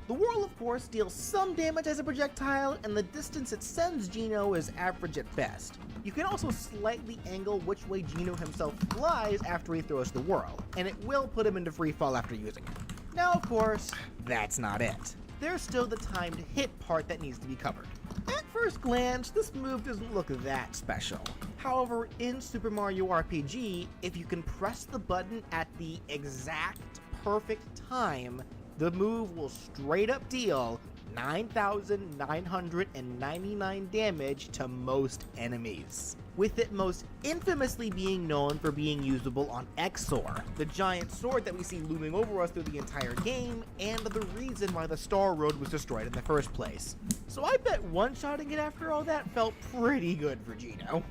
The whirl, of course, deals some damage as a projectile, and the distance it sends Geno is average at best. You can also slightly angle which way Geno himself flies after he throws the whirl, and it will put him into free fall after using it. Now, of course, that's not it. There's still the timed hit part that needs to be covered. At first glance, this move doesn't look that special. However, in Super Mario RPG, if you can press the button at the exact perfect time, the move will straight up deal 9,999 damage to most enemies, with it most infamously being known for being usable on Exor, the giant sword that we see looming over us through the entire game, and the reason why the Star Road was destroyed in the first place. So I bet one-shotting it after all that felt pretty good for Geno.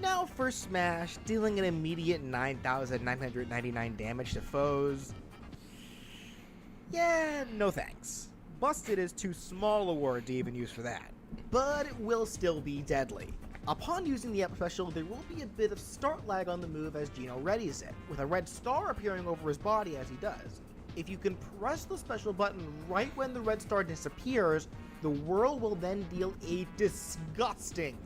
Now for Smash, dealing an immediate 9,999 damage to foes. Yeah, no thanks. Busted is too small a word to even use for that. But it will still be deadly. Upon using the up special, there will be a bit of start lag on the move as Geno readies it, with a red star appearing over his body as he does. If you can press the special button right when the red star disappears, the whirl will then deal a disgusting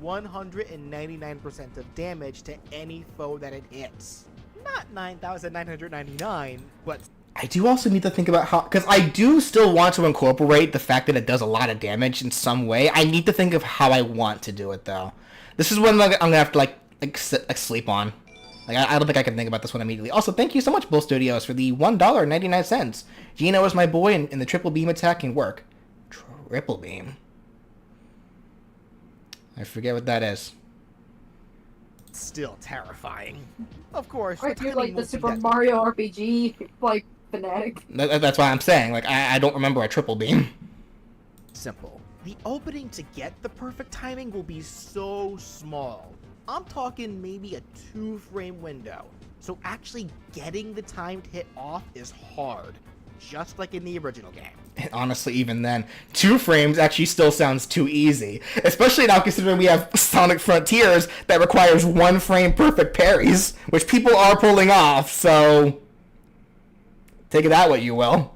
199% of damage to any foe that it hits. Not 9,999, but... I I do also need to think about how, because I do still want to incorporate the fact that it does a lot of damage in some way. I need to think of how I want to do it, though. This is one I'm gonna have to sleep on. Like I don't think I can think about this one immediately. Also, thank you so much, Bull Studios, for the $1.99. Geno is my boy, and the triple beam attack can work. Triple beam. I forget what that is. Still terrifying. Of course, Aren't you timing like the won't be Super that- Mario RPG like fanatic? That's why I'm saying, like, I don't remember a triple beam. simple. The opening to get the perfect timing will be so small. I'm talking maybe a 2-frame window. So actually getting the timed hit off is hard, just like in the original game. And honestly, even then, 2 frames actually still sounds too easy. Especially now considering we have Sonic Frontiers that requires 1 frame perfect parries, which people are pulling off, so take it that way you will.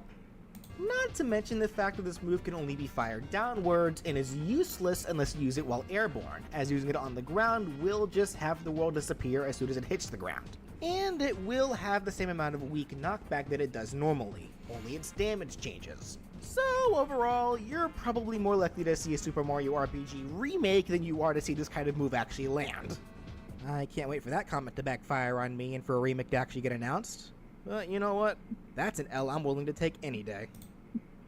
Not to mention the fact that this move can only be fired downwards and is useless unless you use it while airborne, as using it on the ground will just have the world disappear as soon as it hits the ground. And it will have the same amount of weak knockback that it does normally, only its damage changes. So overall, you're probably more likely to see a Super Mario RPG remake than you are to see this kind of move actually land. I can't wait for that comment to backfire on me and for a remake to actually get announced. But you know what? That's an L I'm willing to take any day.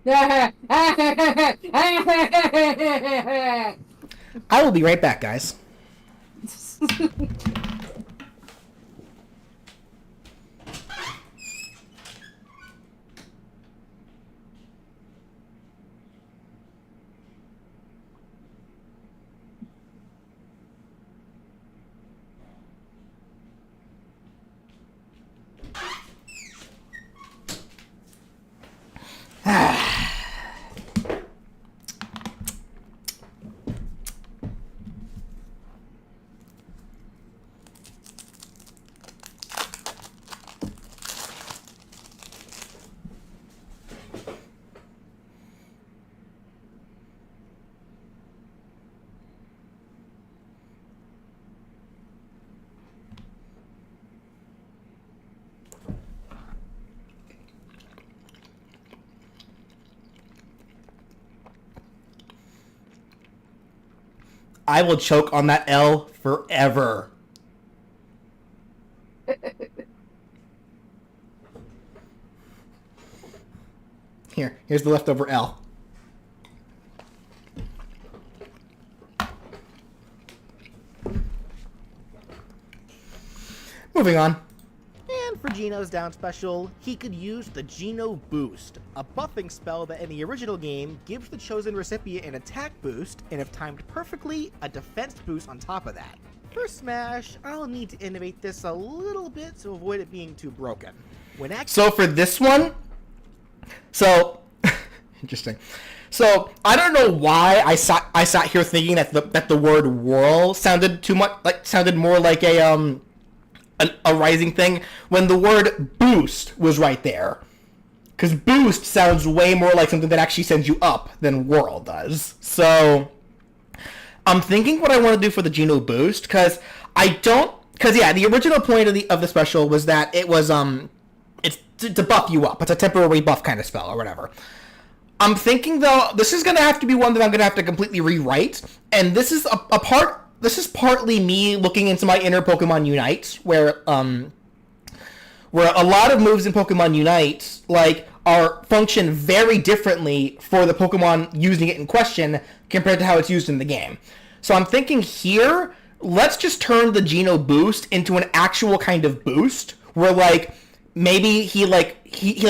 I will be right back, guys. I will choke on that L forever. Here's the leftover L. Moving on. And for Geno's down special, he could use the Geno Boost, a buffing spell that in the original game gives the chosen recipient an attack boost, and if timed perfectly, a defense boost on top of that. For Smash, I'll need to innovate this a little bit to avoid it being too broken. So for this one, interesting. So I don't know why I sat here thinking that the word whirl sounded more like a rising thing when the word boost was right there. Because boost sounds way more like something that actually sends you up than whirl does. So I'm thinking what I want to do for the Geno boost, because the original point of the special was that it was it's to buff you up. It's a temporary buff kind of spell or whatever. I'm thinking though this is gonna have to be one that I'm gonna have to completely rewrite, and this is This is partly me looking into my inner Pokemon Unite, where a lot of moves in Pokemon Unite function very differently for the Pokemon using it in question compared to how it's used in the game. So I'm thinking here, let's just turn the Geno boost into an actual kind of boost, where maybe he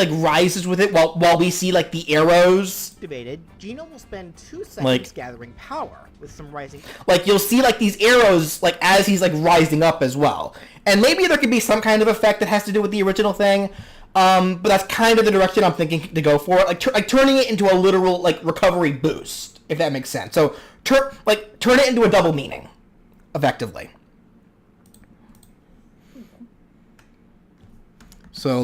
rises with it while we see the arrows. Activated, Geno will spend 2 seconds gathering power with some rising. You'll see these arrows as he's rising up as well, and maybe there could be some kind of effect that has to do with the original thing. But that's kind of the direction I'm thinking to go for, turning it into a literal recovery boost, if that makes sense. So turn it into a double meaning, effectively. So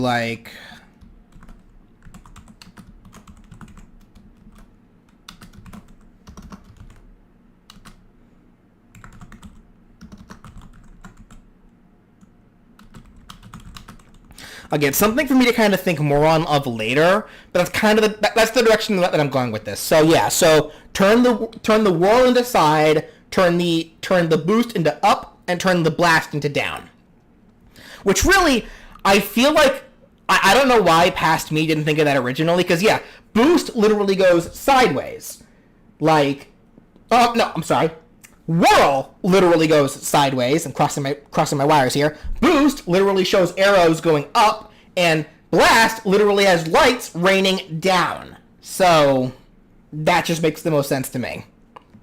Again, something for me to kind of think more on of later, but that's kind of that's the direction that I'm going with this. So yeah, so turn the whirl into side, turn the boost into up, and turn the blast into down. Which really, I feel like I don't know why past me didn't think of that originally, because yeah, boost literally goes sideways. Like, oh no, I'm sorry. Whirl literally goes sideways. I'm crossing my wires here. Boost literally shows arrows going up, and blast literally has lights raining down. So that just makes the most sense to me.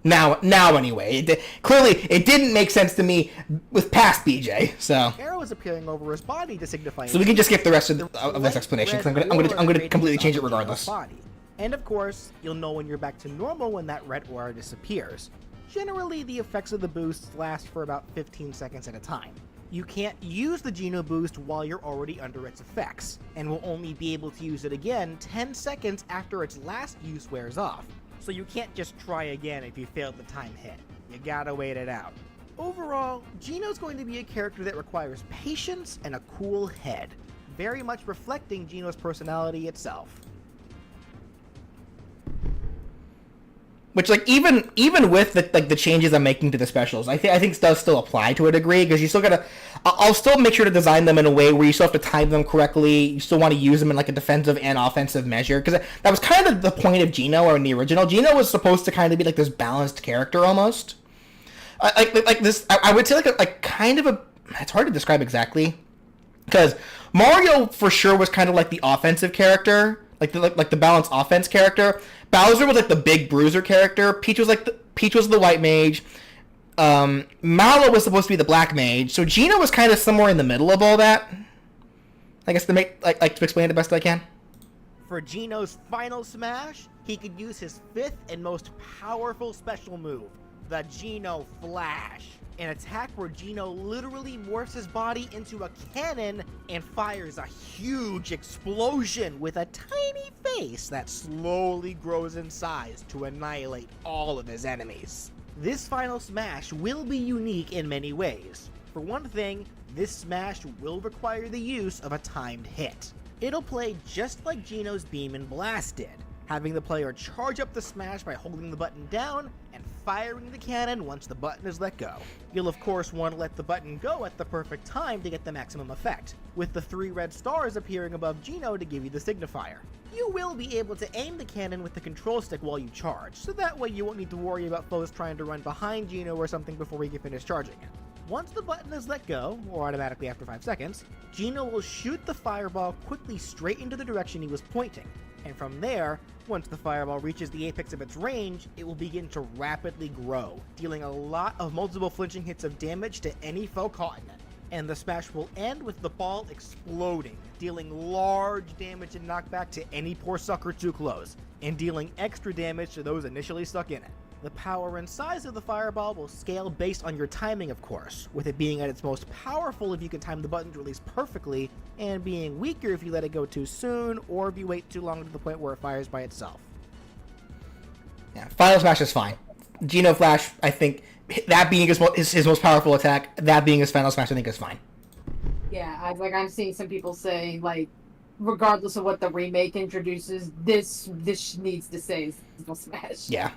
Now anyway, clearly it didn't make sense to me with past BJ. So Arrows appearing over his body to signify. we can just skip the rest of this explanation because I'm gonna completely change it regardless. Body. And of course, you'll know when you're back to normal when that red aura disappears. Generally, the effects of the boosts last for about 15 seconds at a time. You can't use the Geno boost while you're already under its effects, and will only be able to use it again 10 seconds after its last use wears off. So you can't just try again if you failed the time hit. You gotta wait it out. Overall, Geno's going to be a character that requires patience and a cool head, very much reflecting Geno's personality itself. Which, like, even with the changes I'm making to the specials, I think does still apply to a degree, because you still gotta. I'll still make sure to design them in a way where you still have to time them correctly. You still want to use them in like a defensive and offensive measure, because that was kind of the point of Geno or in the original. Geno was supposed to kind of be like this balanced character almost. Like this, I would say like kind of a. It's hard to describe exactly, because Mario for sure was kind of like the offensive character, like the balanced offense character. Bowser was like the big bruiser character. Peach was the white mage. Mallow was supposed to be the black mage. So Geno was kind of somewhere in the middle of all that. I guess to explain it the best I can. For Geno's final smash, he could use his 5th and most powerful special move, the Geno Flash. An attack where Geno literally morphs his body into a cannon and fires a huge explosion with a tiny face that slowly grows in size to annihilate all of his enemies. This final smash will be unique in many ways. For one thing, this smash will require the use of a timed hit. It'll play just like Geno's Beam and Blast did, having the player charge up the smash by holding the button down and firing the cannon once the button is let go. You'll of course want to let the button go at the perfect time to get the maximum effect, with the 3 red stars appearing above Geno to give you the signifier. You will be able to aim the cannon with the control stick while you charge, so that way you won't need to worry about foes trying to run behind Geno or something before he can finish charging it. Once the button is let go, or automatically after 5 seconds, Geno will shoot the fireball quickly straight into the direction he was pointing, and from there, once the fireball reaches the apex of its range, it will begin to rapidly grow, dealing a lot of multiple flinching hits of damage to any foe caught in it. And the smash will end with the ball exploding, dealing large damage and knockback to any poor sucker too close, and dealing extra damage to those initially stuck in it. The power and size of the fireball will scale based on your timing, of course, with it being at its most powerful if you can time the button to release perfectly, and being weaker if you let it go too soon, or if you wait too long to the point where it fires by itself. Yeah, Final Smash is fine. Geno Flash, I think, that being his most powerful attack, that being his Final Smash, I think is fine. Yeah, I'm seeing some people say, like, regardless of what the remake introduces, this needs to stay his Final Smash. Yeah.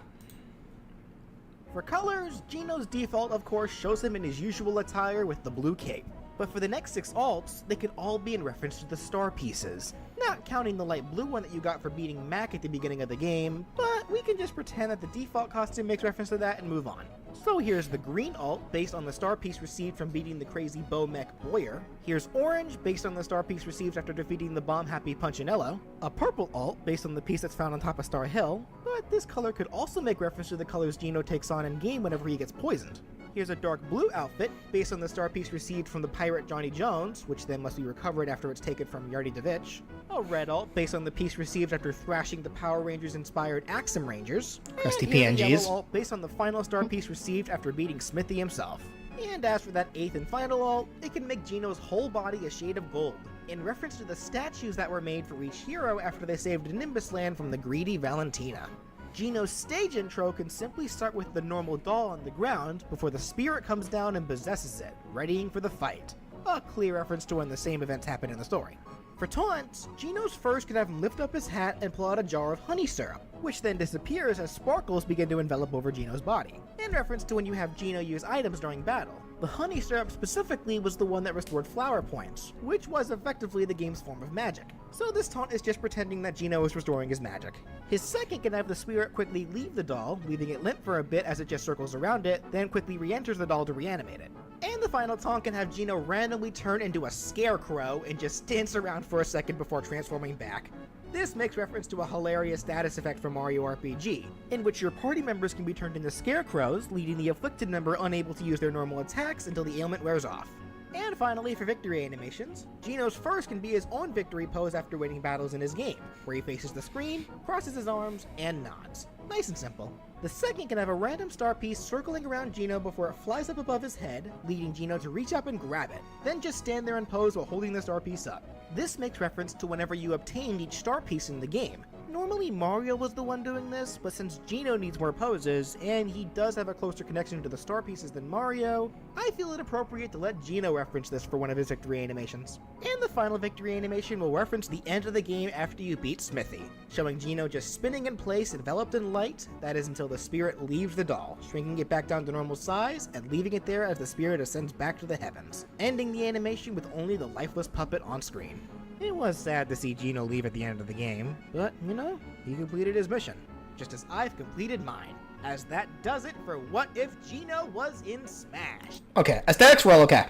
For colors, Geno's default of course shows him in his usual attire with the blue cape, but for the next 6 alts, they can all be in reference to the star pieces, not counting the light blue one that you got for beating Mac at the beginning of the game, but we can just pretend that the default costume makes reference to that and move on. So here's the green alt based on the star piece received from beating the crazy Bow Mech Boyer, here's orange based on the star piece received after defeating the bomb happy Punchinello, a purple alt based on the piece that's found on top of Star Hill, but this color could also make reference to the colors Geno takes on in game whenever he gets poisoned. Here's a dark blue outfit based on the star piece received from the pirate Johnny Jones, which then must be recovered after it's taken from Yardy DeVitch. A red alt based on the piece received after thrashing the Power Rangers inspired Axum Rangers. Crusty And here's a PNGs. yellow alt based on the final star piece received after beating Smithy himself. And as for that 8th and final alt, it can make Geno's whole body a shade of gold, in reference to the statues that were made for each hero after they saved Nimbus Land from the greedy Valentina. Geno's stage intro can simply start with the normal doll on the ground before the spirit comes down and possesses it, readying for the fight. a clear reference to when the same events happen in the story. For Taunts, Geno's first can have him lift up his hat and pull out a jar of honey syrup, which then disappears as sparkles begin to envelop over Geno's body, in reference to when you have Geno use items during battle. The honey syrup specifically was the one that restored flower points, which was effectively the game's form of magic. So this taunt is just pretending that Geno is restoring his magic. His second can have the spirit quickly leave the doll, leaving it limp for a bit as it just circles around it, then quickly re-enters the doll to reanimate it. And the final taunt can have Geno randomly turn into a scarecrow and just dance around for a second before transforming back. This makes reference to a hilarious status effect from Mario RPG, in which your party members can be turned into scarecrows, leaving the afflicted member unable to use their normal attacks until the ailment wears off. And finally, for victory animations, Geno's first can be his own victory pose after winning battles in his game, where he faces the screen, crosses his arms, and nods. Nice and simple. The second can have a random star piece circling around Geno before it flies up above his head, leading Geno to reach up and grab it, then just stand there and pose while holding the star piece up. This makes reference to whenever you obtained each star piece in the game. Normally Mario was the one doing this, but since Geno needs more poses, and he does have a closer connection to the star pieces than Mario, I feel it appropriate to let Geno reference this for one of his victory animations. And the final victory animation will reference the end of the game after you beat Smithy, showing Geno just spinning in place enveloped in light, that is until the spirit leaves the doll, shrinking it back down to normal size, and leaving it there as the spirit ascends back to the heavens, ending the animation with only the lifeless puppet on screen. It was sad to see Geno leave at the end of the game, but, you know, he completed his mission, just as I've completed mine, as that does it for What If Geno Was in Smash. Okay, aesthetics were all okay.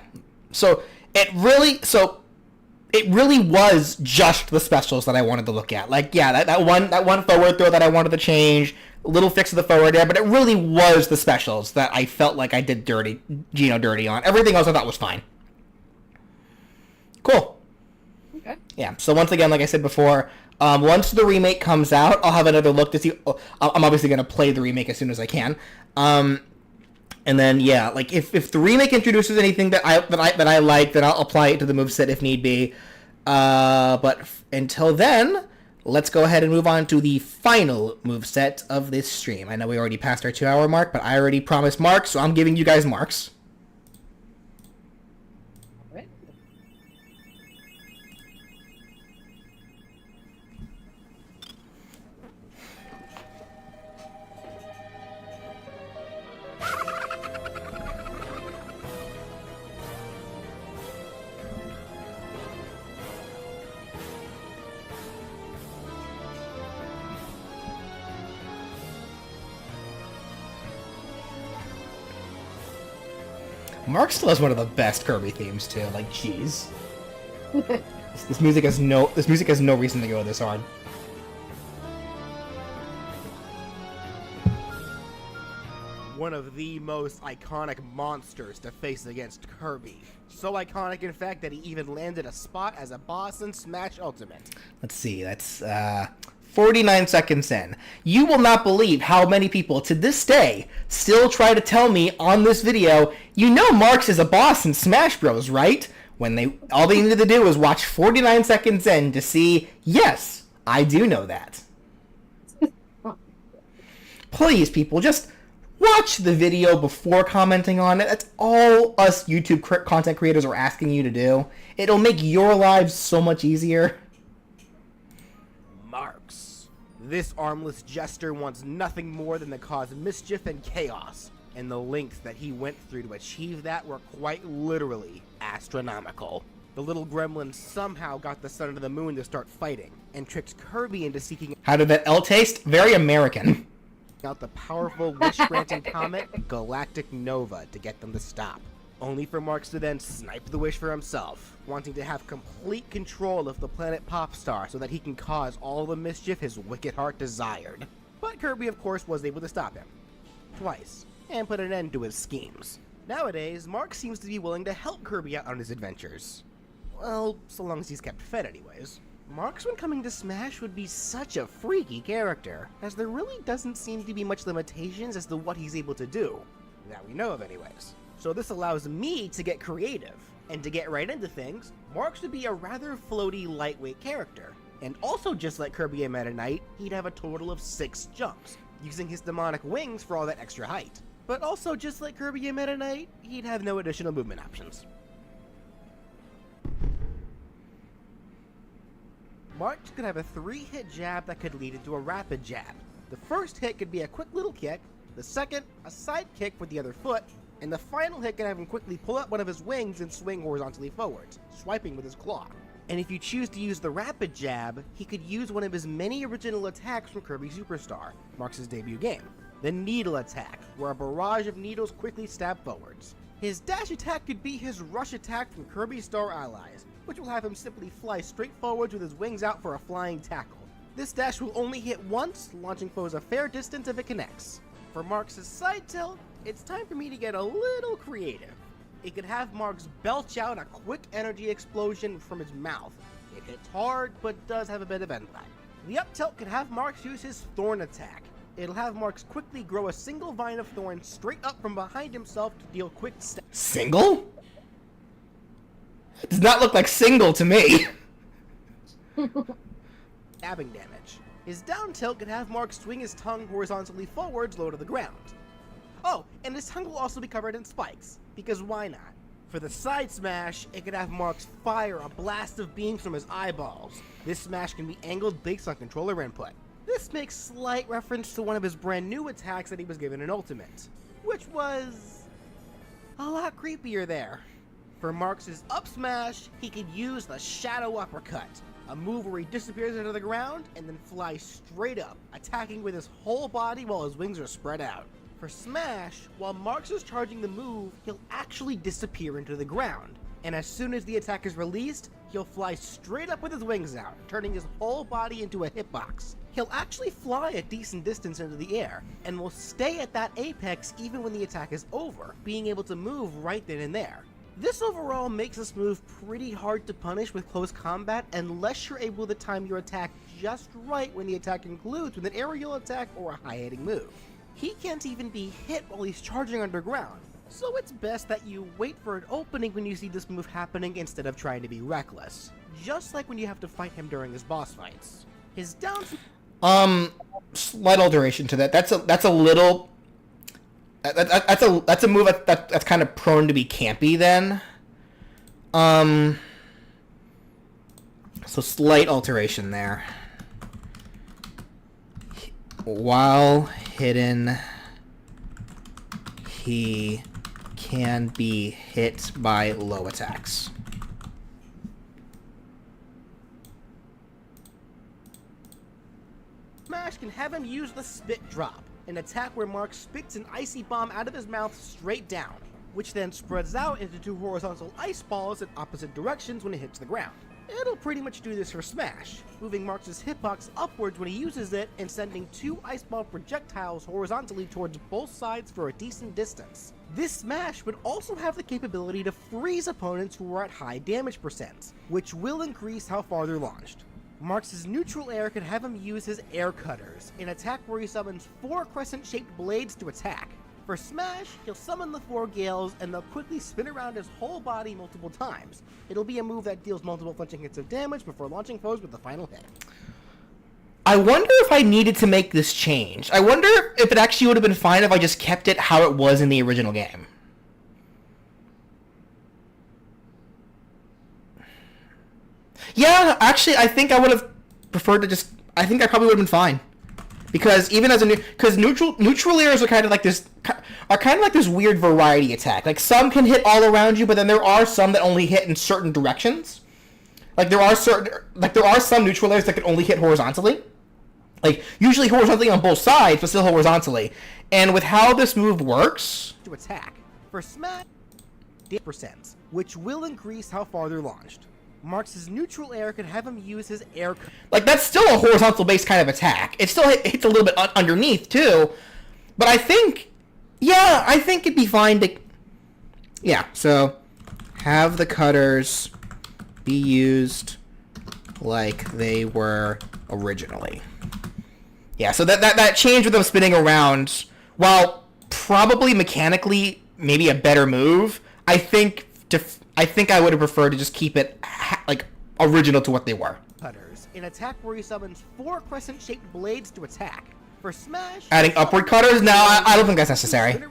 So it really was just the specials that I wanted to look at. Like, yeah, that one forward throw that I wanted to change, a little fix of the forward air, but it really was the specials that I felt like I did Geno dirty on. Everything else I thought was fine. Cool. Okay. Yeah, so once again, like I said before, once the remake comes out, I'll have another look to see. I'm obviously going to play the remake as soon as I can. And then, yeah, like if the remake introduces anything that I like, then I'll apply it to the moveset if need be. But until then, let's go ahead and move on to the final moveset of this stream. I know we already passed our 2-hour mark, but I already promised marks, so I'm giving you guys marks. Mark still has one of the best Kirby themes too. Like, jeez, this music has no reason to go this hard. One of the most iconic monsters to face against Kirby. So iconic, in fact, that he even landed a spot as a boss in Smash Ultimate. Let's see, that's 49 seconds in. You will not believe how many people to this day still try to tell me on this video, you know Marx is a boss in Smash Bros, right? When all they needed to do was watch 49 seconds in to see, yes, I do know that. Please, people, just watch the video before commenting on it. That's all us YouTube content creators are asking you to do. It'll make your lives so much easier. Marx. This armless jester wants nothing more than to cause mischief and chaos, and the lengths that he went through to achieve that were quite literally astronomical. The little gremlin somehow got the sun and the moon to start fighting, and tricked Kirby into seeking How did that L taste? Very American. out the powerful wish-granting comet Galactic Nova to get them to stop. Only for Marx to then snipe the wish for himself, wanting to have complete control of the planet Popstar so that he can cause all the mischief his wicked heart desired. But Kirby, of course, was able to stop him. Twice. And put an end to his schemes. Nowadays, Marx seems to be willing to help Kirby out on his adventures. Well, so long as he's kept fed anyways. Marx, when coming to Smash, would be such a freaky character, as there really doesn't seem to be much limitations as to what he's able to do. That we know of anyways. So this allows me to get creative, and to get right into things, Marx would be a rather floaty, lightweight character. And also just like Kirby and Meta Knight, he'd have a total of 6 jumps, using his demonic wings for all that extra height. But also just like Kirby and Meta Knight, he'd have no additional movement options. Marx could have a 3-hit jab that could lead into a rapid jab. The first hit could be a quick little kick, the second, a side kick with the other foot, and the final hit could have him quickly pull out one of his wings and swing horizontally forwards, swiping with his claw. And if you choose to use the rapid jab, he could use one of his many original attacks from Kirby Superstar, Marx's debut game, the needle attack, where a barrage of needles quickly stab forwards. His dash attack could be his rush attack from Kirby Star Allies, which will have him simply fly straight forwards with his wings out for a flying tackle. This dash will only hit once, launching foes a fair distance if it connects. For Marx's side tilt, it's time for me to get a little creative. It could have Marx belch out a quick energy explosion from his mouth. It hits hard, but does have a bit of impact. The up tilt could have Marx use his thorn attack. It'll have Marx quickly grow a single vine of thorn straight up from behind himself to deal quick Single? Does not look like single to me. stabbing damage. His down tilt could have Marx swing his tongue horizontally forwards low to the ground. Oh, and his tongue will also be covered in spikes, because why not? For the side smash, it could have Marx fire a blast of beams from his eyeballs. This smash can be angled based on controller input. This makes slight reference to one of his brand new attacks that he was given in Ultimate, which was a lot creepier there. For Marx's up smash, he could use the Shadow Uppercut, a move where he disappears into the ground and then flies straight up, attacking with his whole body while his wings are spread out. For smash, while Marx is charging the move, he'll actually disappear into the ground, and as soon as the attack is released, he'll fly straight up with his wings out, turning his whole body into a hitbox. He'll actually fly a decent distance into the air, and will stay at that apex even when the attack is over, being able to move right then and there. This overall makes this move pretty hard to punish with close combat unless you're able to time your attack just right when the attack concludes with an aerial attack or a high-hitting move. He can't even be hit while he's charging underground, so it's best that you wait for an opening when you see this move happening instead of trying to be reckless, just like when you have to fight him during his boss fights. His down... Slight alteration to that. That's a little... That's a move that's kind of prone to be campy then. So slight alteration there. While hidden, he can be hit by low attacks. Smash can have him use the Spit Drop, an attack where Marx spits an icy bomb out of his mouth straight down, which then spreads out into 2 horizontal ice balls in opposite directions when it hits the ground. It'll pretty much do this for Smash, moving Marx's hitbox upwards when he uses it and sending 2 ice ball projectiles horizontally towards both sides for a decent distance. This Smash would also have the capability to freeze opponents who are at high damage percents, which will increase how far they're launched. Marx's neutral air could have him use his air cutters, an attack where he summons 4 crescent-shaped blades to attack. For Smash, he'll summon the 4 gales and they'll quickly spin around his whole body multiple times. It'll be a move that deals multiple flinching hits of damage before launching foes with the final hit. I wonder if I needed to make this change. I wonder if it actually would have been fine if I just kept it how it was in the original game. Yeah, actually, I think I would have preferred to just... I think I probably would have been fine. Because even as a because neutral airs are kind of like this weird variety attack. Like some can hit all around you, but then there are some that only hit in certain directions. There are some neutral airs that can only hit horizontally. Like usually horizontally on both sides, but still horizontally. And with how this move works, to attack for Smash, percent, which will increase how far they're launched. Marx's neutral air could have him use his air... that's still a horizontal-based kind of attack. It still hits a little bit underneath, too. But I think... Yeah, I think it'd be fine to... Yeah, so... Have the cutters be used like they were originally. Yeah, so that change with them spinning around, while probably mechanically maybe a better move, I think I would have preferred to just keep it original to what they were. Cutters, an attack where he summons 4 crescent-shaped blades to attack. For Smash, adding upward cutters? No, I don't think that's necessary.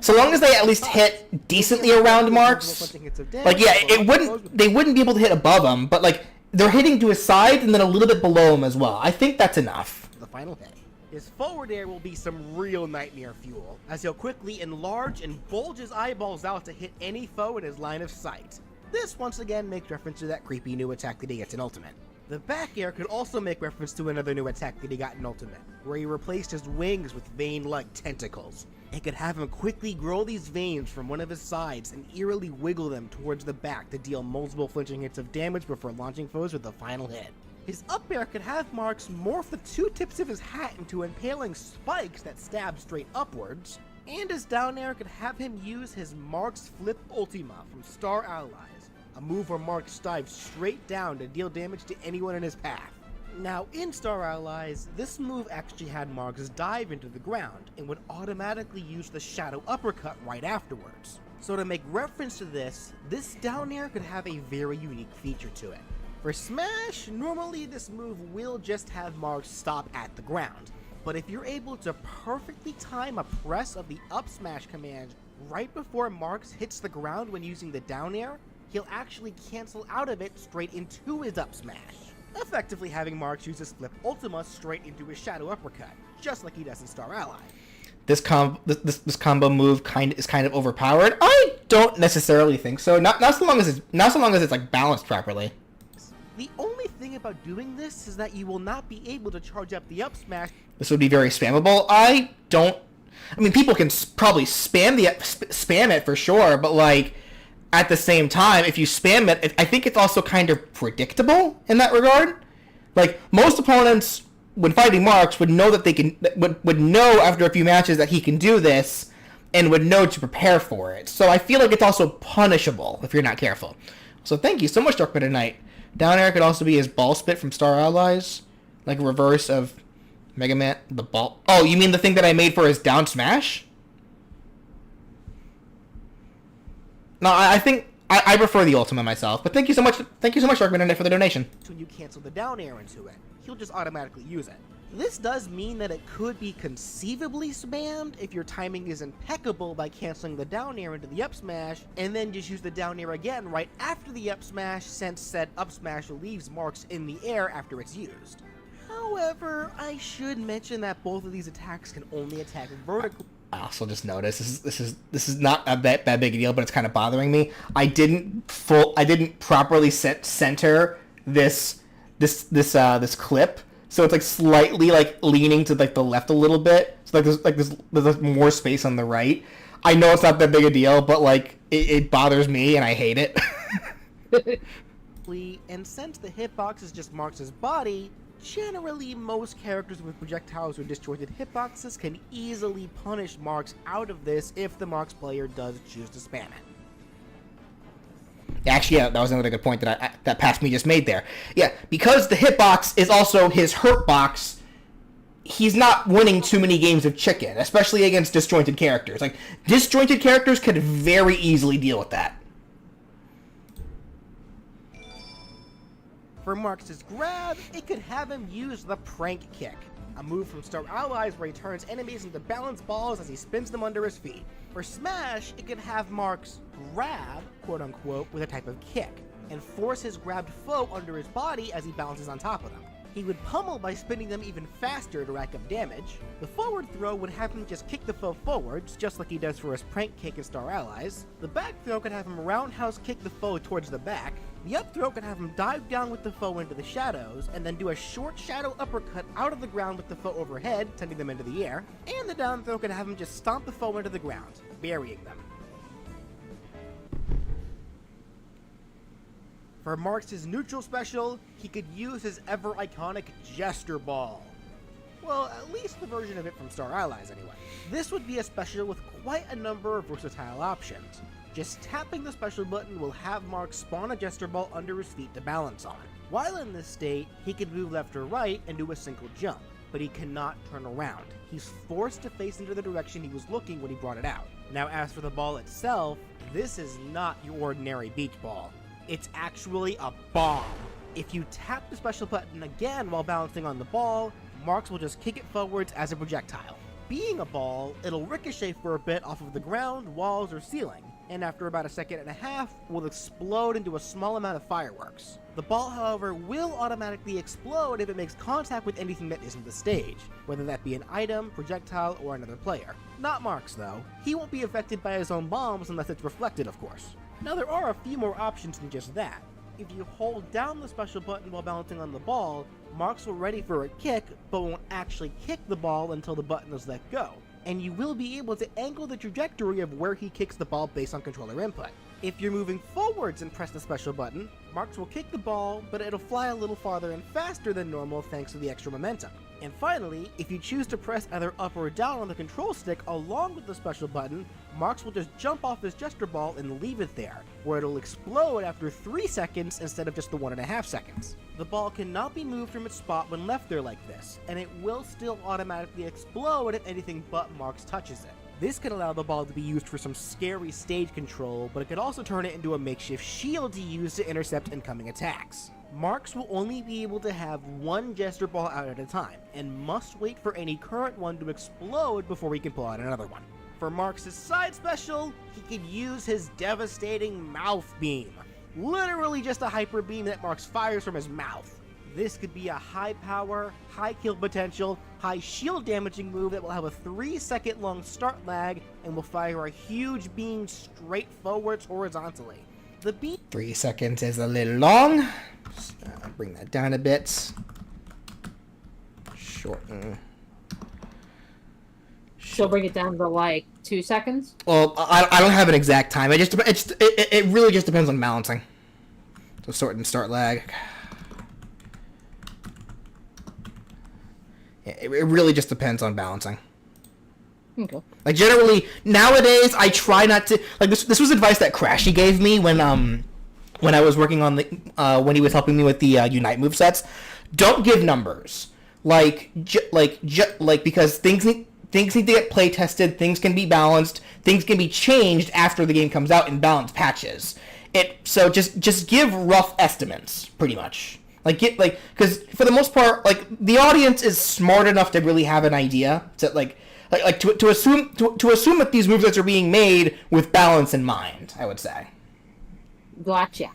So long as they at least hit decently around Marx. They wouldn't be able to hit above him, but they're hitting to his side and then a little bit below him as well. I think that's enough. The final hit. His forward air will be some real nightmare fuel, as he'll quickly enlarge and bulge his eyeballs out to hit any foe in his line of sight. This once again makes reference to that creepy new attack that he gets in Ultimate. The back air could also make reference to another new attack that he got in Ultimate, where he replaced his wings with vein-like tentacles. It could have him quickly grow these veins from one of his sides and eerily wiggle them towards the back to deal multiple flinching hits of damage before launching foes with the final hit. His up air could have Marx morph the two tips of his hat into impaling spikes that stab straight upwards, and his down air could have him use his Marx Flip Ultima from Star Allies, a move where Marx dives straight down to deal damage to anyone in his path. Now, in Star Allies, this move actually had Marx dive into the ground and would automatically use the Shadow Uppercut right afterwards. So to make reference to this down air could have a very unique feature to it. For Smash, normally this move will just have Marx stop at the ground, but if you're able to perfectly time a press of the up smash command right before Marx hits the ground when using the down air, he'll actually cancel out of it straight into his up smash, effectively having Marx use his Flip Ultima straight into his Shadow Uppercut, just like he does in Star Ally. This combo move is kind of overpowered. I don't necessarily think so. Not so long as it's like balanced properly. The only thing about doing this is that you will not be able to charge up the up smash. This would be very spammable. I mean, people can probably spam it for sure, but like at the same time, if you spam it, I think it's also kind of predictable in that regard. Like most opponents, when fighting Marx, would know that they can would know after a few matches that he can do this, and would know to prepare for it. So I feel like it's also punishable if you're not careful. So thank you so much, Dark Meta Knight. Down air could also be his ball spit from Star Allies, like a reverse of Mega Man. The ball. Oh, you mean the thing that I made for his down smash? No, I think I prefer the Ultima myself. But thank you so much, Dark Meta Knight, for the donation. When you cancel the down air into it, he'll just automatically use it. This does mean that it could be conceivably spammed if your timing is impeccable by canceling the down air into the up smash, and then just use the down air again right after the up smash, since said up smash leaves Marx in the air after it's used. However, I should mention that both of these attacks can only attack vertically. I also just noticed this is not that big a deal, but it's kind of bothering me. I didn't properly center this clip. So it's like slightly like leaning to like the left a little bit. So there's more space on the right. I know it's not that big a deal, but like it bothers me and I hate it. And since the hitbox is just Marx's body, generally most characters with projectiles or disjointed hitboxes can easily punish Marx out of this if the Marx player does choose to spam it. Actually, yeah, that was another good point that Past Me just made there. Yeah, because the hitbox is also his hurt box, he's not winning too many games of chicken, especially against disjointed characters. Like, disjointed characters could very easily deal with that. For Marx's grab, it could have him use the Prank Kick, a move from Star Allies where he turns enemies into balanced balls as he spins them under his feet. For Smash, it could have Marx grab, quote-unquote, with a type of kick, and force his grabbed foe under his body as he bounces on top of them. He would pummel by spinning them even faster to rack up damage. The forward throw would have him just kick the foe forwards, just like he does for his Prank Kick in Star Allies. The back throw could have him roundhouse kick the foe towards the back. The up throw could have him dive down with the foe into the shadows, and then do a short shadow uppercut out of the ground with the foe overhead, sending them into the air. And the down throw could have him just stomp the foe into the ground, burying them. For Marx's neutral special, he could use his ever-iconic Jester Ball. Well, at least the version of it from Star Allies, anyway. This would be a special with quite a number of versatile options. Just tapping the special button will have Marx spawn a Jester Ball under his feet to balance on. While in this state, he can move left or right and do a single jump, but he cannot turn around. He's forced to face into the direction he was looking when he brought it out. Now, as for the ball itself, this is not your ordinary beach ball. It's actually a bomb. If you tap the special button again while balancing on the ball, Marx will just kick it forwards as a projectile. Being a ball, it'll ricochet for a bit off of the ground, walls, or ceiling, and after about a second and a half, will explode into a small amount of fireworks. The ball, however, will automatically explode if it makes contact with anything that isn't the stage, whether that be an item, projectile, or another player. Not Marx, though. He won't be affected by his own bombs unless it's reflected, of course. Now, there are a few more options than just that. If you hold down the special button while balancing on the ball, Marx will ready for a kick, but won't actually kick the ball until the button is let go. And you will be able to angle the trajectory of where he kicks the ball based on controller input. If you're moving forwards and press the special button, Marx will kick the ball, but it'll fly a little farther and faster than normal thanks to the extra momentum. And finally, if you choose to press either up or down on the control stick along with the special button, Marx will just jump off his gesture ball and leave it there, where it'll explode after 3 seconds instead of just the 1.5 seconds. The ball cannot be moved from its spot when left there like this, and it will still automatically explode if anything but Marx touches it. This can allow the ball to be used for some scary stage control, but it could also turn it into a makeshift shield to use to intercept incoming attacks. Marx will only be able to have one gesture ball out at a time, and must wait for any current one to explode before he can pull out another one. For Marx's side special, he can use his devastating mouth beam. Literally just a hyper beam that Marx fires from his mouth. This could be a high power, high kill potential, high shield damaging move that will have a 3-second long start lag and will fire a huge beam straight forwards horizontally. The beam... 3 seconds is a little long. Bring that down a bit. Shorten. She'll bring it down to like 2 seconds. Well, I don't have an exact time. It really just depends on balancing. So sort and start lag. It really just depends on balancing. Okay. Like generally nowadays, I try not to like this. This was advice that Crashy gave me when I was working on the when he was helping me with the Unite movesets. Don't give numbers because things need to get play tested. Things can be balanced. Things can be changed after the game comes out in balanced patches. So just give rough estimates, pretty much. Because for the most part, like the audience is smart enough to really have an idea to assume that these movesets are being made with balance in mind. I would say. Gotcha.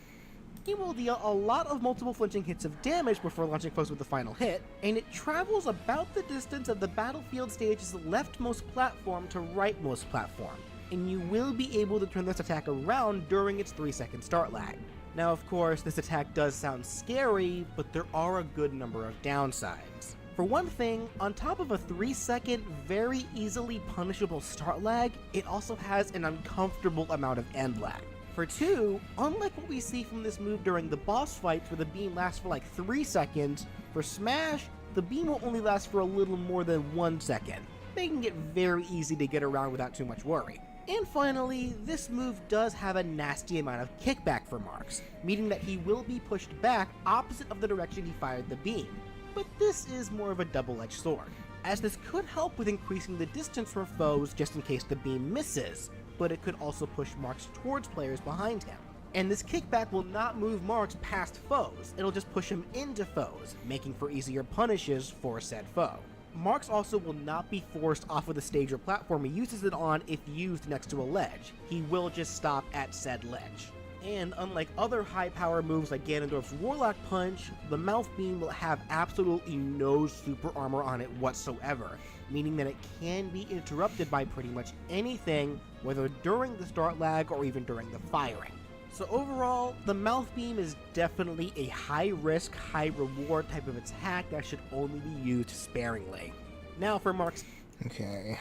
He will deal a lot of multiple flinching hits of damage before launching foes with the final hit, and it travels about the distance of the battlefield stage's leftmost platform to rightmost platform, and you will be able to turn this attack around during its 3-second start lag. Now, of course, this attack does sound scary, but there are a good number of downsides. For one thing, on top of a 3-second, very easily punishable start lag, it also has an uncomfortable amount of end lag. For two, unlike what we see from this move during the boss fights where the beam lasts for like 3 seconds, for Smash, the beam will only last for a little more than 1 second, making it very easy to get around without too much worry. And finally, this move does have a nasty amount of kickback for Marx, meaning that he will be pushed back opposite of the direction he fired the beam. But this is more of a double-edged sword, as this could help with increasing the distance from foes just in case the beam misses, but it could also push Marx towards players behind him. And this kickback will not move Marx past foes, it'll just push him into foes, making for easier punishes for said foe. Marx also will not be forced off of the stage or platform he uses it on if used next to a ledge. He will just stop at said ledge. And unlike other high power moves like Ganondorf's Warlock Punch, the Mouth Beam will have absolutely no super armor on it whatsoever, meaning that it can be interrupted by pretty much anything, whether during the start lag or even during the firing. So overall, the Mouth Beam is definitely a high risk, high reward type of attack that should only be used sparingly. Now for Marx. Okay.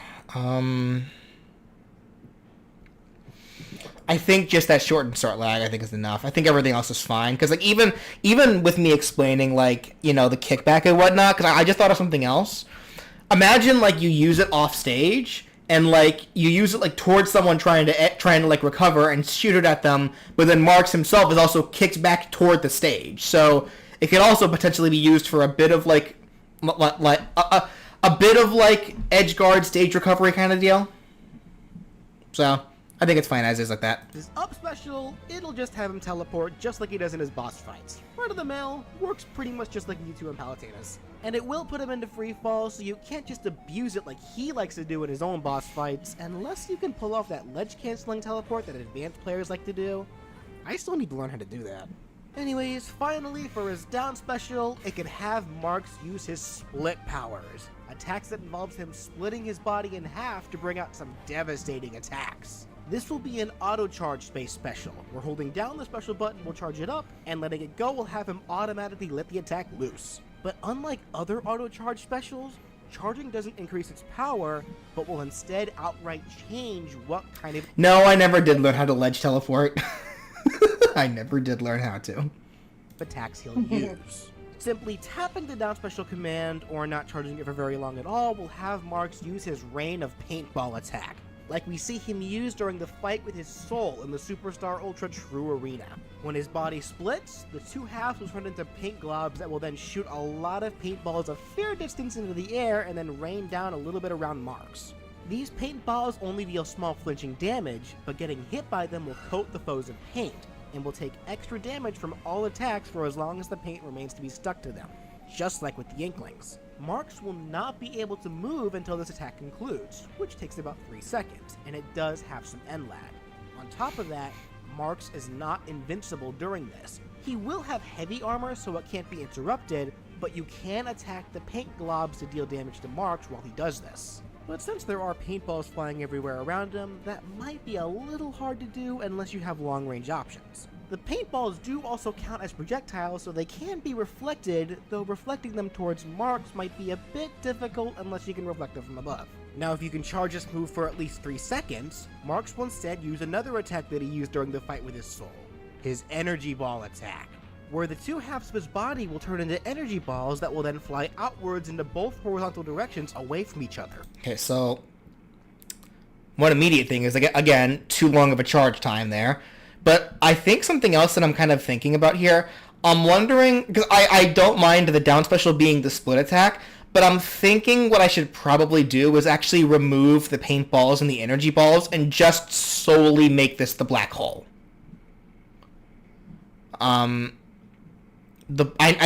I think just that short and start lag, I think, is enough. I think everything else is fine. Because, like, even with me explaining, like, you know, the kickback and whatnot, because I just thought of something else. Imagine, like, you use it off stage, and, like, you use it, like, towards someone trying to like, recover and shoot it at them, but then Marx himself is also kicked back toward the stage. So, it could also potentially be used for a bit of, like a bit of, like, edge guard stage recovery kind of deal. So... I think it's fine as is like that. His up special, it'll just have him teleport just like he does in his boss fights. Run of the mill, works pretty much just like Mewtwo and Palutena's. And it will put him into free fall, so you can't just abuse it like he likes to do in his own boss fights, unless you can pull off that ledge canceling teleport that advanced players like to do. I still need to learn how to do that. Anyways, finally, for his down special, it can have Marx use his split powers. Attacks that involves him splitting his body in half to bring out some devastating attacks. This will be an auto charge space special, where holding down the special button will charge it up, and letting it go will have him automatically let the attack loose. But unlike other auto charge specials, charging doesn't increase its power, but will instead outright change what kind of No, I never did learn how to ledge teleport. I never did learn how to. attacks he'll use. Simply tapping the down special command, or not charging it for very long at all, will have Marx use his Rain of Paintball attack, like we see him use during the fight with his soul in the Superstar Ultra True Arena. When his body splits, the two halves will turn into paint globs that will then shoot a lot of paintballs a fair distance into the air and then rain down a little bit around Marx. These paintballs only deal small flinching damage, but getting hit by them will coat the foes in paint, and will take extra damage from all attacks for as long as the paint remains to be stuck to them, just like with the Inklings. Marx will not be able to move until this attack concludes, which takes about 3 seconds, and it does have some end lag. On top of that, Marx is not invincible during this. He will have heavy armor so it can't be interrupted, but you can attack the paint globs to deal damage to Marx while he does this. But since there are paintballs flying everywhere around him, that might be a little hard to do unless you have long-range options. The paintballs do also count as projectiles, so they can be reflected, though reflecting them towards Marx might be a bit difficult unless you can reflect them from above. Now, if you can charge this move for at least 3 seconds, Marx will instead use another attack that he used during the fight with his soul, his Energy Ball attack, where the two halves of his body will turn into energy balls that will then fly outwards into both horizontal directions away from each other. Okay, so one immediate thing is, again, too long of a charge time there. But I think something else that I'm kind of thinking about here, I'm wondering, because I don't mind the down special being the split attack, but I'm thinking what I should probably do is actually remove the paintballs and the energy balls and just solely make this the black hole. I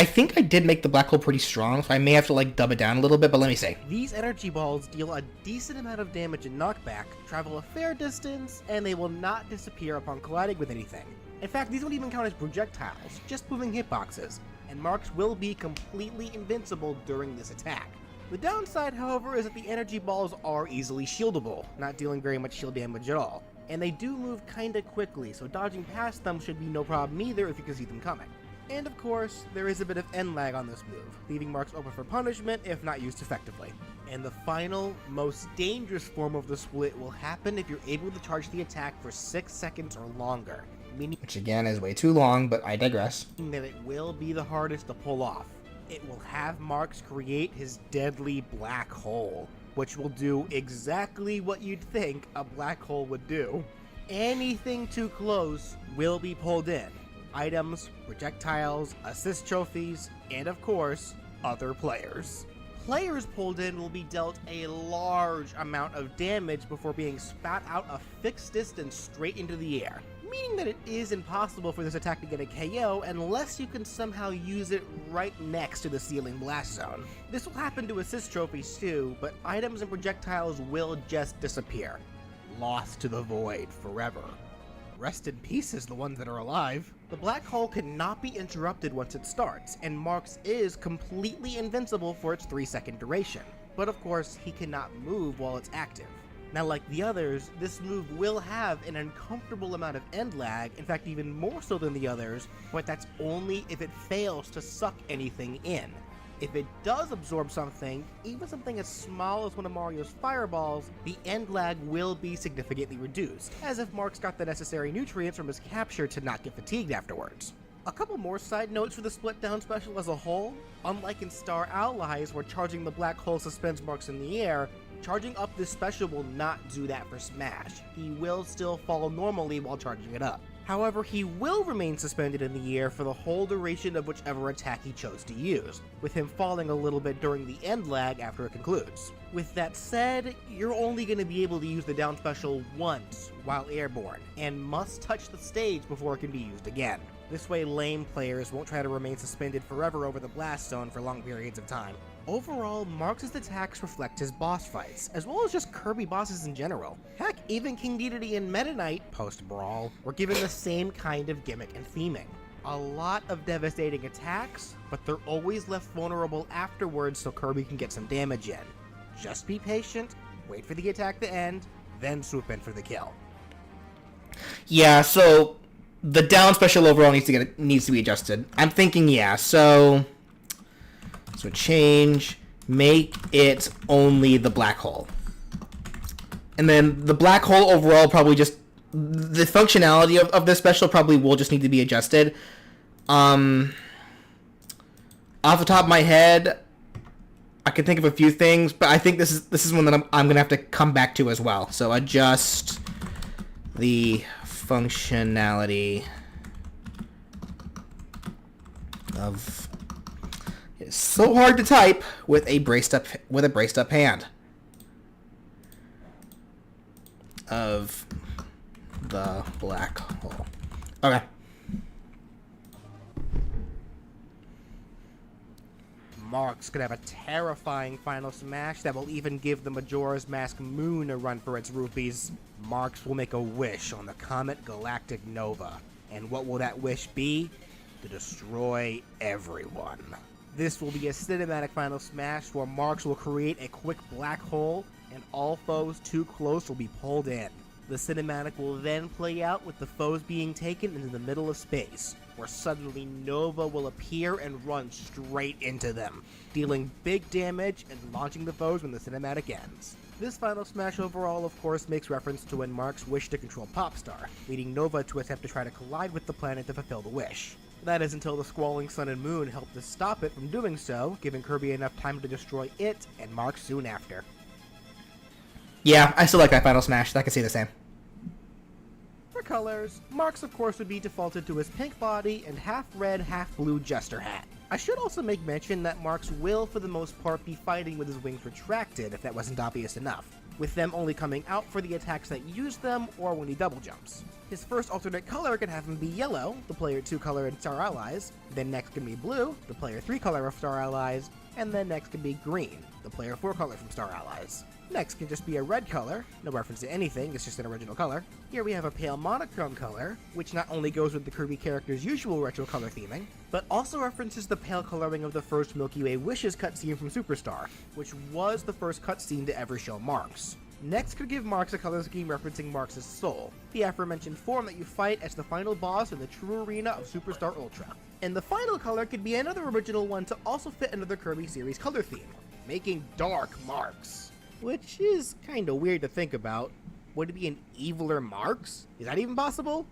think I did make the black hole pretty strong, so I may have to dub it down a little bit, but let me see. These energy balls deal a decent amount of damage and knockback, travel a fair distance, and they will not disappear upon colliding with anything. In fact, these won't even count as projectiles, just moving hitboxes, and Marx will be completely invincible during this attack. The downside, however, is that the energy balls are easily shieldable, not dealing very much shield damage at all, and they do move kinda quickly, so dodging past them should be no problem either if you can see them coming. And of course, there is a bit of end lag on this move, leaving Marx open for punishment if not used effectively. And the final, most dangerous form of the split will happen if you're able to charge the attack for 6 seconds or longer, meaning Which again is way too long, but I digress. that it will be the hardest to pull off. It will have Marx create his deadly black hole, which will do exactly what you'd think a black hole would do. Anything too close will be pulled in. Items, projectiles, assist trophies, and of course, other players. Players pulled in will be dealt a large amount of damage before being spat out a fixed distance straight into the air, meaning that it is impossible for this attack to get a KO unless you can somehow use it right next to the ceiling blast zone. This will happen to assist trophies too, but items and projectiles will just disappear. Lost to the void forever. Rest in peace as the ones that are alive. The black hole cannot be interrupted once it starts, and Marx is completely invincible for its 3-second duration. But of course, he cannot move while it's active. Now, like the others, this move will have an uncomfortable amount of end lag, in fact even more so than the others, but that's only if it fails to suck anything in. If it does absorb something, even something as small as one of Mario's fireballs, the end lag will be significantly reduced, as if Marx got the necessary nutrients from his capture to not get fatigued afterwards. A couple more side notes for the split down special as a whole. Unlike in Star Allies, where charging the black hole suspends Marx in the air, charging up this special will not do that for Smash. He will still fall normally while charging it up. However, he will remain suspended in the air for the whole duration of whichever attack he chose to use, with him falling a little bit during the end lag after it concludes. With that said, you're only going to be able to use the down special once while airborne, and must touch the stage before it can be used again. This way lame players won't try to remain suspended forever over the blast zone for long periods of time. Overall, Marx's attacks reflect his boss fights, as well as just Kirby bosses in general. Heck, even King Dedede and Meta Knight, post-Brawl, were given the same kind of gimmick and theming. A lot of devastating attacks, but they're always left vulnerable afterwards so Kirby can get some damage in. Just be patient, wait for the attack to end, then swoop in for the kill. Yeah, so the down special overall needs to be adjusted. I'm thinking, yeah, so change, make it only the black hole. And then the black hole overall probably just, the functionality of this special probably will just need to be adjusted. Off the top of my head, I can think of a few things, but I think this is one that I'm gonna have to come back to as well. So adjust the functionality of. It's so hard to type with a braced up hand. Of the black hole. Okay. Marx could have a terrifying final smash that will even give the Majora's Mask Moon a run for its rupees. Marx will make a wish on the Comet Galactic Nova. And what will that wish be? To destroy everyone. This will be a cinematic final smash where Marx will create a quick black hole and all foes too close will be pulled in. The cinematic will then play out with the foes being taken into the middle of space, where suddenly Nova will appear and run straight into them, dealing big damage and launching the foes when the cinematic ends. This final smash overall, of course, makes reference to when Marx wished to control Popstar, leading Nova to attempt to try to collide with the planet to fulfill the wish. That is until the squalling sun and moon helped to stop it from doing so, giving Kirby enough time to destroy it and Marx soon after. Yeah, I still like that final smash. I can say the same. For colors, Marx of course would be defaulted to his pink body and half red, half blue jester hat. I should also make mention that Marx will for the most part be fighting with his wings retracted if that wasn't obvious enough, with them only coming out for the attacks that use them or when he double jumps. His first alternate color can have him be yellow, the player 2 color in Star Allies, then next can be blue, the player 3 color of Star Allies, and then next can be green, the player 4 color from Star Allies. Next can just be a red color, no reference to anything, it's just an original color. Here we have a pale monochrome color, which not only goes with the Kirby character's usual retro color theming, but also references the pale coloring of the first Milky Way Wishes cutscene from Superstar, which was the first cutscene to ever show Marx. Next could give Marx a color scheme referencing Marx's soul, the aforementioned form that you fight as the final boss in the true arena of Superstar Ultra. And the final color could be another original one to also fit another Kirby series color theme, making Dark Marx. Which is kinda weird to think about. Would it be an eviler Marx? Is that even possible?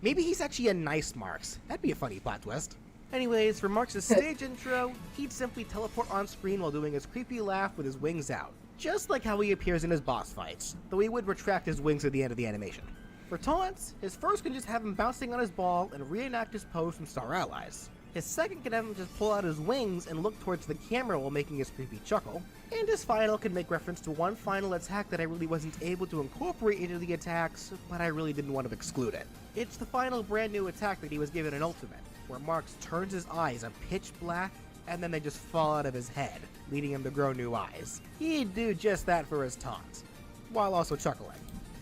Maybe he's actually a nice Marx. That'd be a funny plot twist. Anyways, for Marx's stage intro, he'd simply teleport on screen while doing his creepy laugh with his wings out. Just like how he appears in his boss fights, though he would retract his wings at the end of the animation. For taunts, his first can just have him bouncing on his ball and reenact his pose from Star Allies. His second can have him just pull out his wings and look towards the camera while making his creepy chuckle. And his final can make reference to one final attack that I really wasn't able to incorporate into the attacks, but I really didn't want to exclude it. It's the final brand new attack that he was given in Ultimate, where Marx turns his eyes a pitch black and then they just fall out of his head, leading him to grow new eyes. He'd do just that for his taunts, while also chuckling.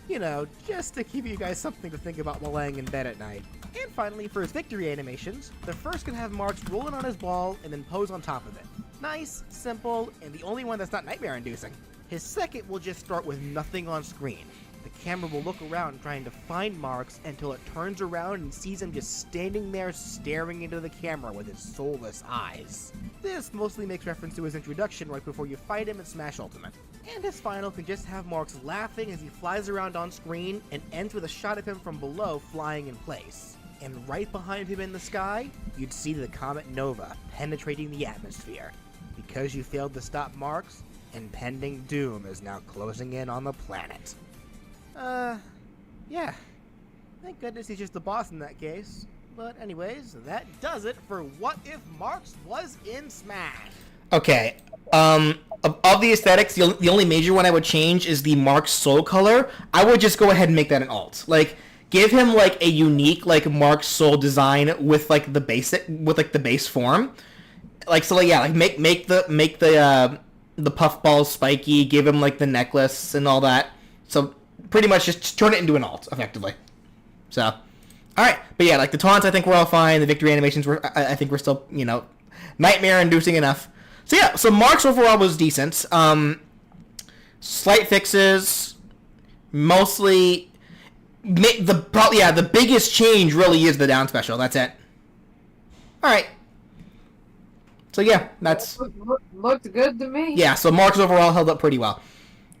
You know, just to give you guys something to think about while laying in bed at night. And finally, for his victory animations, the first can have Marx rolling on his ball and then pose on top of it. Nice, simple, and the only one that's not nightmare-inducing. His second will just start with nothing on screen. The camera will look around trying to find Marx until it turns around and sees him just standing there staring into the camera with his soulless eyes. This mostly makes reference to his introduction right before you fight him in Smash Ultimate. And his final can just have Marx laughing as he flies around on screen and ends with a shot of him from below flying in place. And right behind him in the sky, you'd see the comet Nova penetrating the atmosphere. Because you failed to stop Marx, impending doom is now closing in on the planet. Yeah. Thank goodness he's just the boss in that case. But anyways, that does it for What If Marx was in Smash. Okay. Of the aesthetics, the only major one I would change is the Marx soul color. I would just go ahead and make that an alt. Like, give him like a unique like Marx soul design with like the base form. Like, so like, yeah, like make the puffballs spiky, give him like the necklace and all that. So pretty much just turn it into an alt effectively. So, all right, but yeah, like the taunts, I think we're all fine. The victory animations I think we're still, nightmare inducing enough. So yeah, so Marx overall was decent. Slight fixes, mostly. The biggest change really is the down special. That's it. All right. So yeah, that's Looked good to me. yeah. So Marx overall held up pretty well.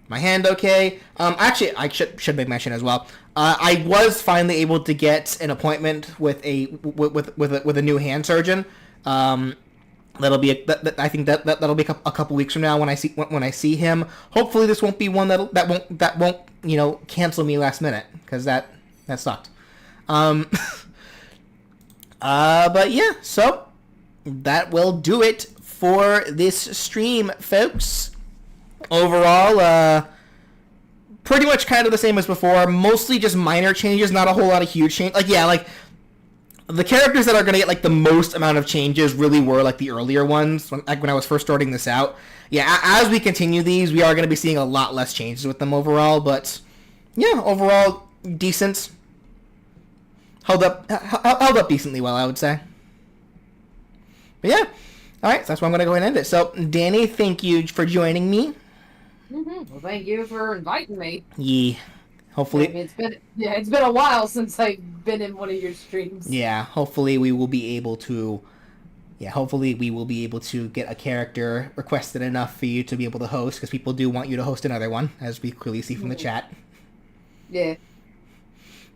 My hand okay. Actually, I should make mention as well. I was finally able to get an appointment with a new hand surgeon. That'll be I think that'll be a couple weeks from now when I see him. Hopefully, this won't be one that won't cancel me last minute, because that sucked. But yeah, so that will do it for this stream, folks. Overall, pretty much kind of the same as before. Mostly just minor changes, not a whole lot of huge change. Like, yeah, like the characters that are gonna get like the most amount of changes really were like the earlier ones, when I was first starting this out. Yeah, as we continue these, we are gonna be seeing a lot less changes with them overall. But yeah, overall decent. Held up decently well, I would say. But yeah, all right, so that's why I'm gonna go ahead and end it. So, Danny, thank you for joining me. Well, thank you for inviting me. Yeah. Hopefully. I mean, it's been a while since I've been in one of your streams. Yeah. Hopefully we will be able to. Yeah. Hopefully we will be able to get a character requested enough for you to be able to host, because people do want you to host another one, as we clearly see from the chat. Yeah.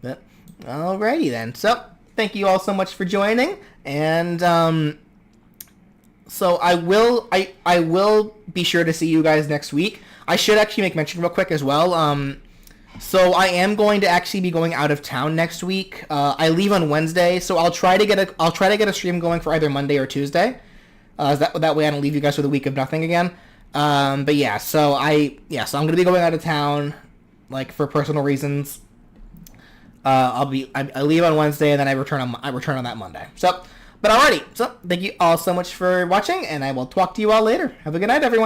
But alrighty then. So thank you all so much for joining, and so I will be sure to see you guys next week. I should actually make mention real quick as well. So I am going to actually be going out of town next week. I leave on Wednesday, so I'll try to get a stream going for either Monday or Tuesday. That way I don't leave you guys with a week of nothing again. But yeah, so I'm gonna be going out of town, like for personal reasons. I leave on Wednesday, and then I return on that Monday. So, but alrighty. So thank you all so much for watching, and I will talk to you all later. Have a good night, everyone.